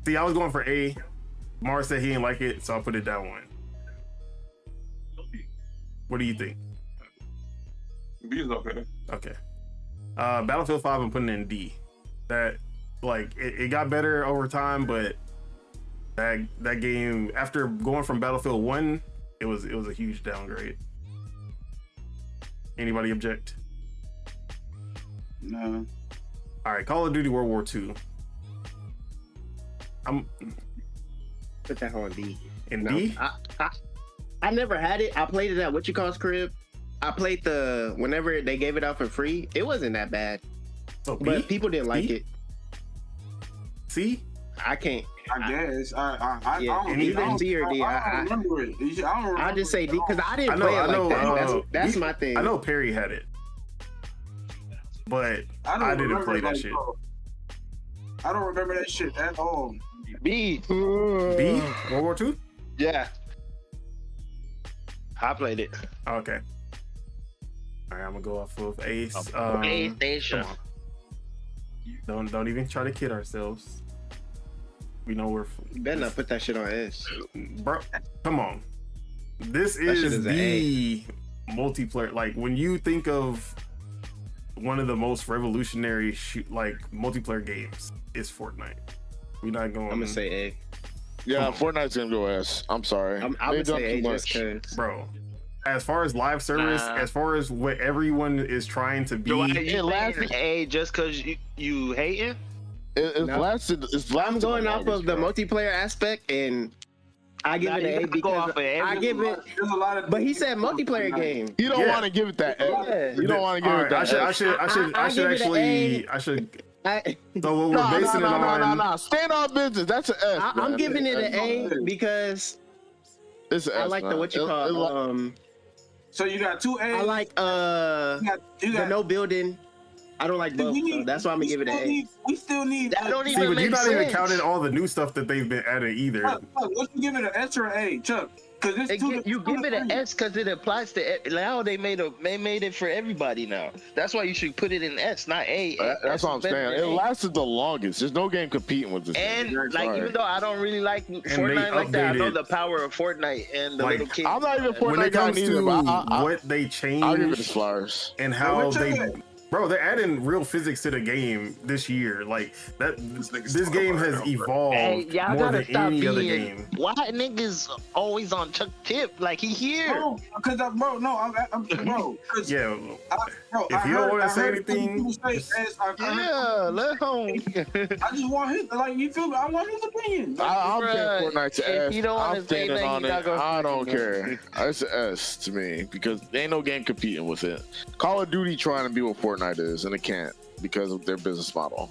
See, I was going for A. Mars said he didn't like it, so I put it down one. What do you think? B is okay. Okay. Battlefield 5, I'm putting in D. That, like, it got better over time, but that game, after going from Battlefield 1, it was a huge downgrade. Anybody object? No. All right, Call of Duty World War II. I'm put that on D. In D? I never had it. I played it at what you call's crib. I played whenever they gave it out for free. It wasn't that bad. So but people didn't like it. See? I can't. I guess. I even B or D. I don't remember it. I just say D because I didn't play it like that. That's my thing. I know Perry had it, but I didn't play that shit. I don't remember that shit at all. B. World War II? Yeah. I played it. Okay. All right, I'm gonna go off of Ace. A station. Don't even try to kid ourselves. We know we're. You better not put that shit on S. Bro, come on. This is the multiplayer. Like when you think of one of the most revolutionary multiplayer games, is Fortnite. We're not going. I'm gonna say A. Yeah, Fortnite's gonna go S. I'm sorry. I'm gonna say A just cause. Bro, as far as live service, as far as what everyone is trying to be, it lasted A just cause you hating. It's lasted. I'm going off of the multiplayer aspect, and I give it an A because I give it. But he said multiplayer game. You don't want to give it that A. You don't want to give it that A. I should. So what we're basing it on. No. Stand on business. That's an S. I'm giving it an A because it's an S, I like the what you call. So you got two A's. I like you got no building. I don't like both, so that's why I'm gonna give it an A. We still need. That don't even but make you're not sense. even counting all the new stuff that they've been adding either. Chuck, what you give it an S or an A, Chuck? Because you give it an S because it applies to now. They made it for everybody now. That's why you should put it in S, not A. That's what I'm saying. It lasted the longest. There's no game competing with this. And even though I don't really like Fortnite like that, I know the power of Fortnite and the little kids. I'm not even Fortnite when it comes either, to but what they changed, I'll give it the flowers. And how Bro, they're adding real physics to the game this year. Like that, this game has evolved more than any other game. Why niggas always on Chuck Tip? Like he here? Bro, because I'm bro. Yeah. If you don't want to say anything, let him. I just want his, like, you feel me? I want his opinion. I'm taking Fortnite to S. You don't want to say anything, I don't care. It's an S to me because there ain't no game competing with it. Call of Duty trying to be what Fortnite is, and it can't because of their business model.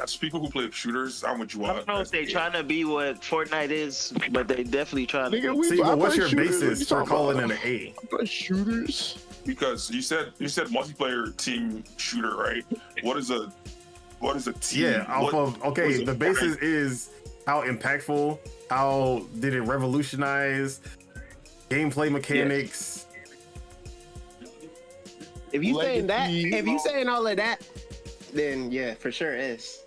As people who play shooters, I want you I don't know if they're trying to be what Fortnite is, but they definitely trying to. See, but what's your basis for calling it an A? Shooters. because you said multiplayer team shooter, right? What is a team? Yeah, the basis is how impactful, how did it revolutionize gameplay mechanics. If you saying all of that, then yeah, for sure S.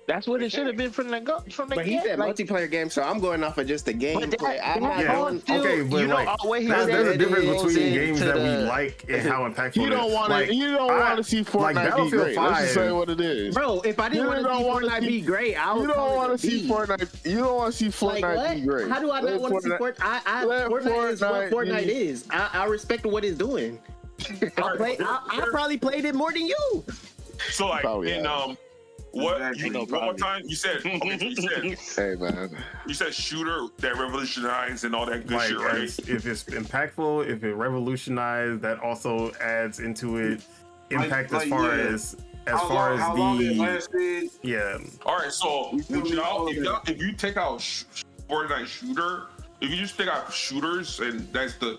That's what it should have been from the But he said multiplayer game, so I'm going off of just the gameplay. There's a difference between games that we like and how impactful. You don't want to see Fortnite be great. Let's just say what it is, bro. If I didn't want to see Fortnite be great, you don't want to see Fortnite. You don't want to see Fortnite be great. How do I not want to see Fortnite? Fortnite is what Fortnite is. I respect what it's doing. I probably played it more than you. So like what one more time? You said hey man. You said shooter that revolutionized and all that good shit, right? If it's impactful, if it revolutionized, that also adds into it impact as far as the All right, so if you take out Fortnite shooter, if you just take out shooters, and that's the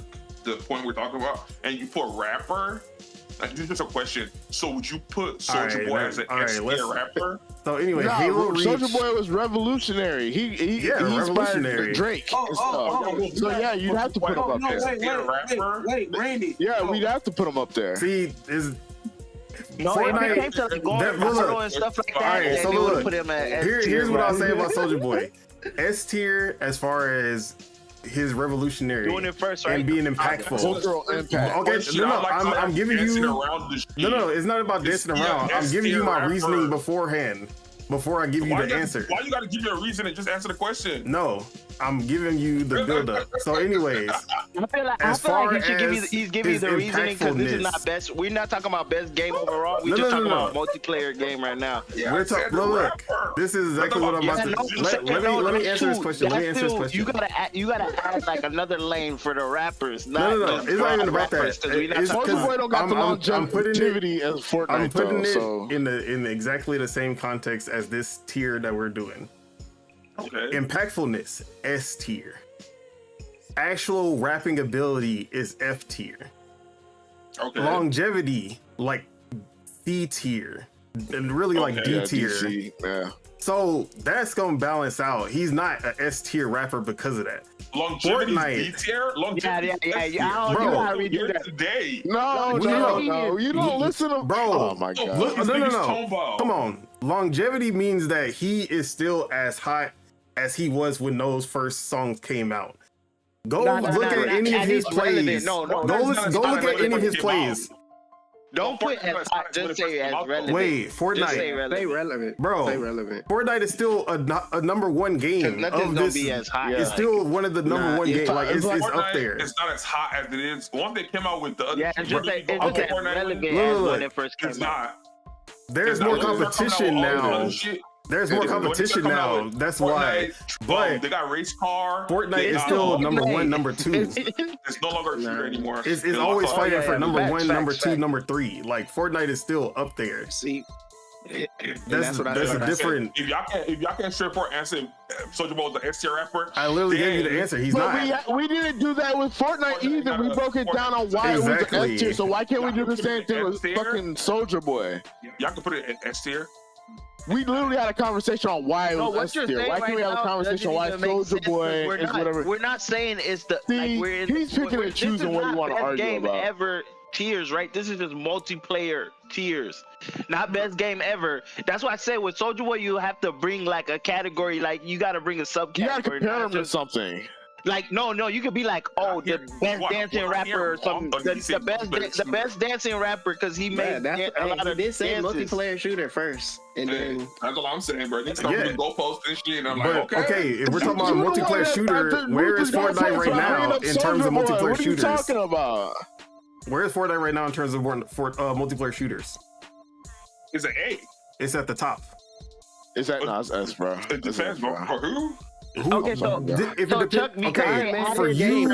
point we're talking about, and you put rapper. This is just a question. So would you put Soulja Boy as an S-tier rapper? So anyway, Halo Reach. Soulja Boy was revolutionary. He inspired Drake. So yeah, you'd have to put him up there. Wait, Randy. Yeah, we'd have to put him up there. See, Fortnite, if it came to like going and stuff like that, right, so we would put him at S-tier. Here's what I'll say about Soulja Boy. S-tier as far as his revolutionary doing it first, right? And being impactful. Cultural impact. Okay, I'm giving you. No, it's not about dancing around. I'm giving you my reasoning beforehand. Before I give you the answer. Why you gotta give me a reason and just answer the question? No, I'm giving you the build-up. So, anyways, I feel like he's giving you the reasoning because this is not best. We're not talking about best game overall. We're just talking about multiplayer game right now. Yeah, we're talking. Look, this is exactly what I'm about to. Let me answer this question. You gotta add like another lane for the rappers. No. It's not even about that. Soulja Boy don't got the longevity as Fortnite. I'm putting it in exactly the same context as this tier that we're doing. Okay. Impactfulness, S tier. Actual rapping ability is F tier. Okay. Longevity, like C tier. And really like D tier. Yeah. So that's gonna balance out. He's not an S tier rapper because of that. Longevity D tier? Yeah. Bro, today. No. You don't listen to bro. Oh my god. No. Come on. Longevity means that he is still as hot as he was when those first songs came out. Go look at any of his plays. Go look at any of his plays. Don't put as hot, just say as relevant. Wait, Fortnite. Stay relevant. Bro, stay relevant. Fortnite is still a number one game of this. Be as hot. It's still one of the number one games. Like it's up there. It's not as hot as it is. One they came out with the other. Yeah, it's just as relevant as when it first came out. It's not. There's more competition now. There's more competition now. That's why. But they got race car. Fortnite is still number one, number two. It's no longer a shooter anymore. It's always fighting for number one, number two, number three. Like Fortnite is still up there. See, that's a different. If y'all can't straightforward answer Soulja Boy was the S-tier rapper, I literally gave you the answer. He's not. We didn't do that with Fortnite either. We broke it down on why it was an S-tier. So why can't we do the same thing with fucking Soulja Boy? Y'all can put it in S-tier. We literally had a conversation on why it was S-tier. Why can't we have a conversation on why Soulja Boy is whatever? We're not saying it's the. He's picking and choosing what you want to argue about. Ever tiers, right? This is just multiplayer tiers, not best game ever. That's why I said with Soulja Boy, you have to bring like a category, like you got to bring a subcategory. You got to compare him to something. Like no, you could be like, oh, the best dancing rapper or something. The best dancing rapper because he made a lot of this multiplayer shooter first, and then that's all I'm saying, bro. They start with goalposts and shit, and I'm like, okay, if we're talking about multiplayer shooter, where is Fortnite right now in terms of multiplayer shooters? What are you talking about? Where is Fortnite right now in terms of multiplayer shooters? It's an A. It's at the top. It's at it's S, bro. It depends, bro. For who? Okay, Chuck, for you,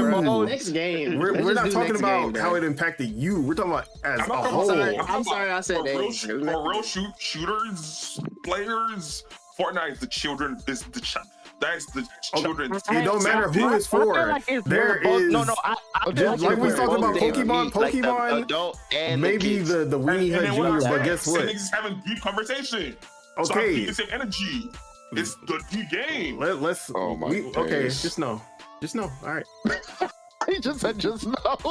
next game. We're not talking about how it impacted you. We're talking about as a whole. I'm sorry, I said that. For real shooters, players, Fortnite is the children. That's the children's. It don't matter who it's for. There is just like we talked about Pokemon. Adult and maybe the Weenie Hut Junior, but guess what? Niggas having deep conversation. Okay, so I'm the same energy. It's the new game. Let's. Oh my. Okay, just know. All right. He just said just no. No,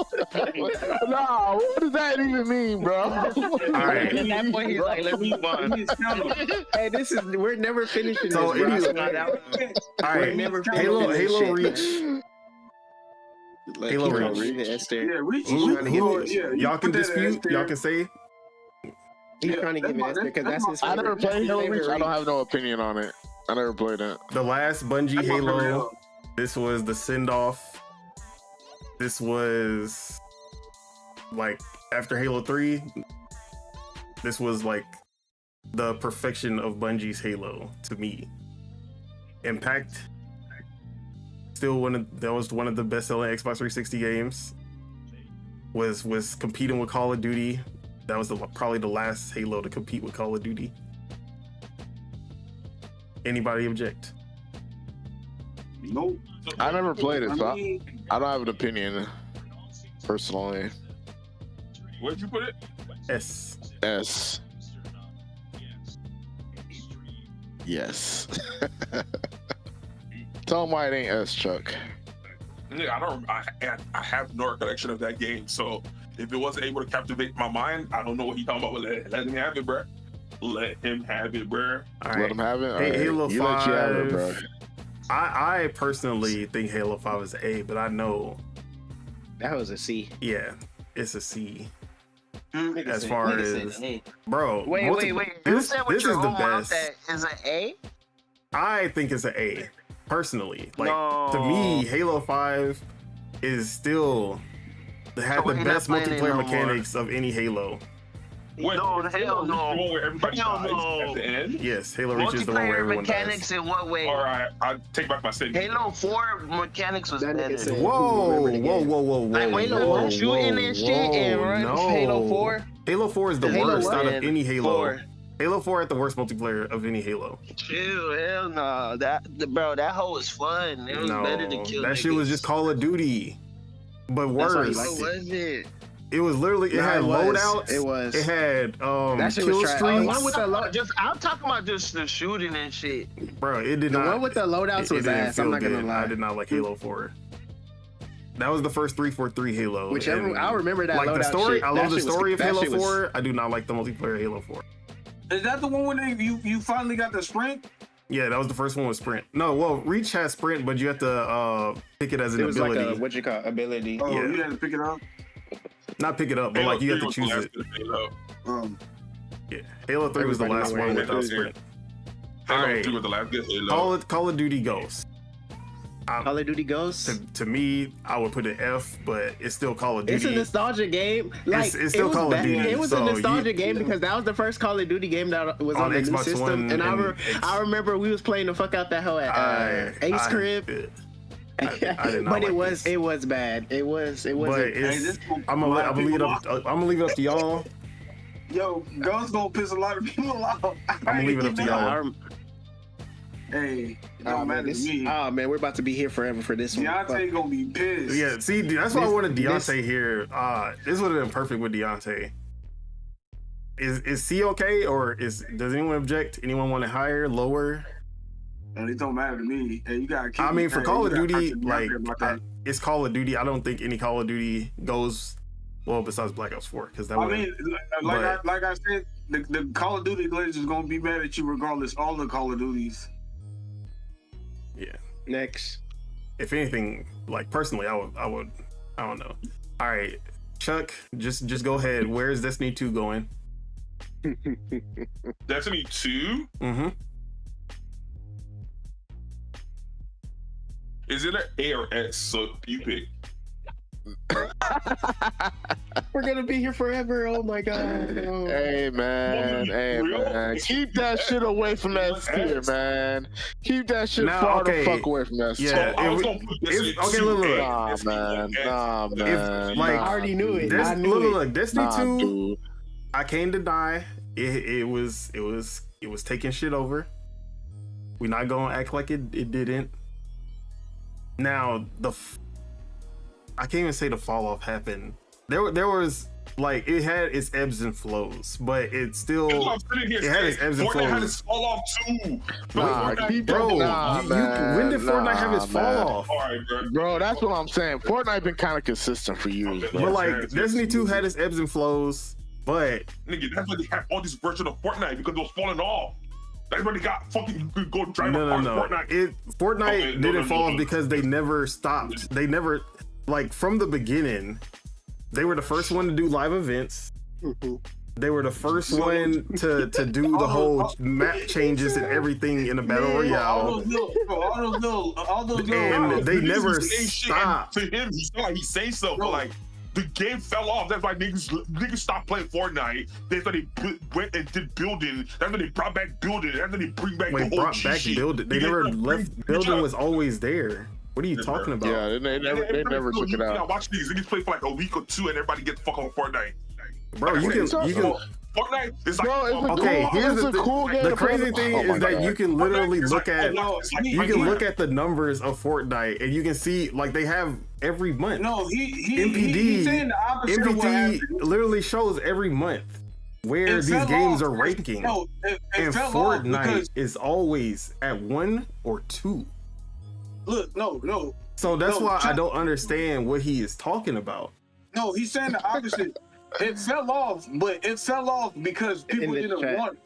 what does that even mean, bro? All right. At that point, he's like, "Let me run." Hey, we're never finishing so this. All right. Halo Reach. Halo Reach. Yeah, Reach. Y'all can dispute. Y'all can say. He's trying to give me Esther because that's his. I never played Halo Reach. I don't have no opinion on it. I never played it. The last Bungie Halo. This was the send off. This was like after Halo 3. This was like the perfection of Bungie's Halo to me. Impact. Still that was one of the best selling Xbox 360 games. Was competing with Call of Duty. That was probably the last Halo to compete with Call of Duty. Anybody object? Nope. I never played it, so I don't have an opinion personally. Where'd you put it? S. Yes. Tell him why it ain't S, Chuck. Yeah, I have no recollection of that game. So if it wasn't able to captivate my mind, I don't know what he's talking about. Let him have it, bro. Let him have it, bro. All right. Let him have it. Hey, Halo 5. Let you have it, bro. I personally think Halo 5 is A, but I know that was a C. Yeah, it's a C. As far as bro, wait. This is the best. Is an A? I think it's an A. Personally, like to me, Halo 5 is still had the best multiplayer mechanics of any Halo. Wait, no, hell no. The one where everybody dies at the end? Yes, Halo Reach is the one where everyone mechanics dies. in what way? All right, I'll take back my statement. Halo 4 mechanics was better. Whoa. Like when you shooting and shit and running Halo 4. Halo 4 is the worst out of any Halo. Halo 4 had the worst multiplayer of any Halo. Chill, hell no. That whole was fun. It was better to kill that niggas. shit was just Call of Duty, but worse. What was it? It was literally it had loadouts. It had kill streaks. One with the I'm talking about just the shooting and shit. Bro, it did not. The one with the loadouts was ass. I'm not gonna lie. I did not like Halo 4. That was the first 343 Halo. Whichever I remember that. Like loadout the story, shit. I love the story of Halo 4. Was... I do not like the multiplayer Halo 4. Is that the one where you finally got the sprint? Yeah, that was the first one with sprint. No, well, Reach has sprint, but you have to pick it as an ability. Like a, what you call ability. Oh, yeah. You had to pick it up. Not pick it up, but like you have to choose it. Yeah, Halo 3 was the last one without sprint. Halo 3 was the last good Halo. Call of Duty Ghosts. Call of Duty Ghosts. To me, I would put an F, but it's still Call of Duty. It's a nostalgia game. Like it's still Call of Duty. It was a nostalgia game because that was the first Call of Duty game that was on the Xbox new system. One and I remember we was playing the fuck out that hoe at Ace Crib. But it was bad. It was. I'm gonna leave it up to y'all. Yo, Ghost gonna piss a lot of people off. I'm gonna leave it up to y'all. Hey, don't matter to me. Oh man, we're about to be here forever for this one. Deontay gonna be pissed. Yeah, see, that's why I wanted Deontay here. This would have been perfect with Deontay. Is C okay, or does anyone object? Anyone want it higher, lower? And it don't matter to me. Hey, you gotta keep. I mean, for Call of Duty, like it's Call of Duty. I don't think any Call of Duty goes well besides Black Ops 4 because that. I mean, like I said, the Call of Duty glitch is gonna be mad at you regardless. All the Call of Duties. Yeah. Next. If anything, like personally, I would. I don't know. All right, Chuck, just go ahead. Where is Destiny 2 going? Destiny 2. Mm-hmm. Is it an A or S? So you pick. We're gonna be here forever. Oh my god. Oh. Hey man. Keep that shit away from S tier, man. Keep that shit far the fuck away from S tier. Yeah. Look. Nah, man. Like, I already knew it. Look, Destiny 2. Dude. I came to die. It was taking shit over. We're not gonna act like it didn't. Now I can't even say the fall off happened. There was like it had its ebbs and flows, but it still it had its ebbs and flows. Fortnite had its fall off too. When did Fortnite have its fall off? All right, bro, that's what I'm saying. Fortnite been kind of consistent for years, bro. But like Destiny 2 had its ebbs and flows, but nigga, that's why they had all these versions of Fortnite because it was falling off. Everybody got fucking go drive Fortnite. Fortnite didn't fall off because they never stopped. They never, like, from the beginning, they were the first one to do live events. They were the first one to do the whole map changes and everything in a battle royale. And they never stopped. To him, he felt like he say so, but like the game fell off. That's why niggas stopped playing Fortnite. They thought they went and did building. That's when they brought back building. That's when they bring back the whole shit. Building. They never left. Building was always there. What are you talking about? Yeah, they never took it out. Watch these niggas play for like a week or two, and everybody get the fuck on Fortnite. Bro, you can. Fortnite is like okay. Here's the crazy thing is that you can literally look at look at the numbers of Fortnite and you can see like they have every month. No, he's saying the opposite. MPD literally shows every month where these games are ranking, and Fortnite is always at 1 or 2. Look, no. So that's why I don't understand what he is talking about. No, he's saying the opposite. It fell off, but it fell off because people didn't want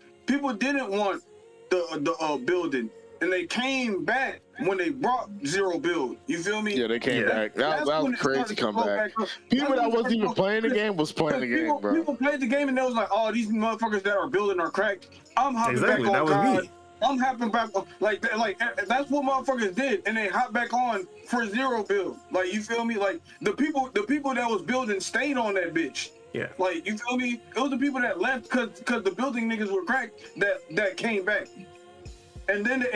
the building, and they came back when they brought zero build. You feel me? Yeah, they came back. That was crazy comeback. People that wasn't even playing the game was playing the game, bro. People played the game and they was like, "Oh, these motherfuckers that are building are cracked." I'm hopping back on God. I'm hopping back like that's what motherfuckers did, and they hop back on for zero build. Like, you feel me? Like the people that was building stayed on that bitch. Yeah. Like, you feel me? It was the people that left because the building niggas were cracked that came back. And then they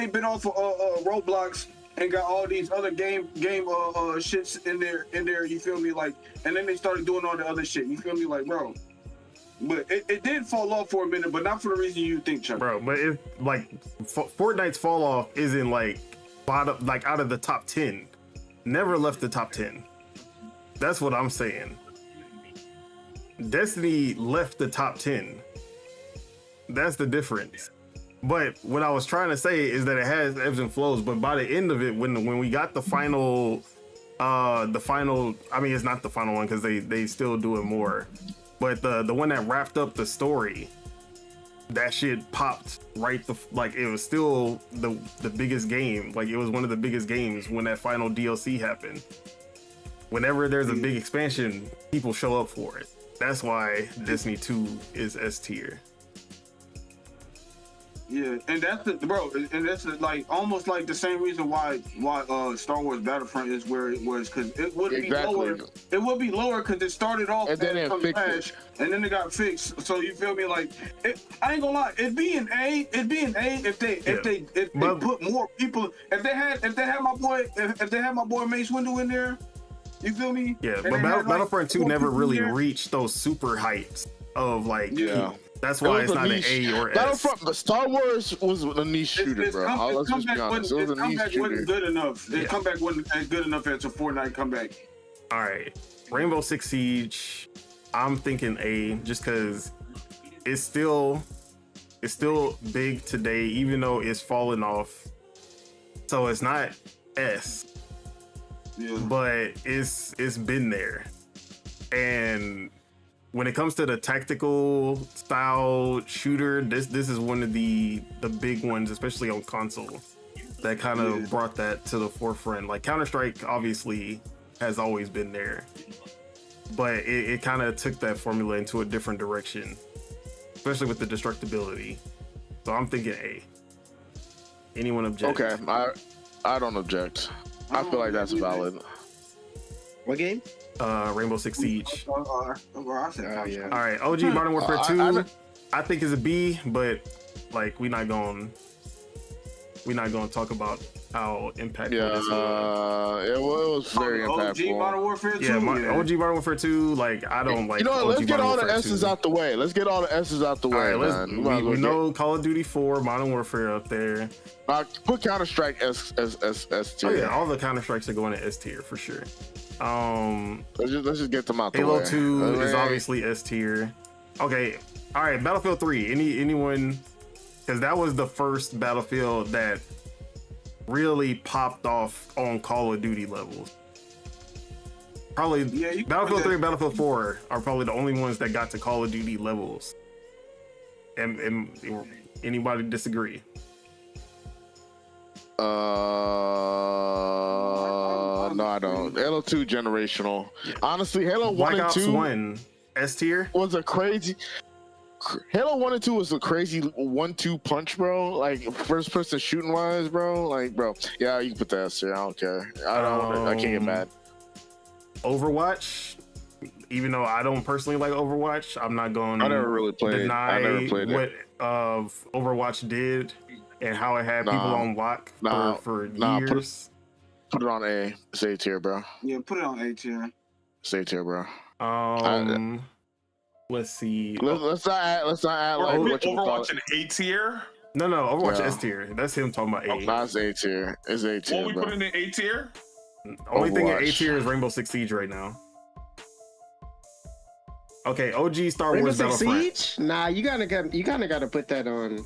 bit off Roblox and got all these other game shits in there, you feel me? Like, and then they started doing all the other shit. You feel me? Like, bro. But it did fall off for a minute, but not for the reason you think, Chuck. Bro, but it's like Fortnite's fall off isn't like bottom, like out of the top 10. Never left the top 10. That's what I'm saying. Destiny left the top 10. That's the difference. But what I was trying to say is that it has ebbs and flows, but by the end of it, when we got the final, I mean, it's not the final one because they still doing more. But the one that wrapped up the story, that shit popped right like it was still the biggest game. Like, it was one of the biggest games when that final DLC happened. Whenever there's a big expansion, people show up for it. That's why Destiny 2 is S tier. Yeah, and that's like almost like the same reason why Star Wars Battlefront is where it was, because it would be lower. It would be lower because it started off and then and then it got fixed. So you feel me? Like, I ain't gonna lie, it'd be an A if they put more people. If they had my boy Mace Windu in there. You feel me? Yeah, but Battlefront 2 never really reached those super heights of like. Yeah. That's why it's not an A or S. Battlefront, but Star Wars was a niche shooter, bro. Let's just be honest. It was a niche shooter. Wasn't good enough. The comeback wasn't as good enough as a Fortnite comeback. All right, Rainbow Six Siege. I'm thinking A, just because it's still big today, even though it's fallen off. So it's not S. Yeah. But it's been there. And when it comes to the tactical style shooter, this is one of the big ones, especially on console, that kind of brought that to the forefront. Like, Counter-Strike obviously has always been there, but it kind of took that formula into a different direction, especially with the destructibility. So I'm thinking A. Anyone object? Okay, I don't object. I feel like that's valid. What game? Rainbow Six Siege. Yeah. All right, OG Modern Warfare 2. I think is a B, but like we're not going to talk about how impactful this was. It was very impactful. OG Modern Warfare 2. Yeah, OG Modern Warfare 2. Like, I don't like. You know what? Let's get all the S's 2. out the way. Let's get all the S's out the way, man. We know Call of Duty 4, Modern Warfare up there. Put Counter Strike S tier. Oh yeah, all the Counter Strikes are going to S tier for sure. Let's just get them out the way. Halo 2 is obviously S tier. Okay, all right. Battlefield 3. Anyone? Because that was the first Battlefield that really popped off on Call of Duty levels. Probably Battlefield 3 and Battlefield 4 are probably the only ones that got to Call of Duty levels. And anybody disagree? No, I don't. Halo 2 generational. Yeah. Honestly, Halo 1 and 2 1 S tier was a crazy. Halo 1 and 2 was a crazy 1-2 punch, bro. Like first person shooting wise, bro. Like, bro, yeah, you can put that S tier. I don't care. I can't get mad. Overwatch, even though I don't personally like Overwatch, I'm not going to deny what Overwatch did and how it had people on lock for years. Put it on A. It's A tier, bro. Yeah, put it on A tier. It's A tier, bro. Let's see. Let's not add like what you call it. Overwatch an A tier? No, Overwatch S tier. That's him talking about A. No, it's A tier. It's A tier. What we put in the A tier? Only thing in A tier is Rainbow Six Siege right now. Okay, OG Star Wars Battlefront. Siege? Nah, you kind of got to put that on.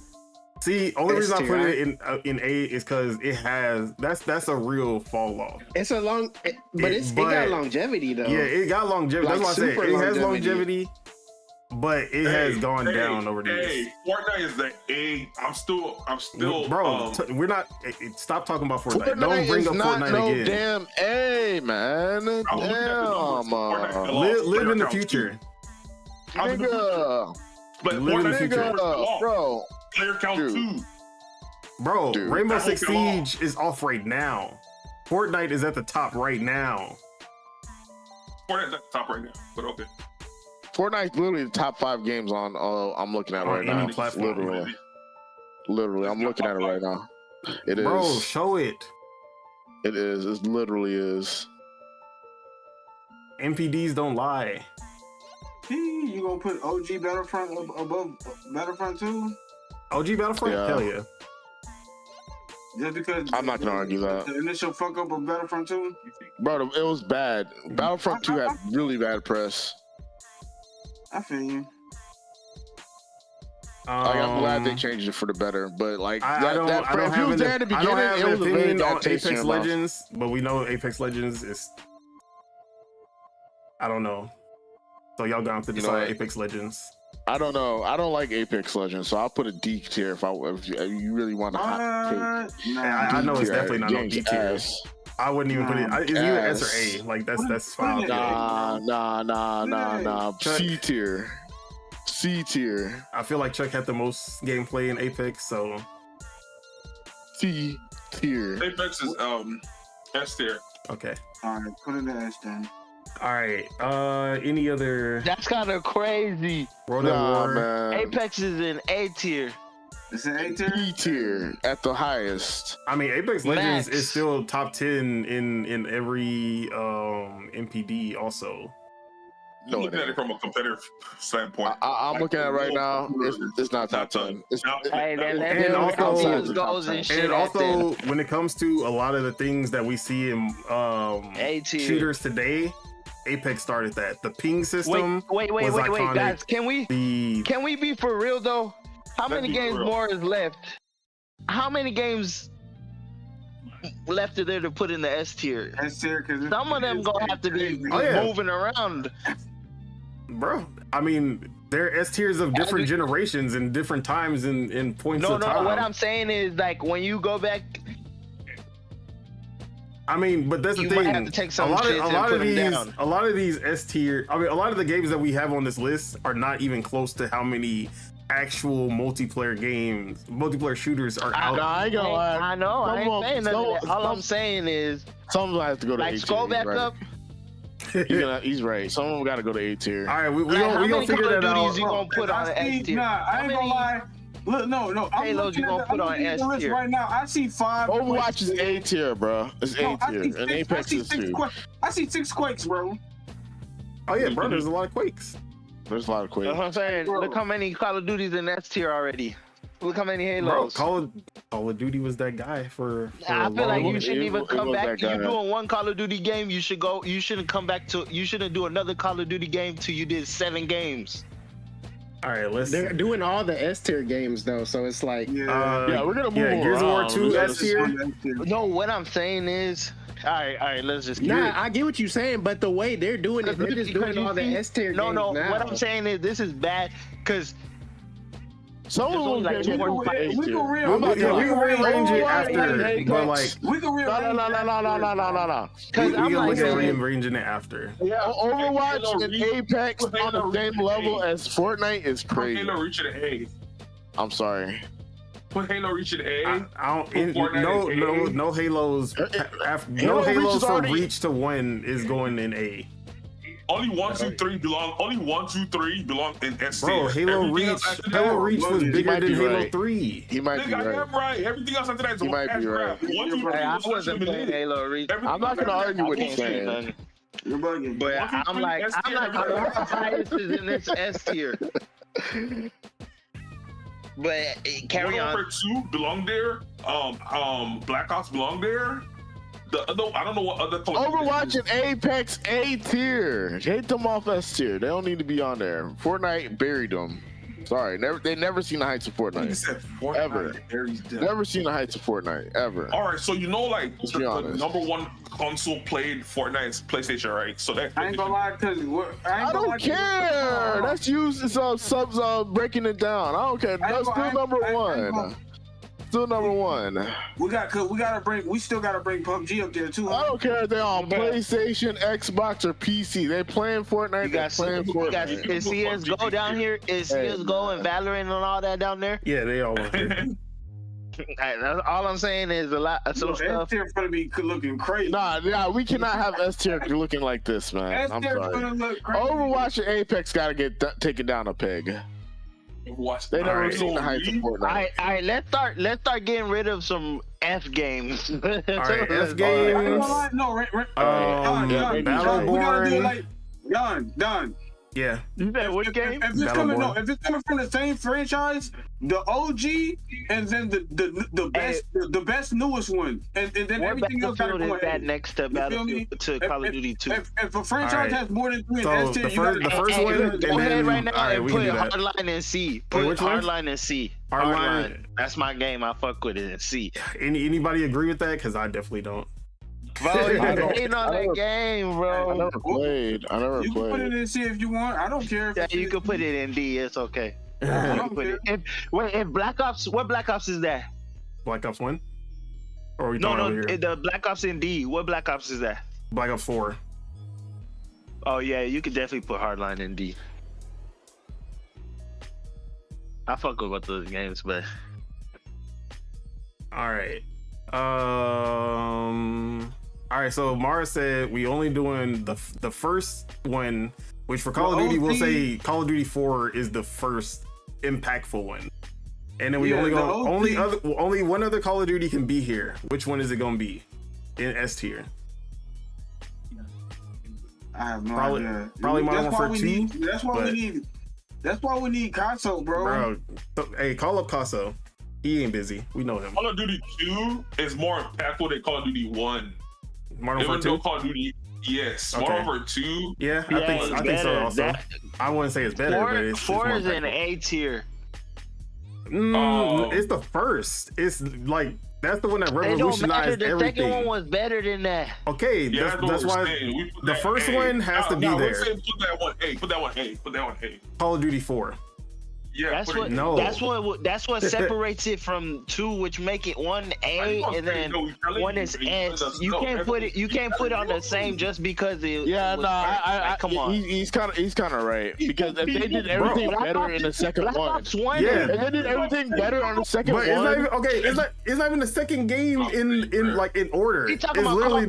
See, only reason I put it in A is because it has that's a real fall off. It's a long, but it got longevity though. Yeah, it got longevity. Like, that's why I said it has longevity, but it has gone down over the years. Hey, Fortnite is the A. I'm still. Bro, we're not. Stop talking about Fortnite. Don't bring up Fortnite again. Damn A, man. Damn. Live in the future. Nigga. But live in the future, bro. Player count 2. Bro, Rainbow Six Siege is off right now. Fortnite is at the top right now. Fortnite's at the top right now, but okay. Fortnite's literally the top 5 games on I'm looking at right now. Platform. Literally, I'm looking at it right now. It is. Bro, show it. It is. It literally is. NPDs don't lie. You gonna put OG Battlefront above Battlefront 2? OG Battlefront? Yeah. Hell yeah. Just because I'm not gonna argue that. The initial fuck up of Battlefront 2? Bro, it was bad. Battlefront 2 had really bad press. I feel you. I'm glad they changed it for the better, but like I don't have an opinion on Apex Legends, but we know Apex Legends is. I don't know. So y'all gonna have to decide Apex Legends. I don't know. I don't like Apex Legends, so I'll put a D tier if you really want to hot take. I know it's definitely not no D tier. I wouldn't even put it. It's either S or A. Like that's fine. Nah. C tier. C tier. I feel like Chuck had the most gameplay in Apex, so C tier. Apex is S tier. Okay. All right, put it in S then. All right. Any other? That's kind of crazy. World at War. Man. Apex is in A tier. It's an A tier. B tier at the highest. I mean, Apex Legends is still top 10 in every MPD. Also, No, looking at it from a competitive standpoint. I'm looking at it right now. It's not top 10. And also, when it comes to a lot of the things that we see in shooters today, Apex started that. The ping system. Wait, guys. Can we be for real though? How many games more is left? How many games left are there to put in the S tier? S tier, because some of them gonna have to be moving around. Bro, I mean, they're S tiers of different generations and different times in points of time. No, what I'm saying is like when you go back. I mean, but that's the thing. Have to take a lot of these S tier. I mean, a lot of the games that we have on this list are not even close to how many actual multiplayer shooters are out. I know. I ain't saying nothing. All I'm saying is some have to go to A tier. Scroll back up. He's right. Some of them got to go to A tier. All right, we gonna figure that out. You gonna put on S tier? Nah, I ain't gonna lie. Look, no. Halos you gonna put on S tier right now. I see 5. Overwatch is A tier, bro. It's A tier, and Apex is 2. I see 6 Quakes, bro. Oh yeah, bro. There's a lot of Quakes. There's a lot of Quakes. That's what I'm saying. Bro. Look how many Call of Duty's in S tier already. Look how many Halos. Bro, Call of Duty was that guy for I feel like you shouldn't even come back. You're doing one Call of Duty game. You shouldn't come back to. You shouldn't do another Call of Duty game till you did 7 games. All right, They're doing all the S tier games though, so it's like we're gonna move on. Gears of War 2 S tier. No, what I'm saying is, all right, let's just. I get what you're saying, but the way they're doing it, they're just doing all the S tier games. No, now. what I'm saying is this is bad because. Someone we can rearrange it after, but like we can rearrange. No. We can look at rearranging it after. Yeah, Overwatch and Apex on the same level as Fortnite is crazy. Halo reaching an A. I'm sorry. Put Halo reaching A. No Halos. No Halos for Reach to win is going in A. Only 1, 2, 3 belong. Only 1, 2, 3 belong in S tier. Bro, Halo Reach was bigger than Halo 3. He might be right. Everything else after that is he might be right. I wasn't playing Halo Reach. I'm not gonna argue what he's saying. You're bugging. But I'm like the highest is in this S tier. But carry on. Warfare 2 belong there. Black Ops belong there. I don't know what other. Overwatch and Apex A tier. Hate them off S tier. They don't need to be on there. Fortnite buried them. Sorry, they never seen the heights of Fortnite. Ever. Never seen the heights of Fortnite ever. All right, so you know, like the number 1 console played Fortnite is PlayStation, right? So that I ain't gonna lie, cause I don't care. That's used subs breaking it down. I don't care. That's still number 1. Still number 1. We still gotta bring PUBG up there too. I don't care if they're on PlayStation, Xbox, or PC. They playing Fortnite. Is CS:GO down here? Is CS:GO and Valorant and all that down there? Yeah, they all are here. All I'm saying is a lot of some stuff. S tier gonna be looking crazy. Nah, we cannot have S tier looking like this, man. I'm sorry. Overwatch and Apex gotta get taken down a peg. They never seen the heights of Fortnite. All right, let's start getting rid of some F games. All right, F games. Battleborn. Done. Yeah. What game? If it's coming from the same franchise, the OG, and then the best newest one, and then everything else gotta go ahead. Next to Call of Duty 2. If a franchise has more than 3, so the first one, go ahead right now and put Hardline and C. Put Hardline and C. Hardline. That's my game. I fuck with it and C. Anybody agree with that? Because I definitely don't. Bro, you ain't on that game, bro. I never played. You can put it in C if you want. I don't care. Yeah, you can put it in D. It's okay. If Black Ops, what Black Ops is that? Black Ops 1? Or are we the Black Ops in D. What Black Ops is that? Black Ops 4. Oh yeah, you could definitely put Hardline in D. I fuck with those games, but. All right. All right, so Mara said we only doing the first one, which for Call of Duty we'll say Call of Duty 4 is the first impactful one, and then we only one other Call of Duty can be here. Which one is it gonna be in S tier? I have no idea. Probably Modern Warfare 2. That's why we need Casso, bro. Hey, call up Casso. He ain't busy. We know him. Call of Duty 2 is more impactful than Call of Duty 1. Modern Warfare 2? Call of Duty, yes. Okay. Modern Warfare 2. Yeah, I think so also. I wouldn't say it's better, but it's 4 is in A tier. It's the first. It's like that's the one that revolutionized everything. The second one was better than that. Okay, that's why the first one has to be there. Put that one A. Put that one A. Call of Duty 4. Yeah, that's what separates it from 2, which make it 1A and then 1 is S. You can't put it on the same just because it. Yeah, come on. He's kind of right, because if they did everything better in the second one, if they did everything better on the second one, it's not even the second game in order. He's talking about literally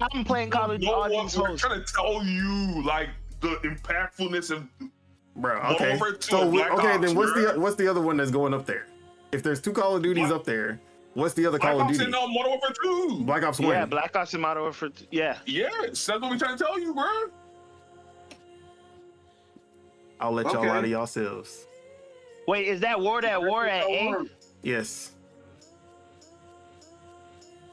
I'm playing Call of Duty. I'm trying to tell you like the impactfulness of. Bro, okay. So then what's the other one that's going up there? If there's 2 Call of Duties up there, what's the other Call of Duty? Black Ops and Modern Warfare 2. Black Ops 1. Yeah, Black Ops and Modern Warfare 2. Yeah. Yeah, that's what we're trying to tell you, bro. I'll let y'all lie to yourselves. Wait, is that War at A? Yes.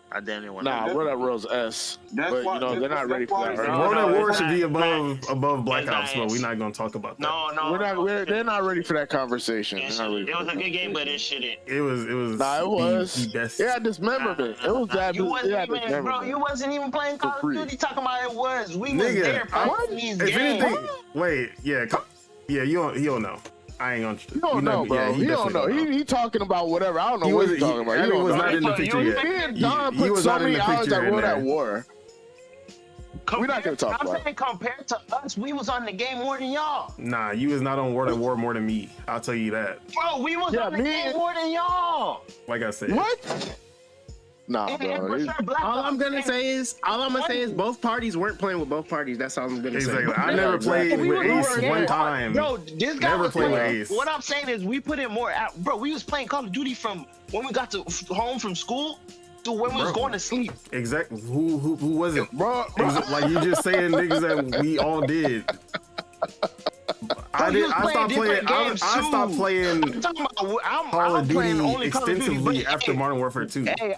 I damn near want Nah, World at War's S. But you know they're not ready for that. Right? World at War should be above Black Ops, but we're not gonna talk about that. No, they're not ready for that conversation. It was a good game, but it shouldn't. It was. Nah, it was. Yeah, dismemberment. It was that. You wasn't even playing Call of Duty. Talking about it was. We was there playing these games. If anything, wait, yeah, you don't know. I ain't gonna. You don't know, bro. He don't know. He talking about whatever. I don't know what he's talking about. He was not in the picture yet. He was so many hours at World at War. We're not gonna talk about it. I'm saying compared to us, we was on the game more than y'all. Nah, you was not on World at War more than me. I'll tell you that. Bro, we was on the game more than y'all. Like I said. What? Nah, bro. All I'm gonna say is both parties weren't playing with both parties. That's all I'm gonna say. Exactly. I never played with Ace one time. Bro, this guy never played with Ace. What I'm saying is we put in more. Bro, we was playing Call of Duty from when we got to home from school to when we was going to sleep. Exactly. Who was it, bro? Like you just saying niggas that we all did. I stopped playing Call of Duty extensively after Modern Warfare 2. Hey,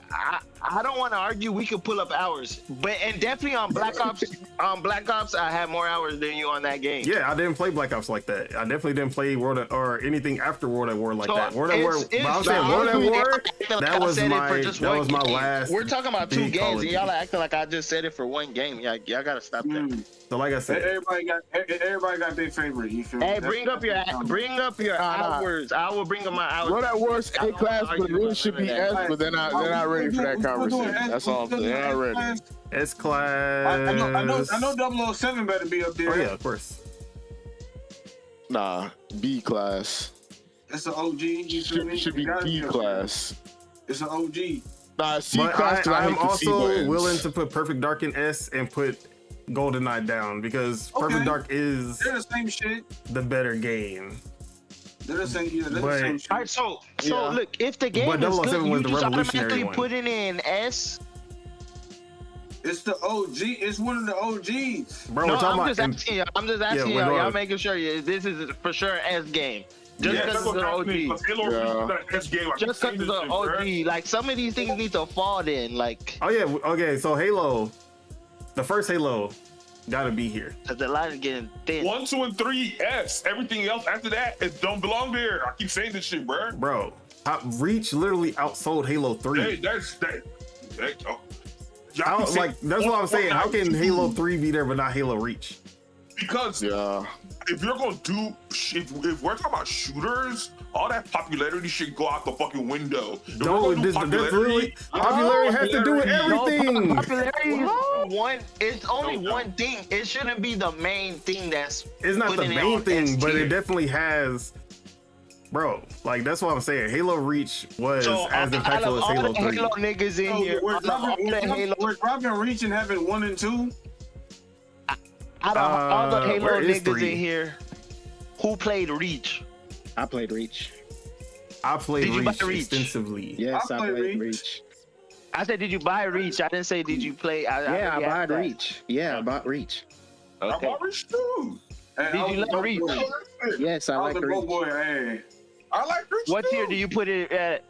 I don't want to argue. We could pull up hours, and definitely on Black Ops. On Black Ops, I had more hours than you on that game. Yeah, I didn't play Black Ops like that. I definitely didn't play or anything after World at War like that. World at War. But I'm saying World at War. That was my last. We're talking about 2 games, and y'all are acting like I just said it for 1 game. Y'all gotta stop that. So like I said, everybody got their favorite. You feel me? Hey, bring up your hours. I will bring up my hours. World at War's A class, but it should be S. But they're not ready for that conversation. That's all. They're not ready. S class. I know 007 better be up there. Oh yeah, of course. Nah, B class. It's an OG. You feel me? Should be B class. It's an OG. Nah, C but class. I'm also willing to put Perfect Dark in S and put GoldenEye down because Perfect Dark is they're the same shit. The better game. They're the same. Yeah, they're the same shit. All right, so look, if the game is good, you just automatically put it in S. It's the OG. It's one of the OGs. Bro, no, I'm just asking y'all. Y'all making sure this is for sure S game. Just because it's an OG. Just because it's an OG. Like some of these things need to fall in. Like. Oh yeah. Okay. So Halo, the first Halo, gotta be here. Cause the line is getting thin. 1, 2, and 3 S. Everything else after that, it don't belong there. I keep saying this shit, bro. Bro, Reach literally outsold Halo 3. Hey, that's. That's what I'm saying. How can Halo 3 be there but not Halo Reach? Because if you're gonna do, if we're talking about shooters, all that popularity should go out the fucking window. Popularity has to do with everything. No, popularity is one. It's only one thing. It shouldn't be the main thing. It's not the main thing, but it definitely has. Bro, like that's what I'm saying. Halo Reach was as impactful as Halo 3. Halo niggas in here. We're dropping Reach and having 1 and 2. Out of all the Halo niggas in here, who played Reach? I played Reach. I played Reach extensively. Yes, I played Reach. I said, did you buy Reach? I didn't say, did you play? I bought Reach. Yeah, I bought Reach. Okay. I bought Reach too. Did you like Reach? Yes, I like Reach. Hey. I like Reach. What tier do you put it at?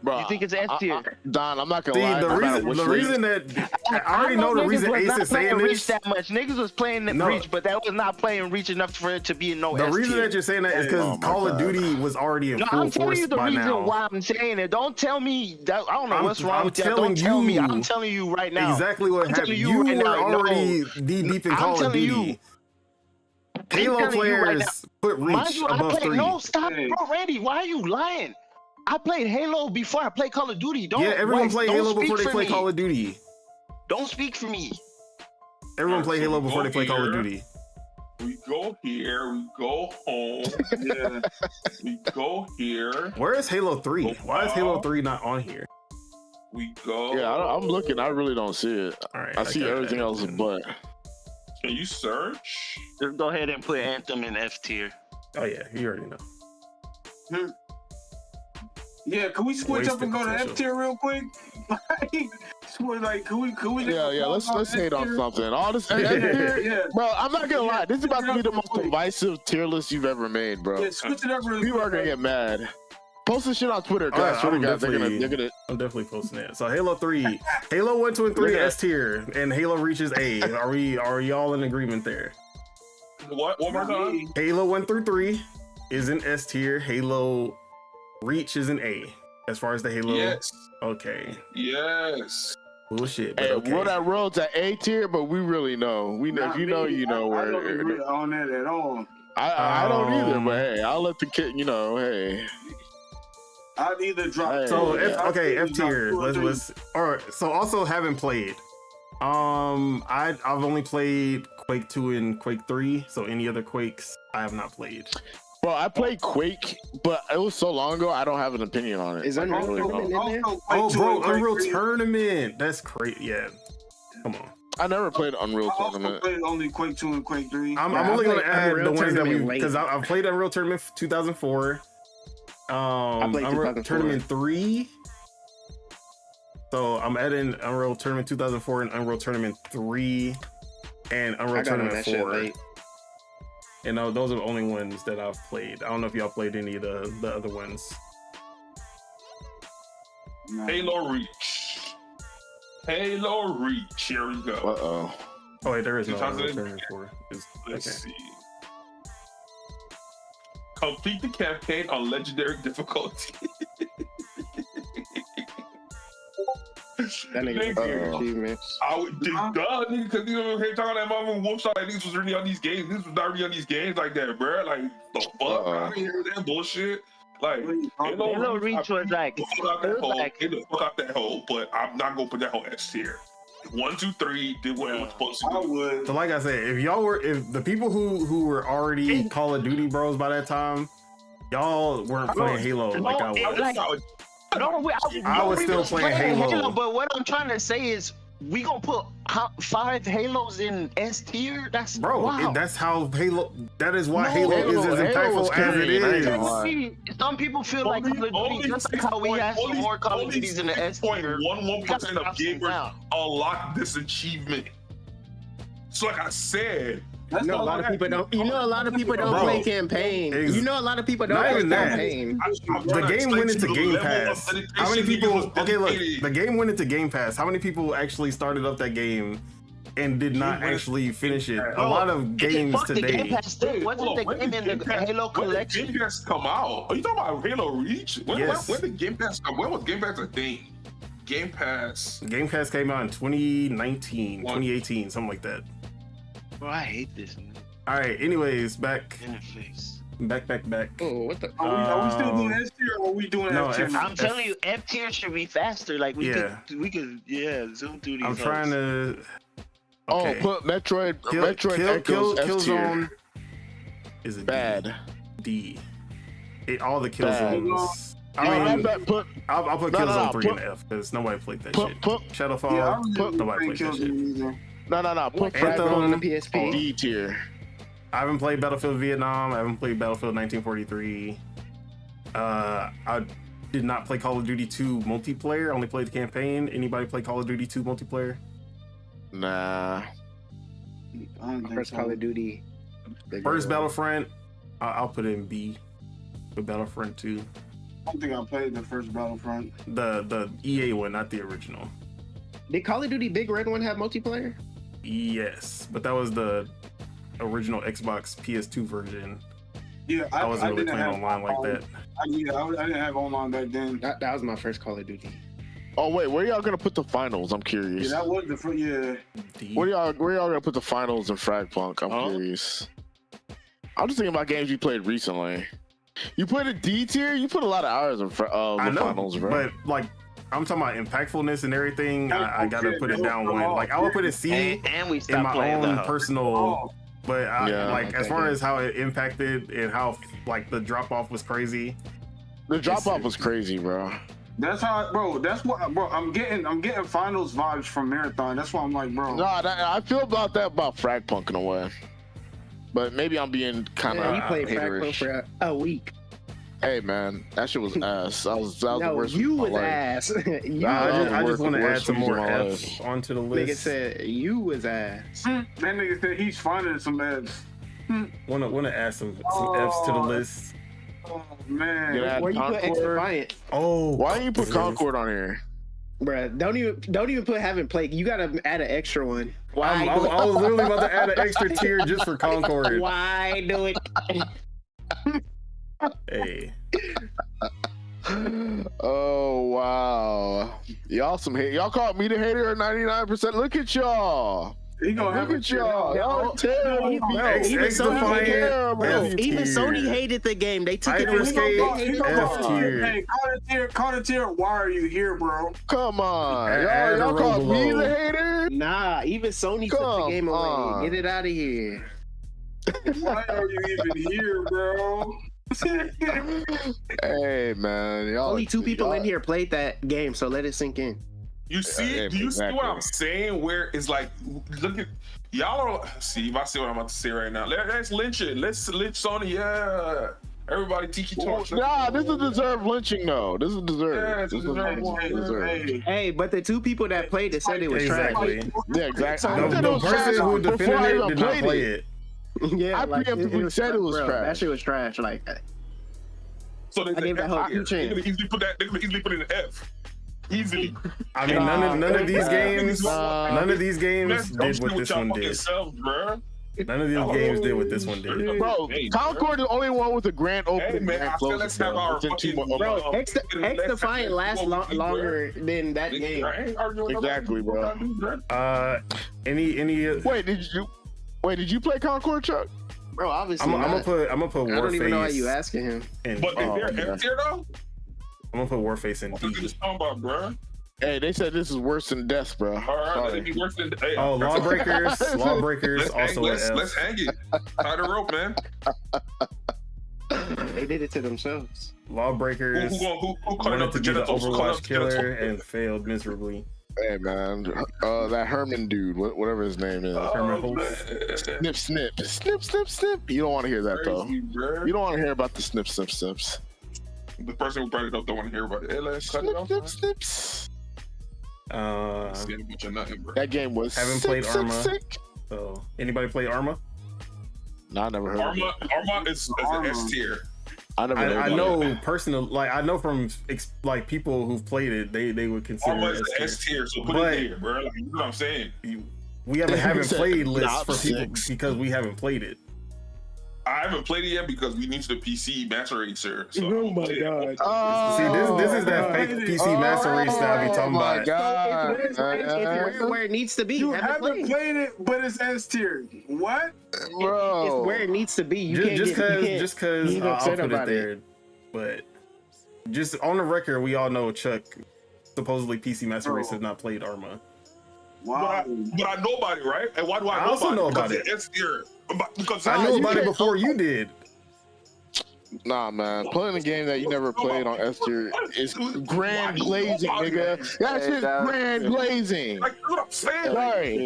Bro, you think it's S tier? Don, I'm not gonna lie. The reason that I already know the reason Ace is saying Reach this. That much niggas was playing Reach, but that was not playing Reach enough for it to be in no S tier. The reason that you're saying that is because Call of Duty was already in full force by now. I'm telling you the reason why I'm saying it. Don't tell me that. I don't know what's wrong with you. Don't tell me. I'm telling you right now. Exactly what happened. You were already deep in Call of Duty. Halo players put Reach above 3. No, stop, bro, Randy. Why are you lying? I played Halo before I played Call of Duty. Everyone played Halo before they played Call of Duty. Don't speak for me. Everyone played Halo before they played Call of Duty. We go here, we go home. We go here. Where is Halo 3? Why is Halo 3 not on here? We go. Yeah, I'm looking. I really don't see it. All right, I see everything else but. Can you search? Just go ahead and put Anthem in F tier. Oh yeah, you already know. Yeah, can we switch up and go to F tier real quick? Like, can we? Yeah. Let's hate on something. All this F tier, bro. I'm not gonna lie. This is about to be the most divisive tier list you've ever made, bro. Yeah, switch it up real quick. People are gonna get mad. Post this shit on Twitter, guys. I'm definitely posting it. So Halo 3, Halo 1, 2, and 3 S tier, and Halo reaches A. Are we all in agreement there? What? One more time. Halo 1 through 3 is in S tier. Halo Reach is in A. As far as the Halo. Yes. Okay. Yes. Bullshit. But hey, okay. Roll That Road's at A tier, but we really know. We know. If you know, you know where. I don't agree on that at all. I don't either, but hey, I'll let the kid. Hey. I'd either drop. So F tier. Let's. All right. So also haven't played. I've only played Quake 2 and Quake 3. So any other Quakes I have not played. Well, I played Quake, but it was so long ago. I don't have an opinion on it. Is Unreal Tournament in there? Oh, bro, Unreal Tournament. That's crazy. Yeah. Come on. I never played Unreal I Tournament. also played only Quake 2 and Quake 3. I'm only gonna add the ones that we because I've played Unreal Tournament 2004. Unreal Tournament 3. So I'm adding Unreal Tournament 2004 and Unreal Tournament 3 and Unreal Tournament 4. And those are the only ones that I've played. I don't know if y'all played any of the other ones. No. Halo Reach. Halo Reach. Here we go. Uh-oh. Oh wait, there is no Unreal Tournament 4. Let's see. Complete the campaign on legendary difficulty. That nigga achievements. I would do nigga, because you know, talking that mother whoop shot like this was really on these games. This was not really on these games like that, bro. Like the fuck out of here with that bullshit. Like Halo Reach was like get the fuck out that hole, but I'm not gonna put that whole S tier. 1, 2, 3 did what it was supposed to do. I would. So like I said, if the people who were already Call of Duty bros by that time, y'all weren't playing Halo like I was. I was still playing Halo. But what I'm trying to say is, we gonna put 5 Halos in S tier? That's wow. That's how Halo. That is why Halo is as impactful as it is. Some people feel like Call of Duty. Just like how we have some more Call of Duties in the S tier. 1% of gamers unlock this achievement. So like I said. A lot of people don't. A lot of people don't play campaign. A lot of people don't play campaign. The game went into Game Pass. How many people? Okay, look. The game went into Game Pass. How many people actually started up that game and did not actually finish it? A lot of games today. Wasn't the game in the Halo collection? When did Game Pass come out? Are you talking about Halo Reach? When did Game Pass come? When was Game Pass a thing? Game Pass came out in 2019, 2018, something like that. Bro, I hate this. All right. Anyways, back. Interface. Back. Oh, what the? Are we still doing S tier or are we doing F tier? I'm telling you, F tier should be faster. Like we could zoom through these. I'm trying to. Okay. Oh, put Metroid Echoes F tier. Is it bad? D. All the Killzones. I'll put Killzone 3 in F because nobody played that shit. Shadowfall. Nobody played that shit. No. Put Anthem on the PSP. D tier. I haven't played Battlefield Vietnam. I haven't played Battlefield 1943. I did not play Call of Duty 2 multiplayer. I only played the campaign. Anybody play Call of Duty 2 multiplayer? Nah. First Call of Duty. First Battlefront. I'll put it in B. With Battlefront 2. I don't think I played the first Battlefront. The EA one, not the original. Did Call of Duty Big Red one have multiplayer? Yes, but that was the original Xbox PS2 version. Yeah, I wasn't really playing online like that. I didn't have online back then. That was my first Call of Duty. Oh wait, where y'all gonna put the finals? I'm curious. Yeah, that was the first. Yeah. Where y'all gonna put the finals in Fragpunk? I'm curious. I'm just thinking about games you played recently. You put a D tier. You put a lot of hours in the finals, bro. But like, I'm talking about impactfulness and everything. I gotta put it down one. Like I would put it C and we in my own personal. Oh. But as far as how it impacted and how like the drop off was crazy. The drop off was crazy, bro. That's how, bro. That's what, bro. I'm getting finals vibes from Marathon. That's why I'm like, bro. No, I feel about Fragpunk in a way, but maybe I'm being kind of. He played Fragpunk for a week. Hey man, that shit was ass. That was the worst. You was ass. I just want to add some more F's onto the list. Nigga said you was ass. That nigga said he's finding some F's. Want to add some F's to the list. Oh man, where you put Extra Oh, why didn't you put Concord on here? Bruh, don't even put haven't played. You gotta add an extra one. Why? I was literally about to add an extra tier just for Concord. Why do it? Hey. Oh wow, y'all some hate. Y'all called me the hater at 99%. Look at y'all. He gonna Look at y'all. Y'all terrible. Even Sony hated the game. They took it away. Carter tier. Why are you here, bro? Come on, y'all called me the hater. Nah, even Sony took the game away. Get it out of here. Why are you even here, bro? Hey man, y'all, only 2 people in here played that game, so let it sink in. You see? Do you see what I'm saying? Where it's like, look at y'all. See, if I see what I'm about to say right now, let's lynch it. Let's lynch Sony. Yeah, everybody tiki torch. Nah, this is deserved lynching though. This is deserved. Yeah, deserved. Hey, but the 2 people that played it said it was trash. Yeah, exactly. The person who defended it did not play it. Yeah, I preemptively said it was trash. That shit was trash. Like, so I gave that whole They could easily put it in an F. Easily. I mean, none of these games did what this one did. None of these games did what this one did. Bro, Concord is the only one with a grand opening. Hey man, I feel let's have our bro, X-Defiant lasts longer than that game. Exactly, bro. Wait, did you play Concord, Chuck? Bro, obviously I'm gonna put Warface. I don't even know why you asking him. But they're F tier though. I'm gonna put Warface in D. What are you talking about, bro? Hey, they said this is worse than death, bro. All right, let me worse than. Hey, Lawbreakers. Lawbreakers also an F. Let's hang it. Tie the rope, man. They did it to themselves. Lawbreakers who wanted to be the Overwatch killer and failed miserably. Hey man, that Herman dude, whatever his name is, Herman Holtz. snip. You don't want to hear that though. You don't want to hear about the snips. The person who brought it up don't want to hear about it. Hey, let's cut it off. Snips. That game was. Haven't played Arma. So anybody play Arma? No, I never heard of it. Arma is an S tier. I know personally, like I know from like people who've played it, they would consider Arma it is S tier. So put it there, bro. Like, you know what I'm saying? We haven't played lists for people because we haven't played it. I haven't played it yet because we need the PC Master Race, sir. So oh my god! See, this is that fake PC Master Race that I be talking about. God. It's where it needs to be. You haven't played it, but it's S tier. What? Bro. It's where it needs to be. You just because I'll put it there. It. But just on the record, we all know Chuck supposedly PC Master Race has not played Arma. Wow. But I know about it, right? And why do I also know about it? It's S-tier. Because I knew about it before you did. Nah, man. Playing a game that you never played on S tier is grand glazing, nigga. That shit's grand glazing. Like, what I'm saying? Sorry.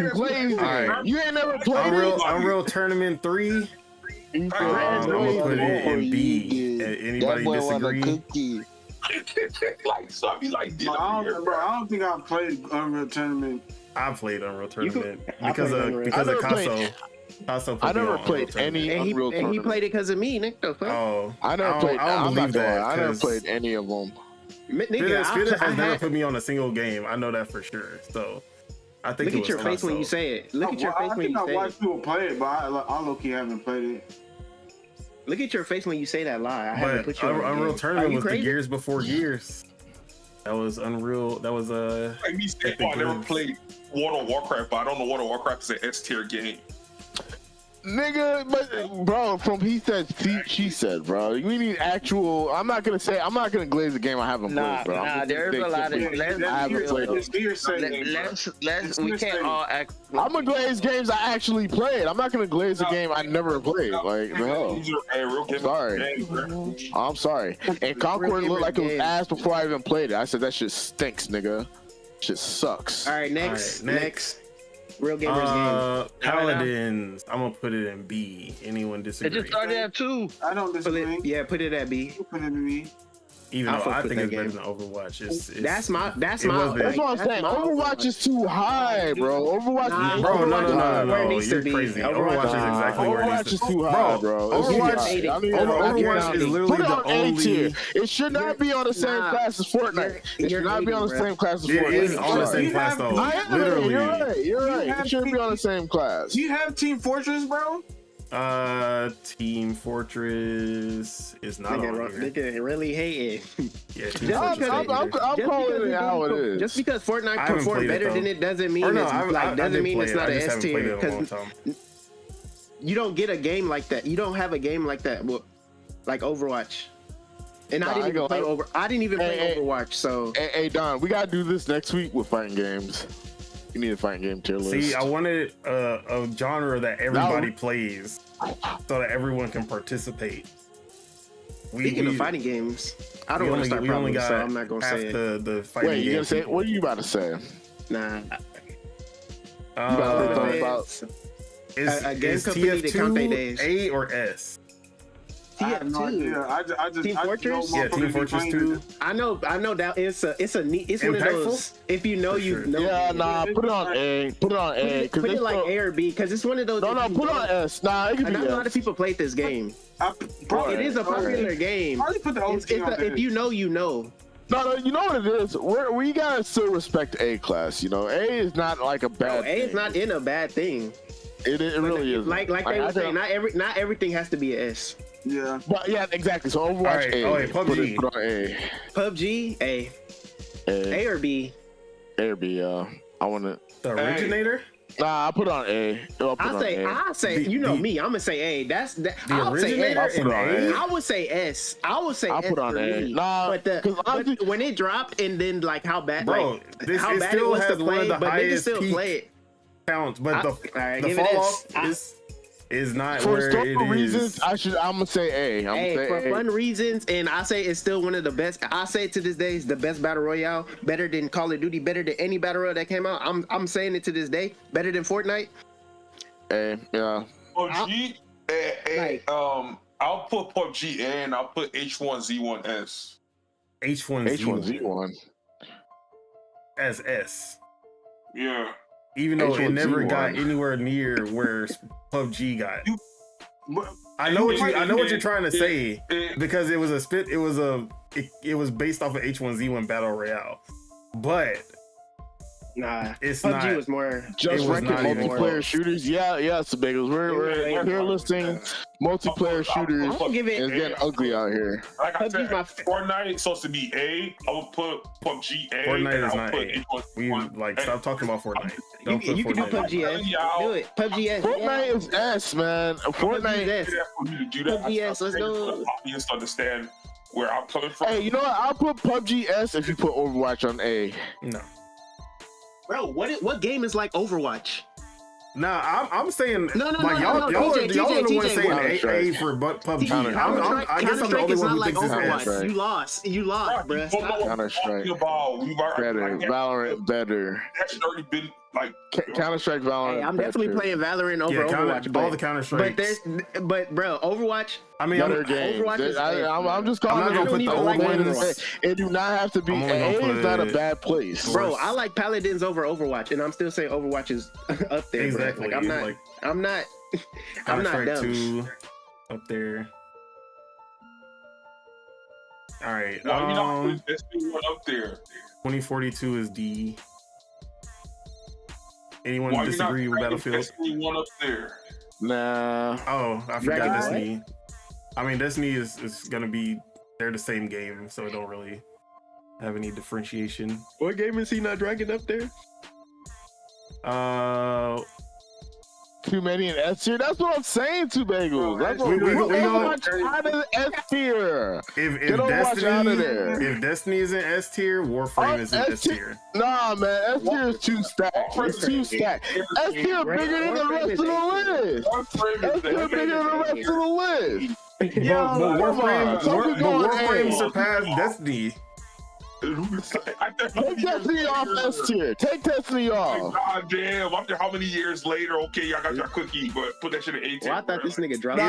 Glazing. Right. You ain't never played Unreal Tournament 3. I'm gonna put it in B. Anybody disagree? Like something like this. I don't think I've played Unreal Tournament. I played Unreal Tournament because of Casso. I never played any Unreal Tournament. And he played it because of me, Nick. Oh, I never played. I'm not that. I never played any of them. Nigga, Spirit has never put me on a single game. I know that for sure. So I think look at your face when you say it. Look at your face when you say it. I watched people play it, but I low-key haven't played it. Look at your face when you say that lie. I haven't put you on Unreal Tournament was the Gears before Gears. That was Unreal. That was like me saying, I never played World of Warcraft, but I don't know World of Warcraft is an S tier game. Nigga, but bro, from he said, she said, bro. We need actual. I'm not gonna glaze the game I haven't played, bro. Nah, there's a lot of. I haven't played Let's we can't all act. I'm gonna glaze games I actually played. I'm not gonna glaze a game I never played. Like, no. I'm sorry. And Concord looked like it was ass before I even played it. I said that shit stinks, nigga. Shit sucks. All right, next. Real gamers game. Paladins. I'm gonna put it in B. Anyone disagree? It just started at 2. I don't disagree. Put it at B. Put it in B. Even though I think it's better than Overwatch. That's what I'm saying. Overwatch is too high, bro. Overwatch, no. You're crazy. Overwatch is exactly where it needs to be. Overwatch is too high, bro. Overwatch is literally the only. It should not be on the same class as Fortnite. It should not be on the same class as Fortnite. It is on the same class though. Literally. You're right. It shouldn't be on the same class. Do you have Team Fortress, bro? Team Fortress is not on here. Nigga really hating. Yeah, Team Fortress. I'm calling it how it is. Just because Fortnite performed better than it doesn't mean it's not an S tier. Because you don't get a game like that. You don't have a game like that, like Overwatch. And I didn't even play Overwatch. So hey Don, we gotta do this next week with fighting games. You need a fighting game tier list. See, I wanted a genre that everybody plays, so that everyone can participate. Speaking of fighting games, I don't want to start problems, so I'm not gonna say it. The fighting Wait, you gonna say? What are you about to say? Nah. Is TF2 A or S? I have no idea. I just Team Fortress? Yeah, Team Fortress 2. I know that it's one of those. If you know, you know. Yeah, nah, put it on A. Put it on A. Put it like A or B, because it's one of those. No, put it on S. Nah, it can be not a lot of people played this game. It is a popular game. Probably put the OG on if you know, you know. No, you know what it is. We gotta still respect A class. You know, A is not like a bad. A is not in a bad thing. It really is. Like they were saying, not everything has to be an S. Yeah. But yeah, exactly. So Overwatch A. Oh, wait, PUBG. Put on A. PUBG A. A or B. A or B. I want to. The Originator. Nah, I put on A. I say. You know me. I'm gonna say A. The Originator in A. I would say S. I would say S. I put on A. Nah, but when it dropped and then like how bad, bro, how bad it was to play, but niggas still play it. Counts, but the fall off is not for where it reasons, is. I'm gonna say A. For fun reasons, and I say it's still one of the best. I say to this day, it's the best battle royale, better than Call of Duty, better than any battle royale that came out. I'm saying it to this day, better than Fortnite. A, yeah. PUBG, I'll put PUBG A, and I'll put H1Z1S. H1Z1 as S. Yeah. Even though it never got anywhere near where PUBG got. I know what you're trying to say, because it was based off of H1Z1 Battle Royale, but nah, it's PUBG not. was more just ranking multiplayer shooters. Yeah, it's big. We're here listing multiplayer shooters. I'll give it. It's getting ugly out here. Like I said, Fortnite is supposed to be A. I would put PUBG A. Fortnite is not A. We stop talking about Fortnite. You can do PUBG S. Do it. PUBG S. Fortnite is S, man. Fortnite is S. PUBG S. Let's go. Audience to understand where I'm coming from. Hey, you know what? I'll put PUBG S if you put Overwatch on A. No. Bro, what game is like Overwatch? Nah, I'm saying no. Y'all are the ones saying A for PUBG. I guess I'm the only one who thinks it's S. You lost, bro. Counter-Strike. Better. Valorant better. That's already been like Counter-Strike, Valorant. Hey, I'm definitely playing Valorant over Overwatch. All the Counter-Strikes. But bro, Overwatch. I mean, Overwatch is I'm just calling it. I'm not gonna put the old ones. It do not have to be. A is not a bad place, bro. I like Paladins over Overwatch, and I'm still saying Overwatch is up there. Exactly. Like, I'm not dumb. 2 up there. All right. Why you not putting Destiny 1 up there? 2042 is D. Anyone disagree with Battlefield? Destiny 1 up there. Nah. Oh, I forgot Destiny. I mean, Destiny is gonna be, they're the same game, so it don't really have any differentiation. What game is he not dragging up there? too many in S tier. That's what I'm saying, Two Bagels. That's what we Overwatch out of S tier. If Destiny is in S tier, Warframe is in S tier. Nah, man, S tier is too stacked. It's too stacked. S tier bigger than the rest of the list. S tier bigger than the rest of the list. But Warframe surpassed Destiny. Take Destiny off S tier. Take Destiny off. God damn! After how many years later? Okay, y'all got your cookie, but put that shit in A tier. Well, I thought this nigga dropped.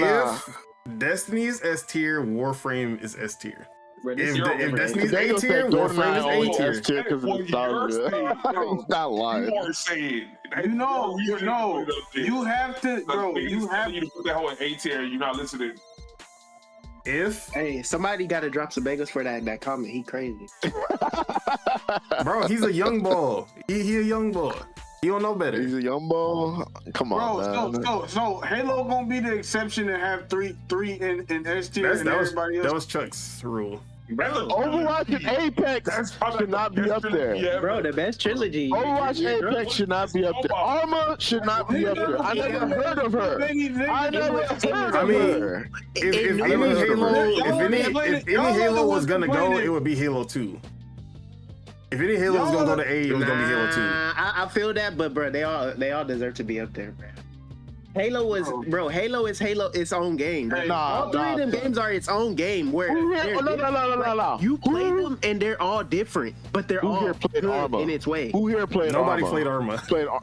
If Destiny's S tier, Warframe is S tier. If Destiny's A tier, Warframe is A tier. Because it's He's not lying. You are saying. You have to, bro. You have to put that whole in A tier. You're not listening. Hey, somebody got to drop some bagels for that comment. He crazy. Bro, he's a young ball. He a young ball. He don't know better. He's a young ball. Come on, man. So Halo gonna be the exception and have three in S tier and everybody else. That was Chuck's rule. Overwatch and Apex should not be up there. Bro, the best trilogy. Overwatch Apex should not be up there. Arma should not be up there. I never heard of her. If any Halo was gonna go, it would be Halo 2. If any Halo was gonna go to A, it was gonna be Halo 2. I feel that, but bro, they all deserve to be up there, bro. Halo is its own game. Bro. All three of them games are its own game. Where you play them and they're all different, but they're all good in its way. Who here played Nobody Arma? played Arma.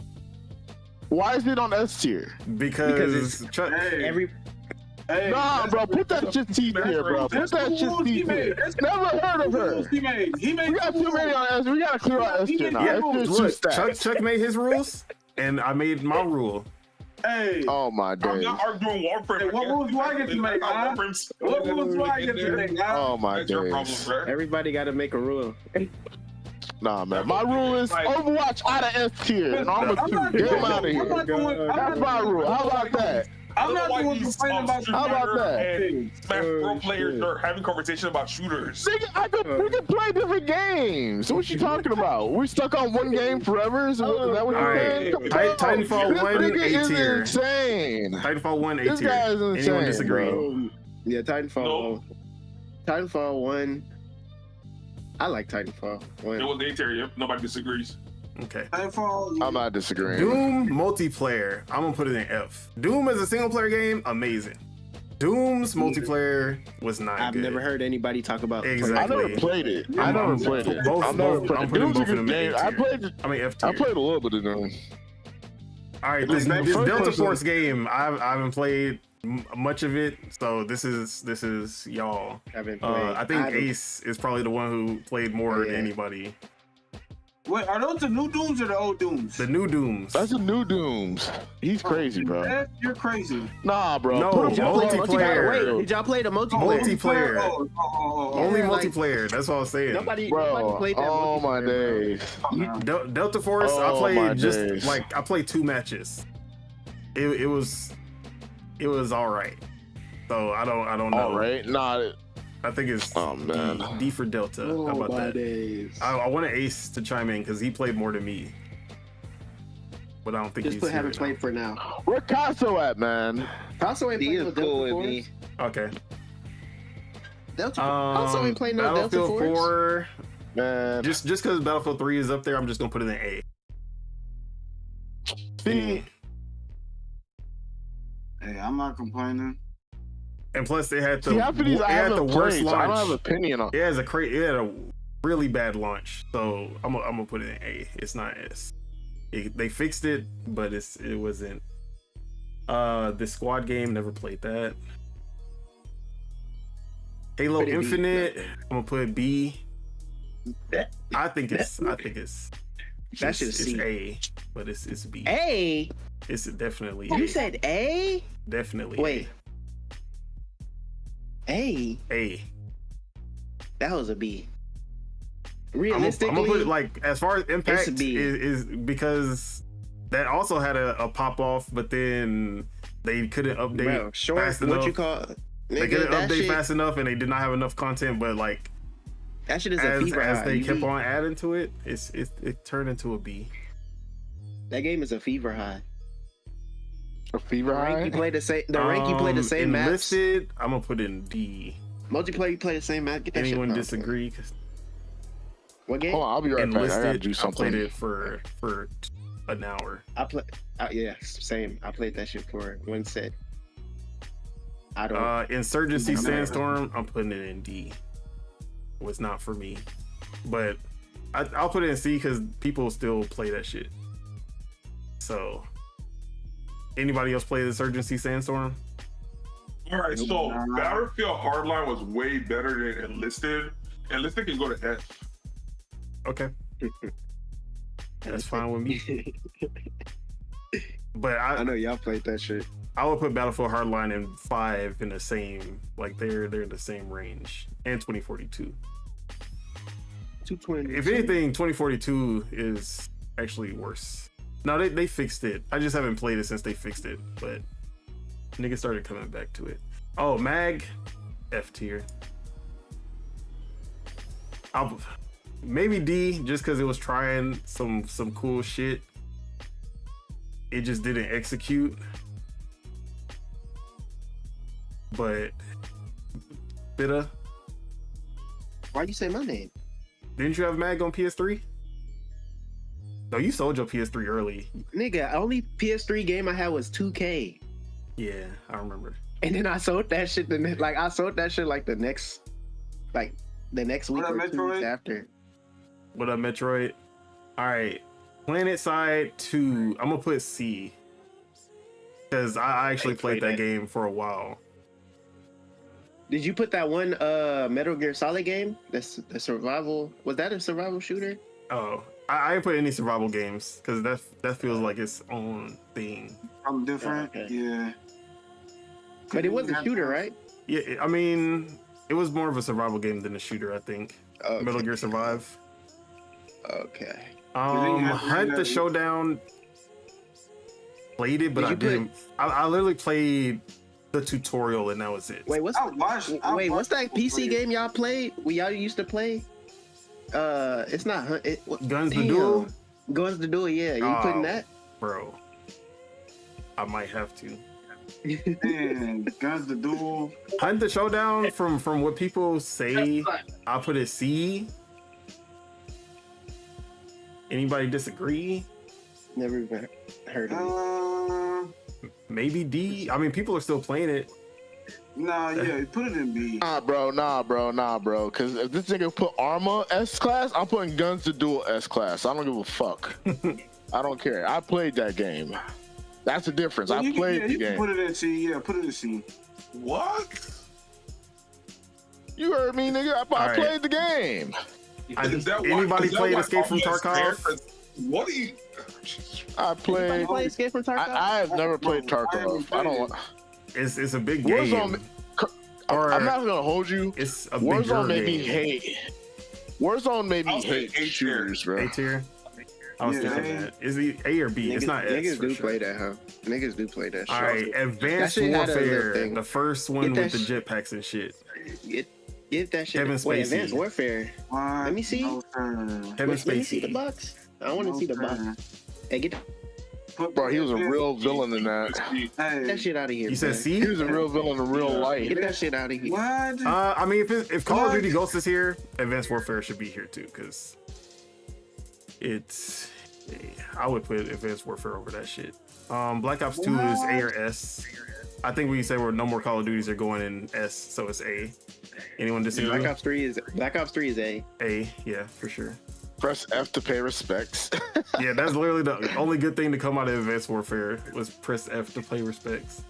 Why is it on S tier? Because Nah, bro, put that shit T tier, bro. Put that shit T tier. Never heard of her. We got too many on S. We gotta clear out S tier now. Chuck made his rules, and I made my rule. Hey. Oh my days. I'm not arguing Warframe. Hey, what rules do I get to make? What rules do I get to make? Oh my days. Everybody got to make a rule. Nah, man. My rule is Overwatch out of S tier and Arma 2. Get him out of here. That's my rule. How about that? I'm not the one complaining about how about that? Smash Pro players are having conversation about shooters. Nigga, we can play different games. So what you talking about? We stuck on one game forever? Is that what you're saying? Titanfall 1 A tier. Insane. Titanfall 1 A tier. This guy is insane. Anyone disagree? Bro. Yeah, Titanfall. No. Titanfall 1. I like Titanfall 1. It was A tier. Yep. Nobody disagrees. Okay. I'm not disagreeing. Doom multiplayer. I'm gonna put it in F. Doom as a single player game, amazing. Doom's multiplayer was not good. I've never heard anybody talk about. Exactly. I never played it. Both. I'm putting both in the I played a little bit of Doom. All right, this Delta Force game, I haven't played much of it, so this is y'all. I think Ace is probably the one who played more than anybody. Wait, are those the new Dooms or the old Dooms? The new Dooms. That's the new Dooms. He's crazy, bro. You're crazy. Nah, bro. No, multiplayer. Did y'all play the multiplayer? Multiplayer. Only multiplayer. That's all I'm saying. Nobody Oh played that. my days. Delta Force. I played I played 2 matches. It was all right. So I don't know. All right. Nah. I think it's D for Delta. How about that? I want an Ace to chime in because he played more than me. But I don't think he's here haven't played for now. Where Casso at, man? Casso ain't playing with Delta Force. Okay. Delta also ain't playing no Delta Force. 4, man. Just because Battlefield 3 is up there, I'm just gonna put it in A. See? Hey, I'm not complaining. And plus, they had the I worst launch. don't have an opinion on. It had a really bad launch, so I'm gonna put it in A. It's not S. They fixed it, but it wasn't. The squad game, never played that. Halo Infinite, I'm gonna put B. I think it's A, but it's B. A. It's definitely You A. said A? Definitely. Wait. A. That was a B. Realistically, I'm gonna put it like as far as impact is because that also had a pop off, but then they couldn't update fast enough. What you call? They couldn't update fast enough, and they did not have enough content. But like that shit is a fever high. As they kept on adding to it, it turned into a B. That game is a fever high. A Fever High? Rank you play the same. The rank you play the same maps. Enlisted, I'm gonna put in D. Multiplayer you play the same map. Get that Anyone shit disagree? What game? Hold on, I'll be right back. I gotta do something. I played it for an hour. Yeah, same. I played that shit for one set. I don't. Insurgency Sandstorm, I'm putting it in D. It was not for me, but I'll put it in C because people still play that shit. So, anybody else play the Insurgency Sandstorm? All right, so Battlefield Hardline was way better than Enlisted. Enlisted can go to F. Okay. That's fine with me. But I know y'all played that shit. I would put Battlefield Hardline and 5 in the same, like they're in the same range, and 2042. 220. If anything, 2042 is actually worse. No, they fixed it. I just haven't played it since they fixed it, but niggas started coming back to it. Oh, Mag, F tier. Maybe D, just because it was trying some cool shit. It just didn't execute. But Bitta. Why you say my name? Didn't you have Mag on PS3? No, you sold your PS3 early. Nigga, only PS3 game I had was 2K. Yeah, I remember. And then I sold that shit. The next week or 2 weeks after. What up, Metroid? All right, Planet Side 2. I'm gonna put C because I actually played that game for a while. Did you put that one Metal Gear Solid game? That's the survival. Was that a survival shooter? Oh, I didn't put any survival games because that feels like its own thing. I'm different. Okay. Yeah. But it was a shooter, right? Yeah, I mean, it was more of a survival game than a shooter, I think. Okay. Metal Gear Survive. Okay. Hunt the Showdown. Played it, but I didn't. I literally played the tutorial and that was it. Wait, what's that PC game y'all played? Y'all used to play? It's not Hunt. Guns the Duel. Guns the Duel. Yeah, you putting that? Bro, I might have to. Man, Guns the Duel. Hunt the Showdown. From what people say, I put it C. Anybody disagree? Never even heard of it. Maybe D. I mean, people are still playing it. Nah, yeah, put it in B. Nah, bro. Because if this nigga put Arma S class, I'm putting Guns the Duel S class. I don't give a fuck. I don't care. I played that game. That's the difference. I played the game. Put it in C. Yeah, put it in C. What? You heard me, nigga. I played the game. Anybody played Escape from Tarkov? What do you? I played. Play Escape from Tarkov? I have never played Tarkov. I don't. It's a big game. Warzone, I'm not gonna hold you. It's a Warzone made game. me hate. Warzone made me hate shooters, bro. A tier. I was thinking that. Is he A or B? It's not S. Niggas do play that, huh? Niggas do play that shit. All right, Advanced Warfare, the first one with the jetpacks and shit. Get that shit. Kevin Wait, Spacey. Advanced Warfare. Let me see. Kevin Let me see Spacey. the box. I want to see the box. Hey, get Bro, he was a real villain in that. that shit out of here. You said C? He was a real villain in real life. Get that shit out of here. What? I mean, if Call of Duty Ghosts is here, Advanced Warfare should be here too, because it's. I would put Advanced Warfare over that shit. Black Ops 2 is A or S. I think we say no more Call of Duties are going in S, so it's A. Anyone disagree? Black Ops 3 is A. A, yeah, for sure. Press F to pay respects. Yeah, that's literally the only good thing to come out of Advanced Warfare was press F to pay respects.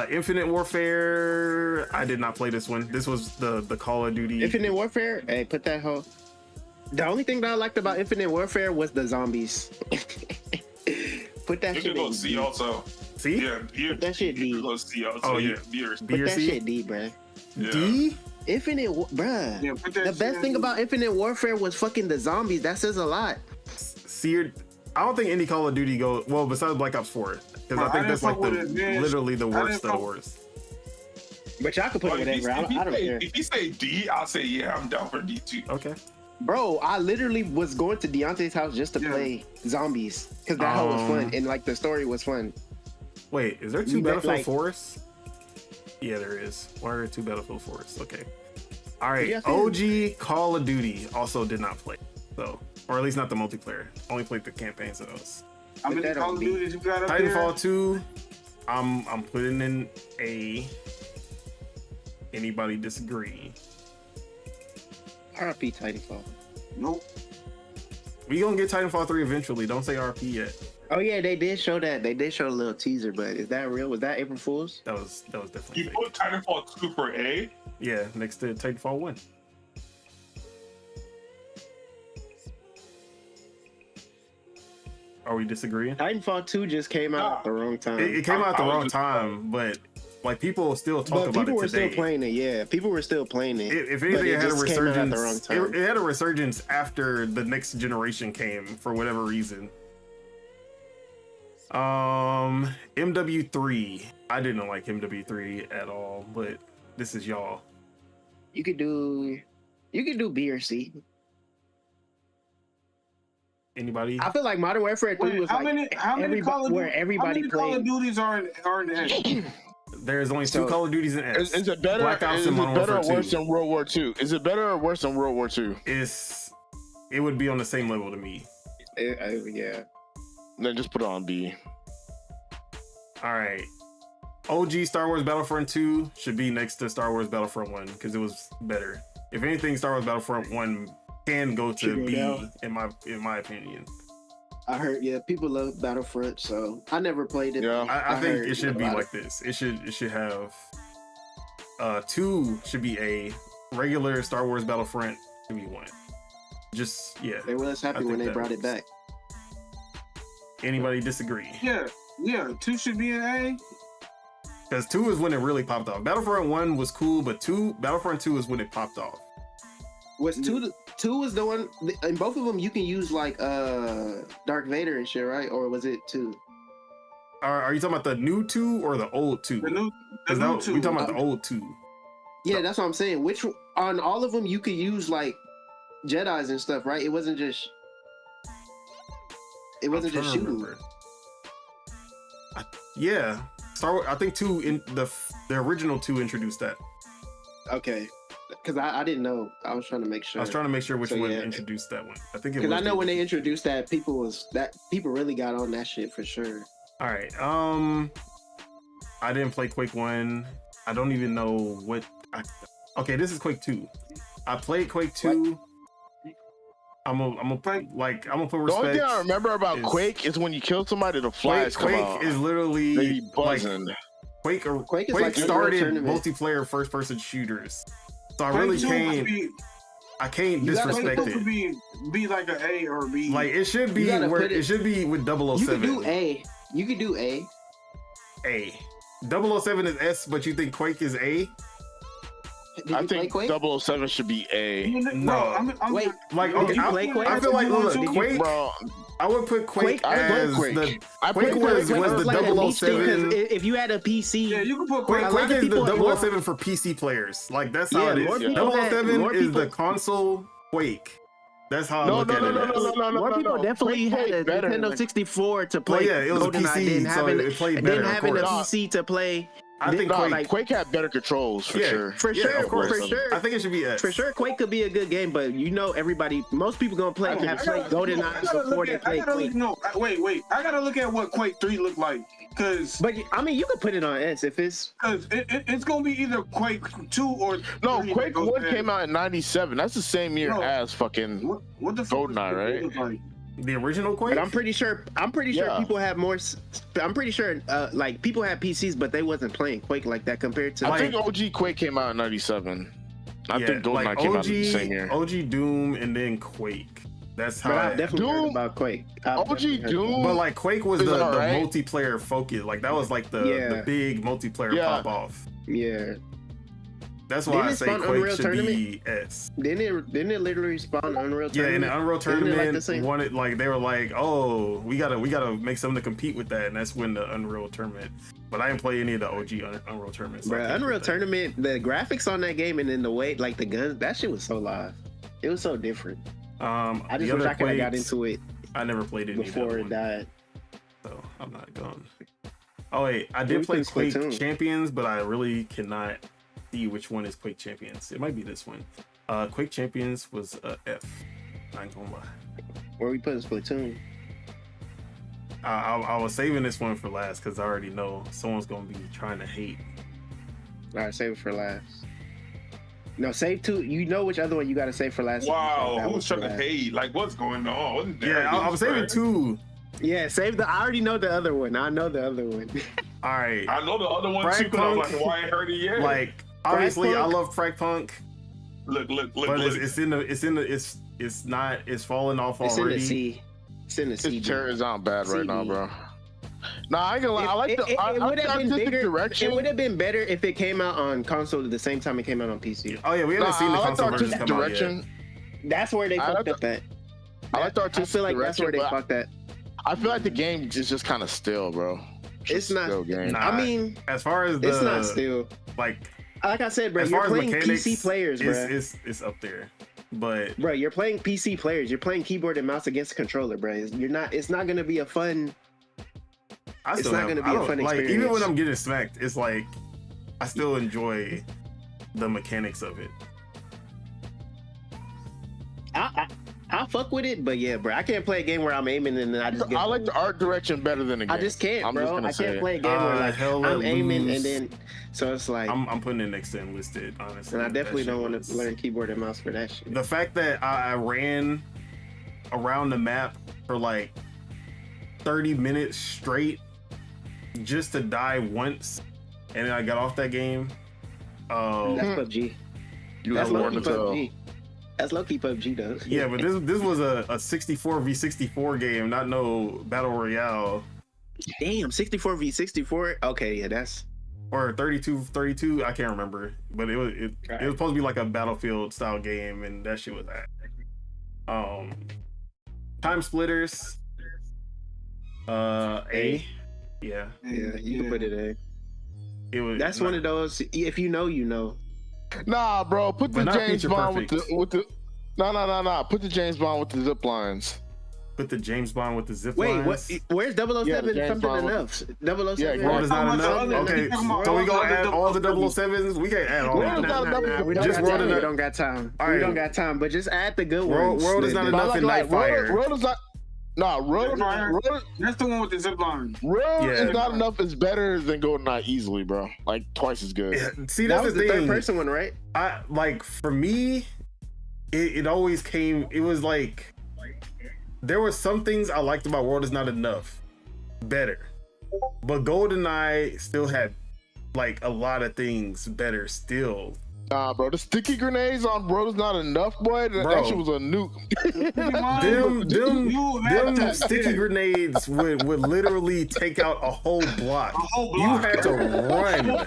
Infinite Warfare, I did not play this one. This was the Call of Duty. Infinite Warfare, hey, put that hoe. The only thing that I liked about Infinite Warfare was the zombies. Put that shit in C also. C? Yeah, put that shit D. Go C also. Oh, yeah, B or Put that C? shit D, bruh. Yeah. D? Bruh. Yeah, put that The best thing about Infinite Warfare was fucking the zombies. That says a lot. C, I don't think any Call of Duty goes well besides Black Ops 4, because I think that's like literally the worst of the worst. But y'all can put whatever. I don't care. If you say D, I'll say yeah, I'm down for D too. Okay. Bro, I literally was going to Deontay's house just to play zombies because that hoe was fun and like the story was fun. Wait, is there 2 Battlefield 4s? Yeah, there is. Why are there 2 Battlefield 4s? Okay. All right. OG Call of Duty also did not play. So, or at least not the multiplayer. Only played the campaigns of those. How many Call of Duties you got up Titanfall 2. I'm putting in A. Anybody disagree? RP Titanfall. Nope. We gonna get Titanfall 3 eventually. Don't say RP yet. Oh yeah, they did show that. They did show a little teaser, but is that real? Was that April Fool's? That was definitely. You put Titanfall 2 for A? Yeah, next to Titanfall 1. Are we disagreeing? Titanfall 2 just came out at the wrong time. It came out at the wrong time, but like people still talk about it today. People were still playing it. Yeah, people were still playing it. If anything, it had a resurgence. It had a resurgence after the next generation came for whatever reason. MW3. I didn't like MW3 at all, but this is y'all. You could do B or C. Anybody? I feel like Modern Warfare 3 was how many Call of Duties are in S? There's only 2 Call of Duties in S. Is it better? Black Ops is and it Modern better or Warfare worse 2. than World War II? Is it better or worse than World War II? It would be on the same level to me. Yeah. Then just put it on B. All right. OG Star Wars Battlefront 2 should be next to Star Wars Battlefront 1 because it was better. If anything, Star Wars Battlefront 1 can go to B in my opinion. I heard, people love Battlefront, so I never played it. Yeah, I think it should be like this. It should have 2 should be A, regular Star Wars Battlefront should be 1. Just They was happy when they brought it back. Anybody disagree? Yeah, 2 should be an A. Because 2 is when it really popped off. Battlefront 1 was cool, but Battlefront 2 is when it popped off. Was 2 was the one in both of them you can use like Darth Vader and shit, right? Or was it 2? Are you talking about the new 2 or the old 2? The new 2. We talking about the old 2. Yeah, that's what I'm saying. Which on all of them you could use like Jedis and stuff, right? It wasn't just shooting. Yeah, Star Wars. I think 2 in the original 2 introduced that. Okay. Because I didn't know. I was trying to make sure. I was trying to make sure which one introduced that one. I think it was. Because I know when they introduced that, people really got on that shit for sure. All right. I didn't play Quake 1. I don't even know what. Okay, this is Quake 2. I played Quake 2. I'm gonna put respect. The only thing I remember about Quake is when you kill somebody, the flies come out. Quake is literally buzzing. Quake started multiplayer first-person shooters. So I really can't disrespect it. Be like an A or B. Like it should be it should be with 007. You could do A. You could do A. A. 007 is S, but you think Quake is A? I think 007 should be A. No, wait. Like okay, I feel like Quake. Bro, I would put Quake as Quake. Quake was the 007. If you had a PC, yeah, you can put Quake is the 007 for PC players. Like that's how it is. 007 is the console Quake. That's how I look at it. More people definitely had a Nintendo 64 to play. Well, yeah, it was a PC, so it played better. Then having a PC to play. I think Quake had better controls for sure. For sure. I think it should be S. For sure, Quake could be a good game, but most people gonna play have played GoldenEye before they play Quake. No, wait. I gotta look at what Quake 3 looked like, but I mean, you could put it on S if it's because it's gonna be either Quake 2 or no. Quake 1 came out in *97. That's the same year as fucking what the fuck GoldenEye, right? The original Quake? But I'm pretty sure people have more. I'm pretty sure like people had PCs, but they wasn't playing Quake like that compared to. I think OG Quake came out in '97. I think GoldenEye came out in the same year. OG Doom and then Quake. That's how. But I've definitely heard about Quake. OG Doom. But like Quake was the multiplayer focus. Like that was like the big multiplayer pop off. Yeah. That's why I say Quake should be S. Didn't it literally spawn Unreal Tournament? Yeah, in the Unreal Tournament, they were like, oh, we gotta make something to compete with that, and that's when the Unreal Tournament. But I didn't play any of the OG Unreal Tournaments. Bro, Unreal Tournament, the graphics on that game and then the way, like the guns, that shit was so live. It was so different. I just wish I could have got into it. I never played it before it died. So I'm not going. Oh wait, I did play Quake Champions, but I really cannot see which one is Quake Champions. It might be this one. Quake Champions was F. I ain't gonna lie. Where we put Splatoon? I was saving this one for last because I already know someone's gonna be trying to hate. All right, save it for last. No, save two. You know which other one you gotta save for last. Wow, who's trying to hate? Like, what's going on? Yeah, I was saving two. Yeah, save the. I already know the other one. I know the other one. All right. I know the other one too, but I'm like, why I ain't heard it yet? Like, obviously, I love Frag Punk. Look. But it's not. It's falling off already. It's in the C. It's in the C. This turns out bad right now, bro. No, I ain't gonna lie. I like the artistic direction. It would have been better if it came out on console at the same time it came out on PC. Oh yeah, we haven't seen the console version come direction. out yet. That's where they fucked up at. I like the artistic I feel like direction, that's where they fucked at. I feel like the game is just kind of still, bro. It's not. Nah, I mean, as far as it's not still. Like I said, bro, you're playing PC players, bro. It's up there. But bro, you're playing PC players. You're playing keyboard and mouse against a controller, bro. You're not. It's not gonna be a fun. It's not gonna be a fun experience. Even when I'm getting smacked, it's like I still enjoy the mechanics of it. I'll fuck with it, but yeah, bro, I can't play a game where I'm aiming and then I just get. I like the art direction better than the game. I just can't, bro. I can't play a game where like I'm aiming and then so it's like I'm putting it next to Enlisted, honestly. And I definitely don't want to learn keyboard and mouse for that shit. The fact that I ran around the map for like 30 minutes straight just to die once, and then I got off that game. That's PUBG. That's low-key PUBG. That's low-key PUBG though. Yeah, but this was a 64 v 64 game, not no battle royale. Damn, 64 v 64. Okay, yeah, that's or 32. I can't remember, but it was supposed to be like a Battlefield style game, and that shit was that. Time Splitters. A. Yeah, you can put it A. That's one of those. If you know, you know. Nah, bro. Put the James Bond with the. No. Put the James Bond with the zip lines. Put the James Bond with the zip lines. Wait, where's 007 something enough? 007. Yeah, world is not enough. Okay, so we gonna add all the 007s. We can't add all of them. We don't got time. We don't got time. But just add the good ones. World is not enough in Nightfire. World is not. Nah, Road. That's the one with the zip line. Road is not enough. Is better than GoldenEye easily, bro. Like twice as good. Yeah, see, that's was the third person one, right? I like for me, it always came. It was like there were some things I liked about World is Not Enough better, but GoldenEye still had like a lot of things better still. Nah, bro, the sticky grenades on World is Not Enough, boy. That shit was a nuke. them sticky grenades would literally take out a whole block. You had to run.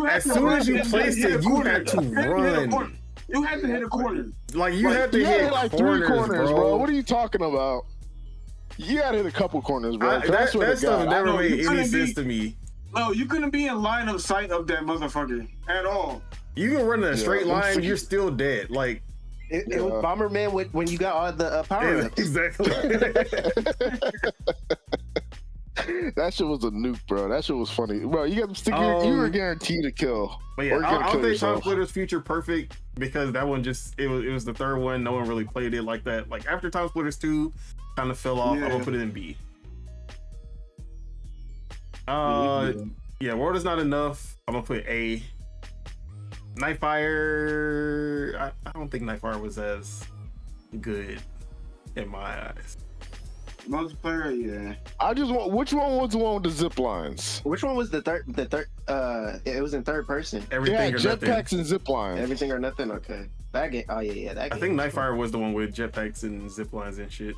As soon as you placed it, you had to run. You had to hit a corner. Like you had to hit like corners, 3 corners, bro. What are you talking about? You gotta hit a couple corners, bro. That stuff never made any sense to me. No, you couldn't be in line of sight of that motherfucker at all. You can run in a straight line, you're still dead. Like it was Bomberman when you got all the power ups. Exactly. That shit was a nuke, bro. That shit was funny, bro. You got them sticky. You were guaranteed to kill. But yeah, I don't think Time Splitters Future Perfect because that one just it was the third one. No one really played it like that. Like after Time Splitters 2 kind of fell off. I'm gonna put it in B. Yeah, World is Not Enough. I'm gonna put A. Nightfire. I don't think Nightfire was as good in my eyes. Multiplayer, yeah. I just want. Which one was the one with the zip lines? Which one was the third? It was in third person. Everything or nothing. Jetpacks and zip lines. Everything or nothing. Okay. That game. Oh yeah. That game. I think Nightfire was the one with jetpacks and zip lines and shit.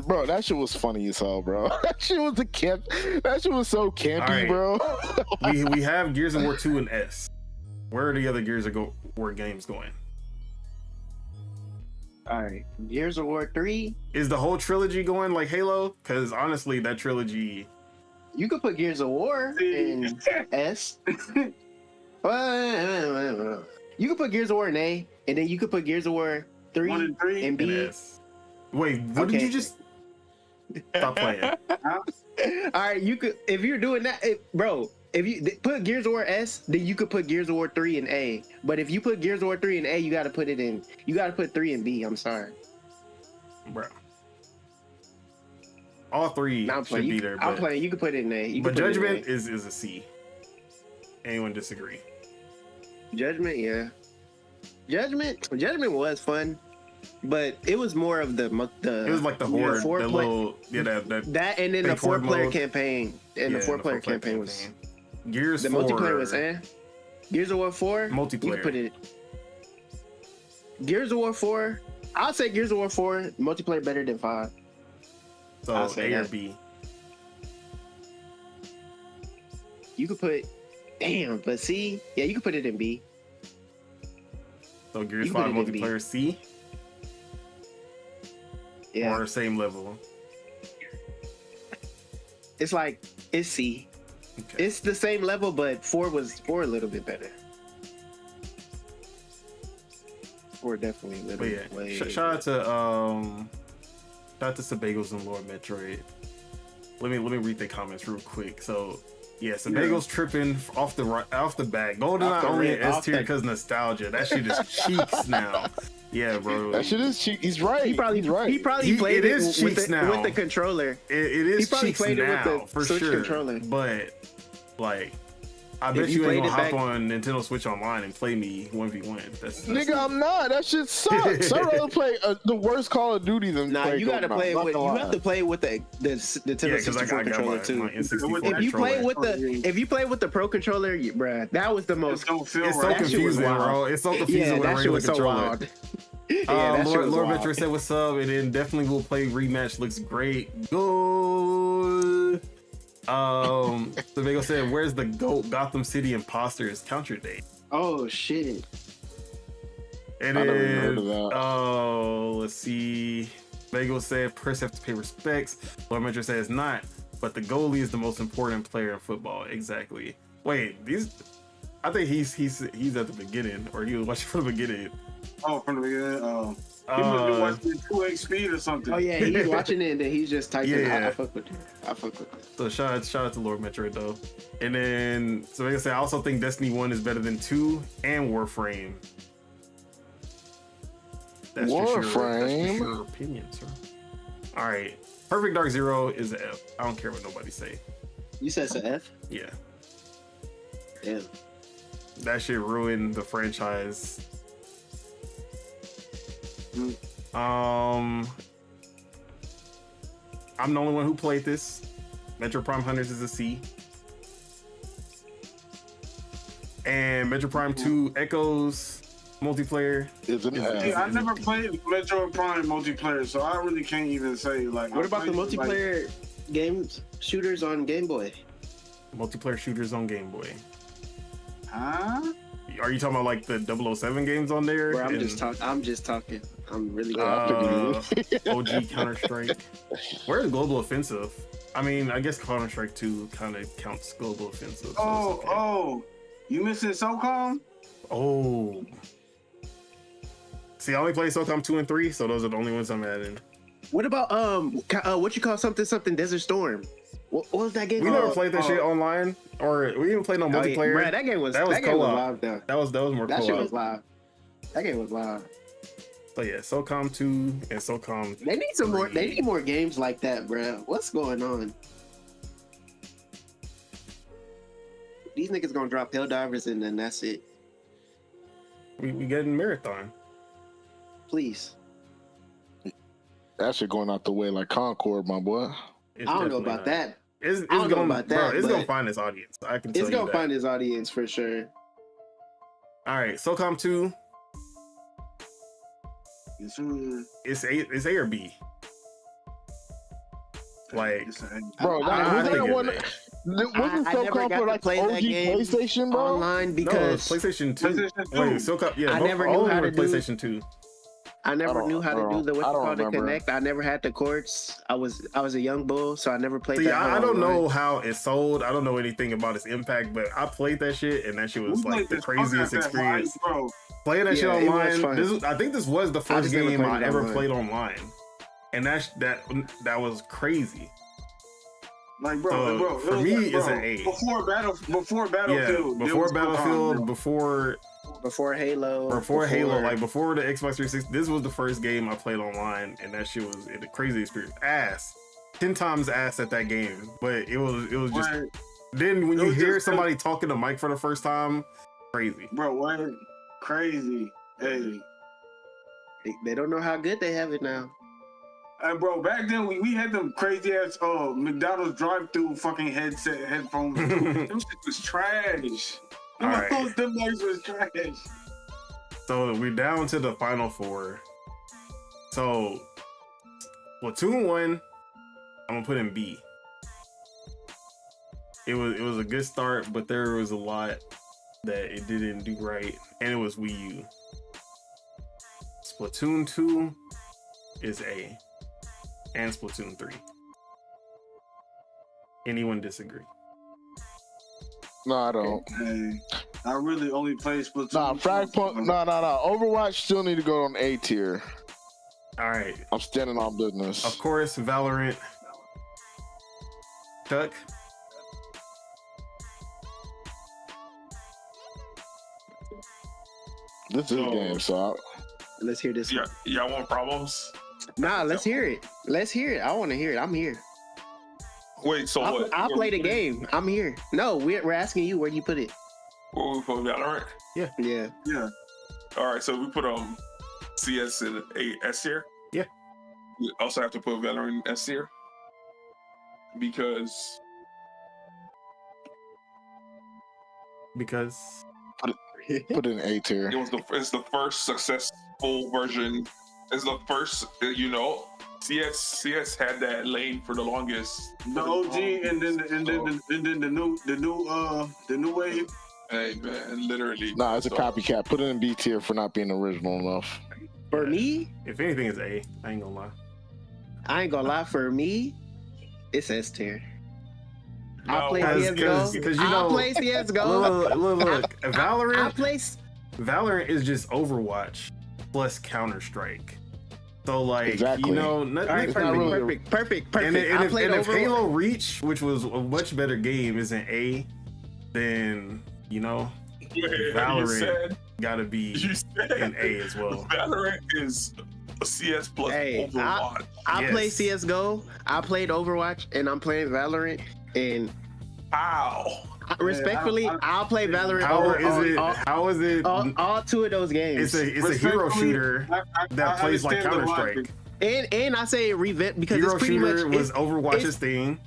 Bro, that shit was funny as hell, bro. That shit was That shit was so campy, bro. we have Gears of War 2 and S. Where are the other Gears of War games going? All right, Gears of War 3. Is the whole trilogy going like Halo? Because honestly, that trilogy. You could put Gears of War in S. You could put Gears of War in A, and then you could put Gears of War 3 in B. And S. Wait, what did you just? Stop playing. All right, you could if you're doing that, bro. If you put Gears of War S, then you could put Gears of War 3 in A. But if you put Gears of War 3 in A, you got to put it in. You got to put 3 in B. I'm sorry, bro. All 3 should be there. I'm playing. You can put it in A. But Judgment is a C. Anyone disagree? Judgment, yeah. Judgment was fun, but it was more of the it was like the horde, the little that and then the 4-player campaign. And the 4-player campaign was Gears. The 4, multiplayer was Gears of War 4 multiplayer. You can put it. Gears of War 4. I'll say Gears of War 4 multiplayer better than 5. So A or B. You could put. Damn, but C, yeah, you can put it in B. So Gears 5 multiplayer C? Yeah. Or same level? It's like, it's C. Okay. It's the same level, but 4 a little bit better. 4 definitely a little bit. Shout out to Sebagos and Lord Metroid. Let me read the comments real quick. So yeah, Sebagos tripping off the back. GoldenEye only an S tier because nostalgia. That shit is cheeks now. Yeah, bro. That shit is cheeks. He's right. He probably played it with the controller. It is cheeks now for sure. Controller. But like, I bet you ain't gonna hop on Nintendo Switch Online and play me 1v1. That's nigga, I'm not. That shit sucks. I'd rather play the worst Call of Duty than play. You gotta play with. You have to play with the Nintendo 64 controller too. If you play with the Pro controller, bruh, that was the most. It's so confusing, bro. It's so confusing with a regular controller. Lord Metro said what's up, and then definitely will play rematch. Looks great. Good. Sebago said, "Where's the GOAT Gotham City Imposters counter date?" Oh shit! And then, let's see. Sebago said, "Press have to pay respects." Lord Metro says not, but the goalie is the most important player in football. Exactly. Wait, I think he's at the beginning, or he was watching from the beginning. Oh, from the beginning. Oh. He must be watching 2x speed or something. Oh yeah, he's watching it and then he's just typing. Yeah. I fuck with it. So shout out to Lord Metroid though. And then so like I say, I also think Destiny 1 is better than 2 and Warframe. That's just your opinion, sir. All right, Perfect Dark Zero is an F. I don't care what nobody say. You said it's an F? Yeah. Damn. That shit ruined the franchise. I'm the only one who played this. Metro Prime Hunters is a C. And Metro Prime 2 Echoes multiplayer is an A. I never played Metro Prime multiplayer, so I really can't even say like. What about the multiplayer games shooters on Game Boy? Multiplayer shooters on Game Boy. Huh? Are you talking about like the 007 games on there? Bro, I'm just talking. I'm really OG Counter-Strike. Where's Global Offensive? I mean, I guess Counter-Strike 2 kind of counts Global Offensive. So you missing SOCOM? Oh. See, I only play SOCOM 2 and 3, so those are the only ones I'm adding. What about what you call something Desert Storm? What was that game? We never played that shit online, or we didn't play no multiplayer. Bro, that game was co-op. Live though. That was more that co-op. Shit was live. That game was live. So yeah, SOCOM 2 and SOCOM. They need some 3. more. They need more games like that, bro. What's going on? These niggas gonna drop Helldivers and then that's it. We getting Marathon. Please. That shit going out the way like Concord, my boy. I don't know about that. It's gonna find its audience. I can tell you that. It's gonna find its audience for sure. All right, SOCOM 2. It's A or B. Like, bro, wasn't SOCOM for like OG PlayStation, bro? Online because PlayStation 2. Wait, SOCOM, yeah, I never knew how to do PlayStation 2. I never knew how to do the connect. I never had the cords. I was a young bull, so I never played that. I don't know how it sold. I don't know anything about its impact, but I played that shit, and that shit was like the craziest experience. Playing that shit online. I think this was the first game I ever played online. and that was crazy. Like, bro, for me, it's an A. Before Battlefield. Yeah, before Battlefield, before Halo. Before Halo, like before the Xbox 360, this was the first game I played online, and that shit was a crazy experience. 10 times ass at that game, but it was just. Right. Then when you hear somebody talking to Mike for the first time, crazy. Bro, what? Crazy. Hey. They don't know how good they have it now. And bro, back then we had them crazy ass McDonald's drive-through fucking headphones. Them shit was trash. Them lights was trash. So we're down to the final four. So Splatoon 1, I'm gonna put in B. It was a good start, but there was a lot that it didn't do right, and it was Wii U. Splatoon 2 is A, and Splatoon 3. Anyone disagree? No, I don't. Okay. I really only play Splatoon. Nah, Fragpunk. No. Overwatch still need to go on A tier. All right. I'm standing on business. Of course, Valorant. Chuck. This is a game, so let's hear this. Yeah, y'all want problems? Nah, let's hear it. I want to hear it. I'm here. Wait, so what? I'll play the game. I'm here. No, we're asking you where you put it. Where we put Valorant? Yeah. All right, so we put CS in A S tier. Yeah. We also have to put Valorant in S tier because put it in A tier. It's the first successful version. It's the first, CS had that lane for the longest. The OG and then the new wave. Hey man, literally. Nah, it's a copycat. Put it in B tier for not being original enough. For me, if anything, it's A. I ain't gonna lie. For me, it's S tier. No, I play CS:GO. Because I play CS:GO. Look, Valorant is just Overwatch plus Counter-Strike. So exactly. Perfect. And if Halo Reach, which was a much better game, is an A, then Valorant gotta be an A as well. Valorant is a CS plus Overwatch. I play CS:GO. I played Overwatch, and I'm playing Valorant. And respectfully, I'll play Valorant. How is it? All two of those games. It's a hero shooter that plays like Counter-Strike. And I say revamp because hero it's pretty shooter much was Overwatch's thing.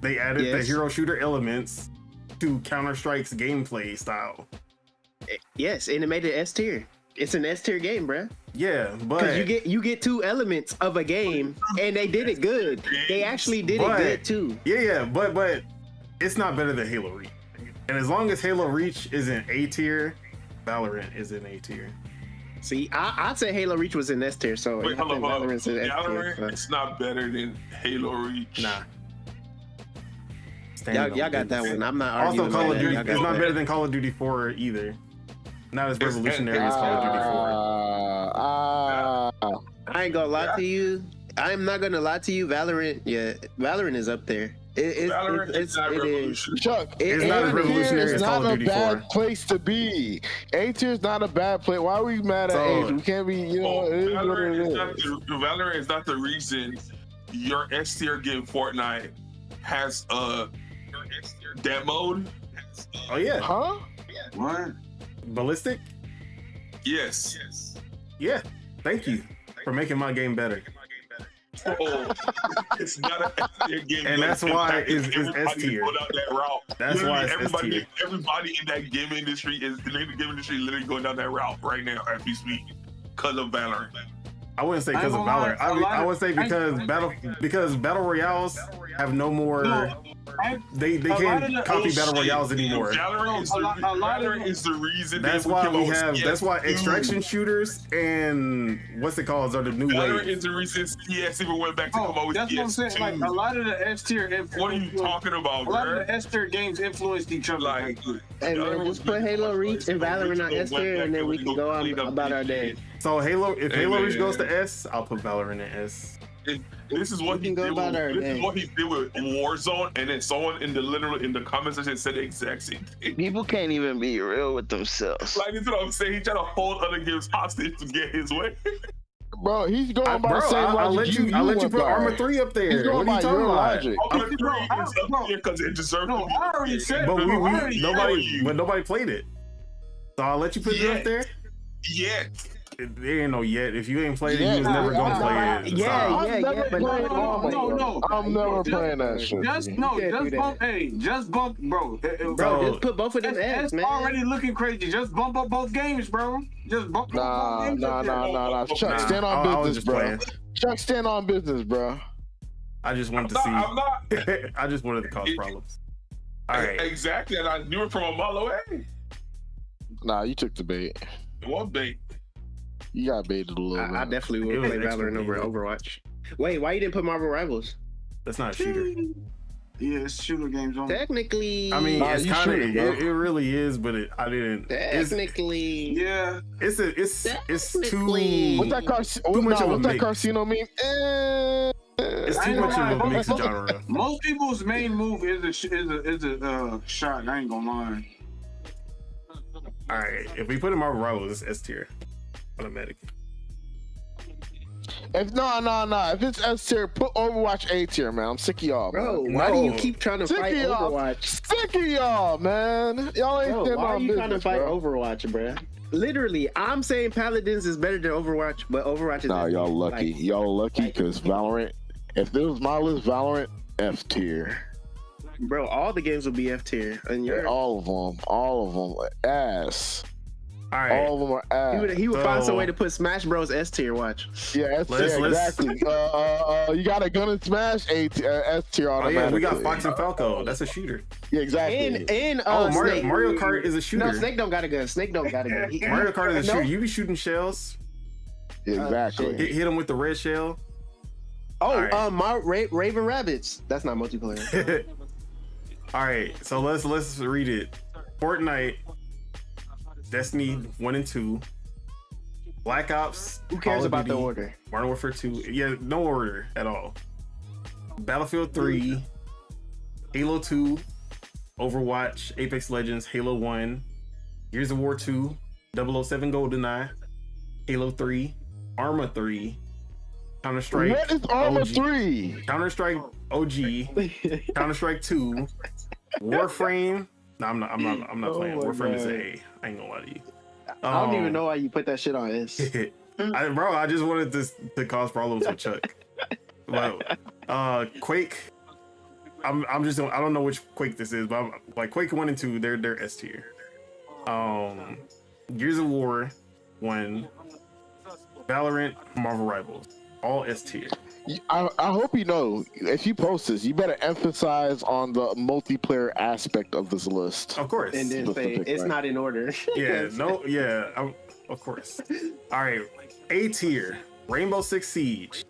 They added the hero shooter elements to Counter-Strike's gameplay style. Yes, and it made it S tier. It's an S tier game, bruh. Yeah, but because you get two elements of a game, and they did it good. They actually did it good too. Yeah, but it's not better than Halo Reach. And as long as Halo Reach is in A tier, Valorant is in A tier. See, I'd say Halo Reach was in S tier, so wait, hold on. Valorant's in S tier. So. It's not better than Halo Reach. Nah. Y'all got that one. I'm not arguing. Also, Call of Duty. It's not better than Call of Duty 4 either. Not as revolutionary as Call of Duty 4. I ain't gonna lie to you. I'm not gonna lie to you. Valorant is up there. Valorant is not revolutionary. Chuck, it's not as revolutionary as Call of Duty 4. It's not a bad place to be. A tier is not a bad place. Why are we mad at A? We can't be, Valorant is not the reason your S tier game Fortnite has that mode. Oh yeah. Huh? What? Ballistic? Yes. Yeah. Thank you for making my game better. It's not an S tier game. And that's why it's S tier. That's why it's S tier. Everybody in that game industry literally going down that route right now as we speak because of Valorant. I wouldn't say because of Valorant. I would say because battle royales have no more. They can't copy battle royales anymore. Valorant is the reason. That's why That's why extraction shooters and what's it called are the new Valorant wave. is the reason CS even went back to come out with that's CS2. What I'm saying. Like a lot of the S tier. What are you talking about, bro? A lot of the S tier games influenced each other. Hey man, just put Halo Reach and Valorant on S tier, and then we can go on about our day. So if Halo Reach goes to S, I'll put Valorant in S. This is what he did. This is what he did with Warzone, and then someone in the comment section said the exact same thing. People can't even be real with themselves. Like, that's what I'm saying. He tried to hold other games hostage to get his way. Bro, he's going by the same logic. I'll let you put Arma 3 up there. He's going by your logic. Arma 3 is up here because it deserves to be. I already said, but nobody played it. So I'll let you put it up there. Yeah. There ain't no yet. If you ain't played it, you was never gonna play it. But no. I'm never playing that shit. Just bump, bro. Bro, just put both of them ads, man. Already looking crazy. Just bump up both games, bro. Just bump up both games. Nah. Chuck, stand on business, bro. Chuck, stand on business, bro. I just wanted to see. I just wanted to cause problems. All right. Exactly, and I knew it from a mile away. Nah, you took the bait. What bait? You got baited a little bit. I definitely would play Valorant over Overwatch. Wait, why you didn't put Marvel Rivals? That's not a shooter. Yeah, it's shooter games on. Technically, I mean, it's kind of it really is, but I didn't. Technically, it's too. What's that Carcino meme? It's too much of a mixed genre. Most people's main move is a shot. I ain't gonna lie. All right, if we put in Marvel Rivals, it's S tier, automatic. If if it's S tier, put Overwatch A tier, man. I'm sick of y'all, bro. Man. Why do you keep trying to fight Overwatch? Sick of y'all, man. Y'all ain't why are you trying to fight Overwatch, bro? Literally, I'm saying Paladins is better than Overwatch, but Overwatch is. Nah, y'all lucky. Y'all lucky because Valorant. If this was my list, Valorant F tier. Bro, all the games will be F tier, and all of them ass. All right. All of them are ass. He would find some way to put Smash Bros S tier. Watch. Yeah, S tier exactly. You got a gun and Smash S tier automatically. Oh yeah, we got Fox and Falco. That's a shooter. Yeah, exactly. And Mario Kart is a shooter. No, Snake don't got a gun. Mario Kart is a shooter. You be shooting shells. Exactly. Hit him with the red shell. Raven Rabbits. That's not multiplayer. All right, so let's read it. Fortnite, Destiny 1 and 2, Black Ops. Who cares about the order? Modern Warfare 2. Yeah, no order at all. Battlefield 3, Halo 2, Overwatch, Apex Legends, Halo 1, Gears of War 2, 007 GoldenEye, Halo 3, Arma 3, Counter-Strike. What is Arma 3? Counter-Strike OG, Counter-Strike 2, Warframe. No, I'm not playing. Warframe is A. I ain't gonna lie to you. I don't even know why you put that shit on S. I just wanted this to cause problems with Chuck. But, Quake. I don't know which Quake this is, but like Quake 1 and 2, they're S tier. Gears of War 1, Valorant, Marvel Rivals, all S tier. I hope you know, if you post this, you better emphasize on the multiplayer aspect of this list. Of course. And then say it's not in order. Of course. All right, A tier, Rainbow Six Siege.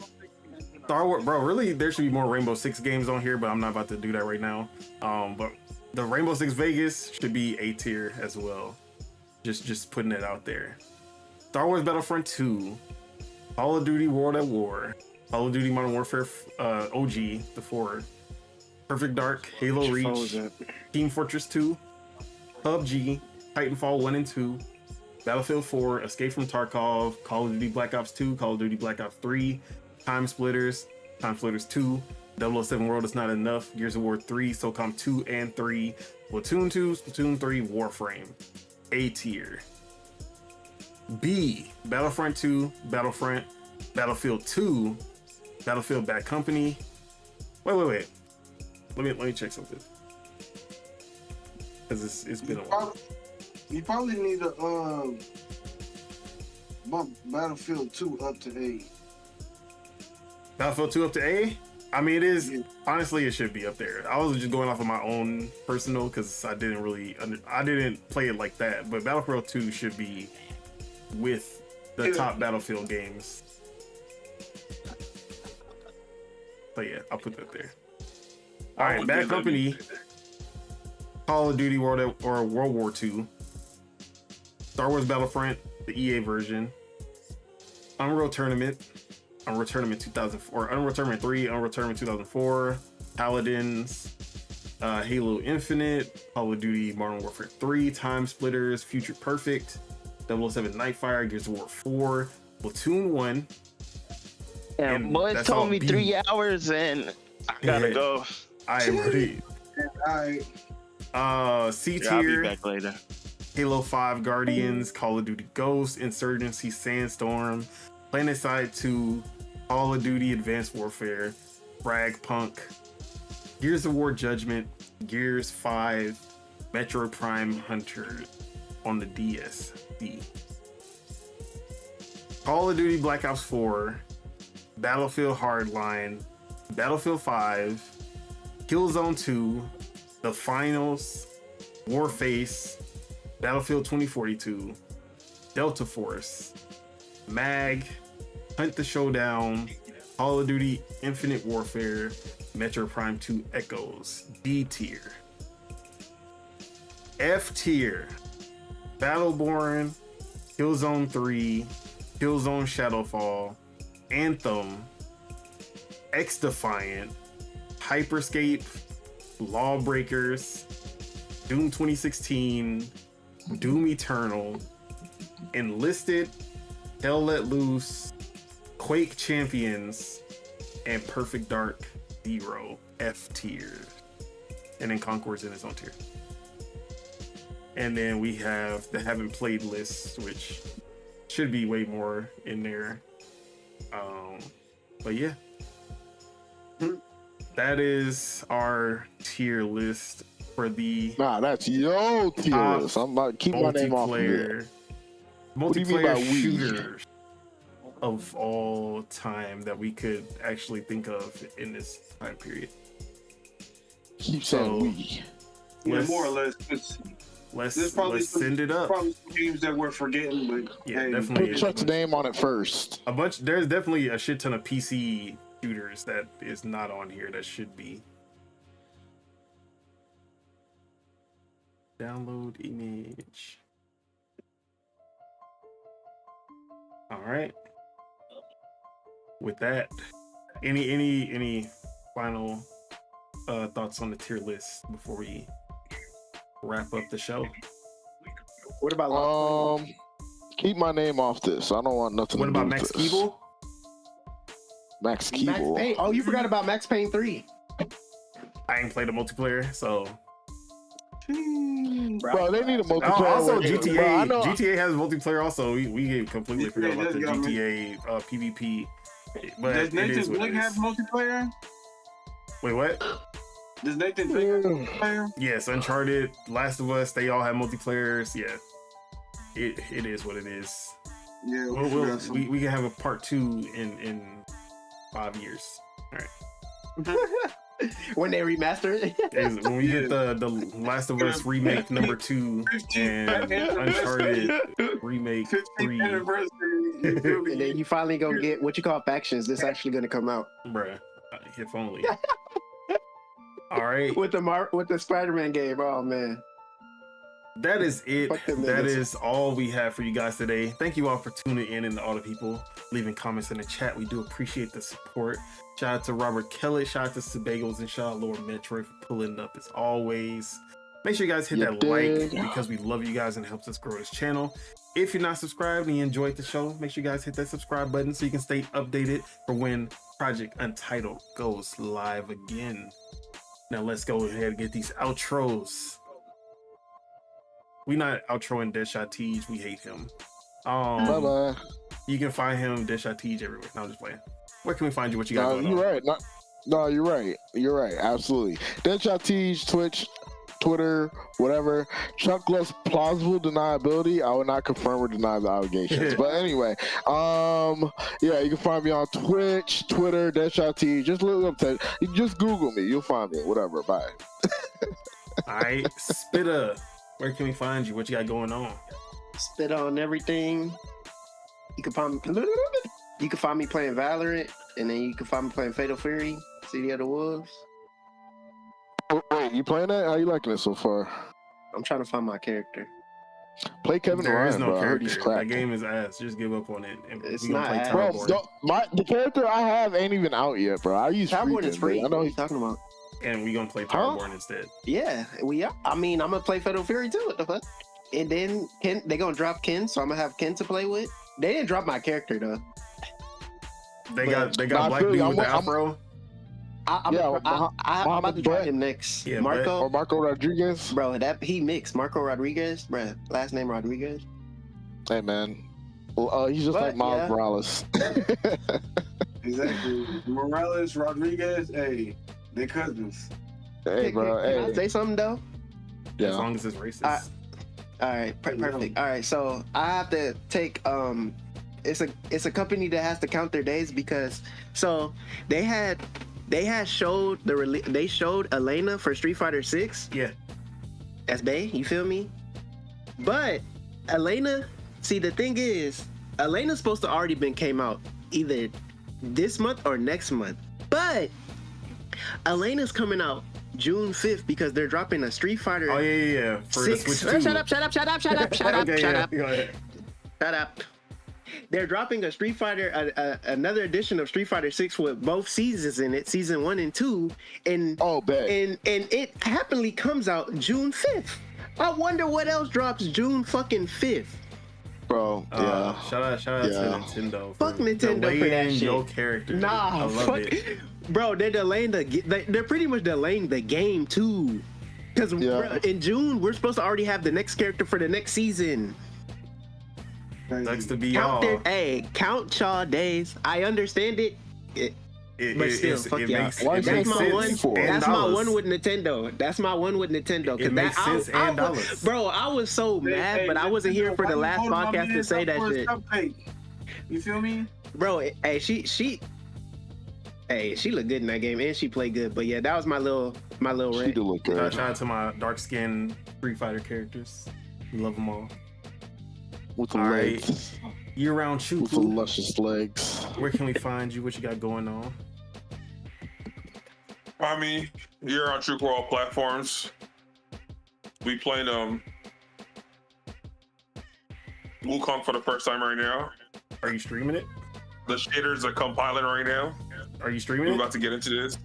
Star Wars, bro, really, there should be more Rainbow Six games on here, but I'm not about to do that right now. But the Rainbow Six Vegas should be A tier as well. Just putting it out there. Star Wars Battlefront 2, Call of Duty World at War, Call of Duty Modern Warfare OG, the 4, Perfect Dark, Halo Reach, Team Fortress 2, PUBG, Titanfall 1 and 2, Battlefield 4, Escape from Tarkov, Call of Duty Black Ops 2, Call of Duty Black Ops 3, Time Splitters 2, 007 World Is Not Enough, Gears of War 3, SOCOM 2 and 3, Splatoon 2, Splatoon 3, Warframe. A tier. B, Battlefront 2, Battlefront, Battlefield 2, Battlefield Bad Company. Wait. Let me check something. Because it's been a while. You probably need to bump Battlefield 2 up to A. Battlefield 2 up to A? I mean, it is. Yeah. Honestly, it should be up there. I was just going off of my own personal because I didn't play it like that. But Battlefield 2 should be with the top Battlefield games. But yeah, I'll put that there. All right, Bad Company, Call of Duty World War II, Star Wars Battlefront, the EA version, Unreal Tournament, Unreal Tournament 2004, Unreal Tournament 3, Unreal Tournament 2004, Paladins, Halo Infinite, Call of Duty Modern Warfare 3, Time Splitters, Future Perfect, 007 Nightfire, Gears of War 4, Platoon 1. And boys told me 3 hours and I gotta go. I am ready. Alright. C tier. I'll be back later. Halo 5 Guardians, Call of Duty Ghosts, Insurgency Sandstorm, PlanetSide 2, Call of Duty Advanced Warfare, Frag Punk, Gears of War Judgment, Gears 5, Metro Prime Hunter on the DSD. Call of Duty Black Ops 4, Battlefield Hardline, Battlefield 5, Killzone 2, The Finals, Warface, Battlefield 2042, Delta Force, MAG, Hunt the Showdown, Call of Duty Infinite Warfare, Metro Prime 2 Echoes. D tier. F tier, Battleborn, Killzone 3, Killzone Shadowfall, Anthem, X-Defiant, Hyperscape, Lawbreakers, Doom 2016, Doom Eternal, Enlisted, Hell Let Loose, Quake Champions, and Perfect Dark Zero. F tier. And then Concord's in its own tier. And then we have the haven't played list, which should be way more in there. But yeah. That is our tier list for the that's your tier list. I'm about to keep my name off of it. Multiplayer shooters of all time that we could actually think of in this time period. Keep saying we. Yeah, more or less. Let's send it up. Probably some games that we're forgetting, but yeah, hey, definitely. Put Chuck's name on it first. There's definitely a shit ton of PC shooters that is not on here that should be. Download image. All right. With that, any final thoughts on the tier list before we wrap up the show? What about keep my name off this. I don't want nothing what to about do Max with this. Keeble? Max Max Keeble. Payne? Oh, you forgot about Max Payne 3. I ain't played a multiplayer, so Bro, they need a multiplayer. also GTA. Bro, GTA has multiplayer also. We completely forgot about the GTA PvP. But does Nathan Blake have multiplayer? Wait, what? Does Nathan Blake have multiplayer? Yes, Uncharted, Last of Us, they all have multiplayers. Yeah, it is what it is. Yeah, we can have a part 2 in 5 years. All right. When they remaster it. When we get the Last of Us remake number 2 and Uncharted remake 3, And then you finally gonna get what you call factions. This actually gonna come out, bruh. If only. All right. with the Spider-Man game. Oh man. That is it. them That niggas. is all we have for you guys today. Thank you all for tuning in and all the people leaving comments in the chat. We do appreciate the support. Shout out to Robert Kellett, shout out to Sebagos, and shout out Lord Metroid for pulling up as always. Make sure you guys hit that like because we love you guys and it helps us grow this channel. If you're not subscribed and you enjoyed the show, make sure you guys hit that subscribe button so you can stay updated for when Project Untitled goes live again. Now let's go ahead and get these outros. We not outroing Deadshot Teej. We hate him. Bye-bye. You can find him Deadshot Teej everywhere. No, I'm just playing. Where can we find you? What you got going on? You're right. No, you're right. You're right. Absolutely. Deadshot Teej, Twitch, Twitter, whatever. Chuck less plausible deniability. I will not confirm or deny the allegations. But anyway, yeah, you can find me on Twitch, Twitter, Deadshot Teej. Just look up that. Just Google me. You'll find me. Whatever. Bye. All right, Spitta. Where can we find you? What you got going on? Spit on everything. You can find me playing Valorant, and then you can find me playing Fatal Fury, City of the Wolves. Wait, you playing that? How you liking it so far? I'm trying to find my character. Play Kevin There is Ryan, no bro. I heard he's character. That cracked. game is ass. Just give up on it. And It's we gonna not play ass. Bro, Towerborn. the character I have ain't even out yet, bro. I use Towerborn is free. I know What are you he's talking about? And we gonna play Towerborn instead. Yeah, we are. I mean, I'm gonna play Fatal Fury too. What the fuck? And then Ken, they gonna drop Ken, so I'm gonna have Ken to play with. They didn't drop my character though. They got Nah, black dude with the I'm- afro. I'm about to drop him next. Yeah, Marco, or Marco Rodriguez. bro, that he mixed Marco Rodriguez, bro. Last name Rodriguez. Hey man, well, he's just But, like Miles yeah. Morales. Exactly. Morales, Rodriguez, hey, they cousins. Hey bro, Can I hey, say something though? As yeah. long as it's racist. All right, perfect. All right, so I have to take it's a company that has to count their days because they showed they showed Elena for Street Fighter 6. Yeah. That's Bay, you feel me? But Elena, see the thing is, Elena's supposed to already been came out either this month or next month. But Elena's coming out June 5th because they're dropping a Street Fighter. Oh yeah. For the 6. Switch 2. Shut up. Okay, yeah, go ahead. Shut up. They're dropping a Street Fighter, another edition of Street Fighter 6 with both seasons in it, season 1 and 2, and bet. and it happily comes out June 5th. I wonder what else drops June fucking 5th. Bro, yeah. Shout out to Nintendo. Fuck Nintendo for that shit. Your character. Nah, I love it. Bro, they're delaying they're pretty much delaying the game too. Because in June we're supposed to already have the next character for the next season. Sucks to be Count y'all. count y'all days. I understand it. But still, fuck y'all. That's my one with Nintendo. That's my one with Nintendo. It makes sense and dollars. Bro, I was so mad, but I wasn't here for the last podcast to say that shit. You feel me? Bro, hey, she looked good in that game, and she played good. But yeah, that was my little She rant. do look good. Shout out to my dark skinned Street Fighter characters. Love them all. With the All right. legs. Year round shoot. With the luscious legs. Where can we find you? What you got going on? I mean, you're on True all platforms. We played Wukong for the first time right now. Are you streaming it? The shaders are compiling right now. Are you streaming We're it? about to get into this.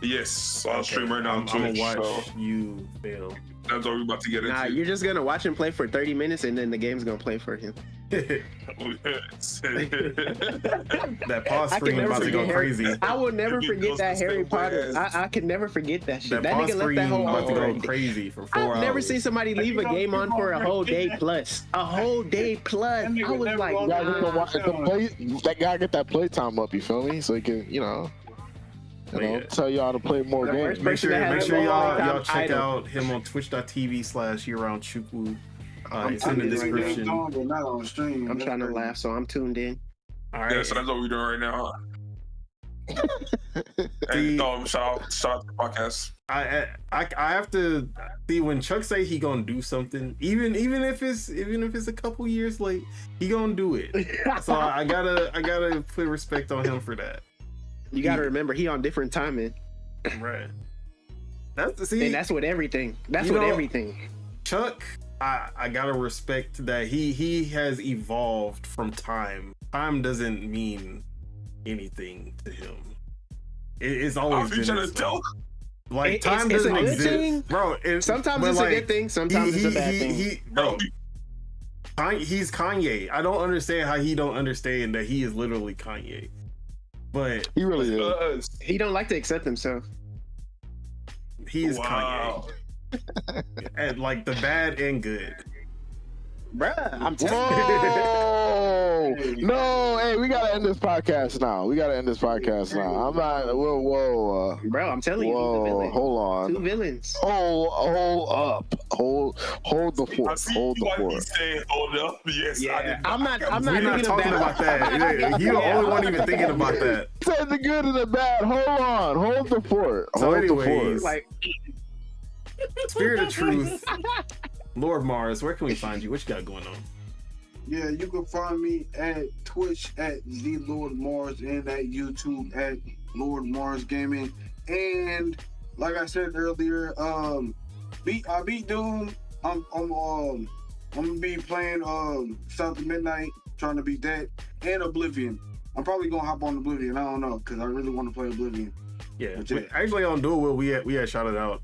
Yes, I'll stream right now on I'm Twitch. gonna watch So you fail. that's what we're about to get into. Nah, you're just gonna watch him play for 30 minutes, and then the game's gonna play for him. That pause I can screen never about to go forget Harry. crazy. I will never It forget goes that to Harry stay Potter. west. I can never forget that shit. That That pause nigga left screen that whole about to go already. crazy for 4 hours. I've never seen somebody leave a game on for a whole day plus. A whole day plus. I was like, That guy get that playtime up, you feel me? So he can, tell y'all to play more The games. first Make sure that has y'all a check idol. out him on twitch.tv/yearroundchukwu. It's in I'm the description. not on stream. I'm trying to laugh, so I'm tuned in. All Yeah, right. so that's what we're doing right now. And shout out to the podcast. I have to see when Chuck say he gonna do something, even if it's a couple years late, he gonna do it. So I gotta put respect on him for that. You gotta remember, he on different timing. Right. And that's with everything. That's with everything. Chuck, I gotta respect that he has evolved from time. Time doesn't mean anything to him. It's always been trying this to tell. way. Like It's time a doesn't good exist, thing. bro. Sometimes it's a good thing. Sometimes it's a bad thing. He's Kanye. I don't understand how he don't understand that he is literally Kanye. But He really is. He don't like to accept himself. he is Wow. Kanye. And like the bad and good. Bruh, I'm telling Whoa! No, hey, we gotta end this podcast now. I'm not. Whoa. you. Bro, I'm telling you, he's a Whoa, villain. hold on. 2 villains. Hold up. Hold the I fort. see Hold you the might be fort. saying hold up. Yes, I Yeah, did. I'm not We're not thinking talking about that. You the only one even thinking about that. Said the good and the bad. Hold on. Hold the fort. So Hold the fort. anyways, like, Spirit of Truth, Lord Mars, where can we find you? What you got going on? Yeah, you can find me at Twitch at the Lord Mars and at YouTube at Lord Mars Gaming. And like I said earlier, I beat Doom. I'm I'm gonna be playing South of Midnight, trying to beat that, and Oblivion. I'm probably gonna hop on Oblivion. I don't know, because I really want to play Oblivion. Yeah, actually on Dual Wheel we had shouted out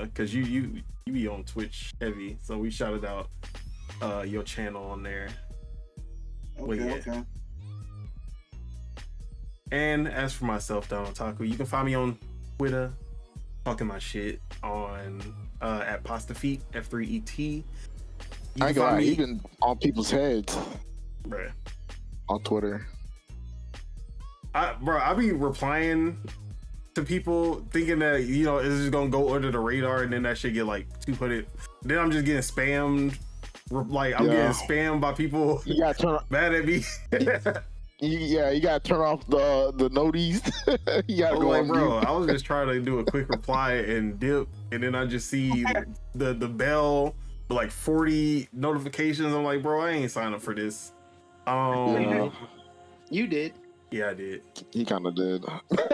because you be on Twitch heavy, so we shouted out your channel on there. Okay. And as for myself, Don Otaku, you can find me on Twitter talking my shit on at Pasta Feet F3ET. I ain't gonna lie, even on people's heads, bruh, on Twitter. I be replying to people thinking that, you know, it's just gonna go under the radar, and then that shit get like 200. Then I'm just getting spammed. Like I'm getting spammed by people mad at me. You gotta turn off the noties. You gotta go like, bro, I was just trying to do a quick reply and dip, and then I just see the bell, like 40 notifications. I'm like, bro, I ain't signed up for this. You did. Yeah, I did. He kind of did.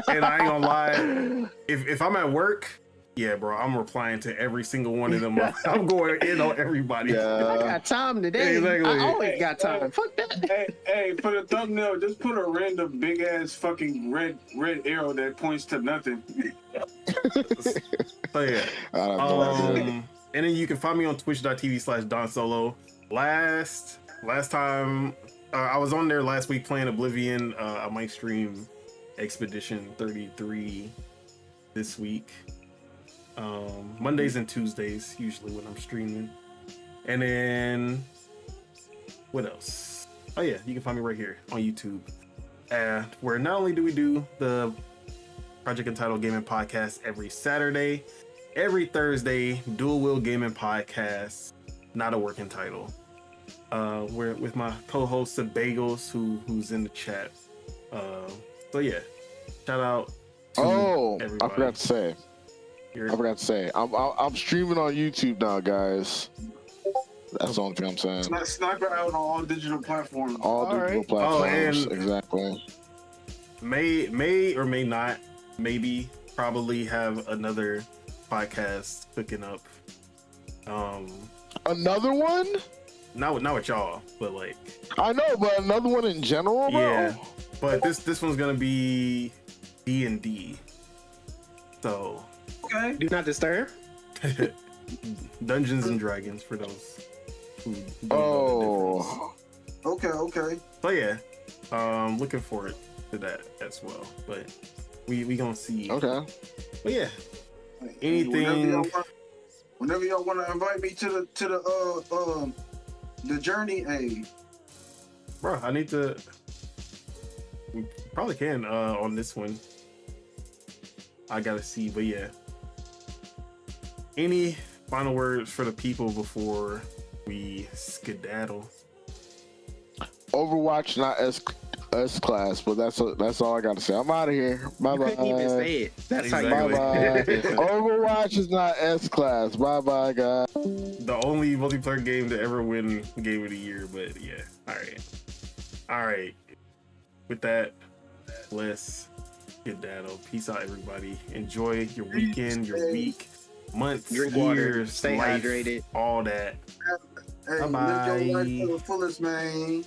And I ain't gonna lie, if I'm at work, yeah, bro, I'm replying to every single one of them. I'm going in on everybody. Yeah. I got time today. Exactly. I always got time. Fuck that. Hey, for the thumbnail, just put a random big ass fucking red arrow that points to nothing. So yeah. And then you can find me on twitch.tv/DonSolo. Last time I was on there last week playing Oblivion. I might stream Expedition 33 this week. Mondays and Tuesdays usually when I'm streaming. And then what else? Oh yeah, you can find me right here on YouTube, where not only do we do the Project Untitled Gaming Podcast every Saturday, every Thursday Dual Wheel Gaming Podcast, not a working title, we're with my co-host Bagels, who's in the chat. So yeah, shout out to everybody. I forgot to say, I'm streaming on YouTube now, guys. That's the only thing I'm saying. Sniper out on all digital platforms. All digital platforms, exactly. May or may not, maybe, probably have another podcast cooking up. Another one? Not with y'all, but like. I know, but another one in general, bro? Yeah, but this one's gonna be D&D. So. Okay. Do not disturb. Dungeons and Dragons for those who don't know the difference. Okay. So yeah, looking forward to that as well. But we gonna see. Okay. But yeah, anything. Whenever y'all want to invite me to the journey, hey, bro, I need to. We probably can on this one. I gotta see, but yeah. Any final words for the people before we skedaddle? Overwatch not S class, but that's all I gotta say. I'm out of here. Bye bye. You couldn't even say it. That's exactly. how you bye. Overwatch is not S class. Bye bye, guys. The only multiplayer game to ever win Game of the Year, but yeah. All right. With that, let's skedaddle. Peace out, everybody. Enjoy your weekend, your week. Months, drink years, water, stay life, hydrated, all that. Hey, live your life to the fullest, man.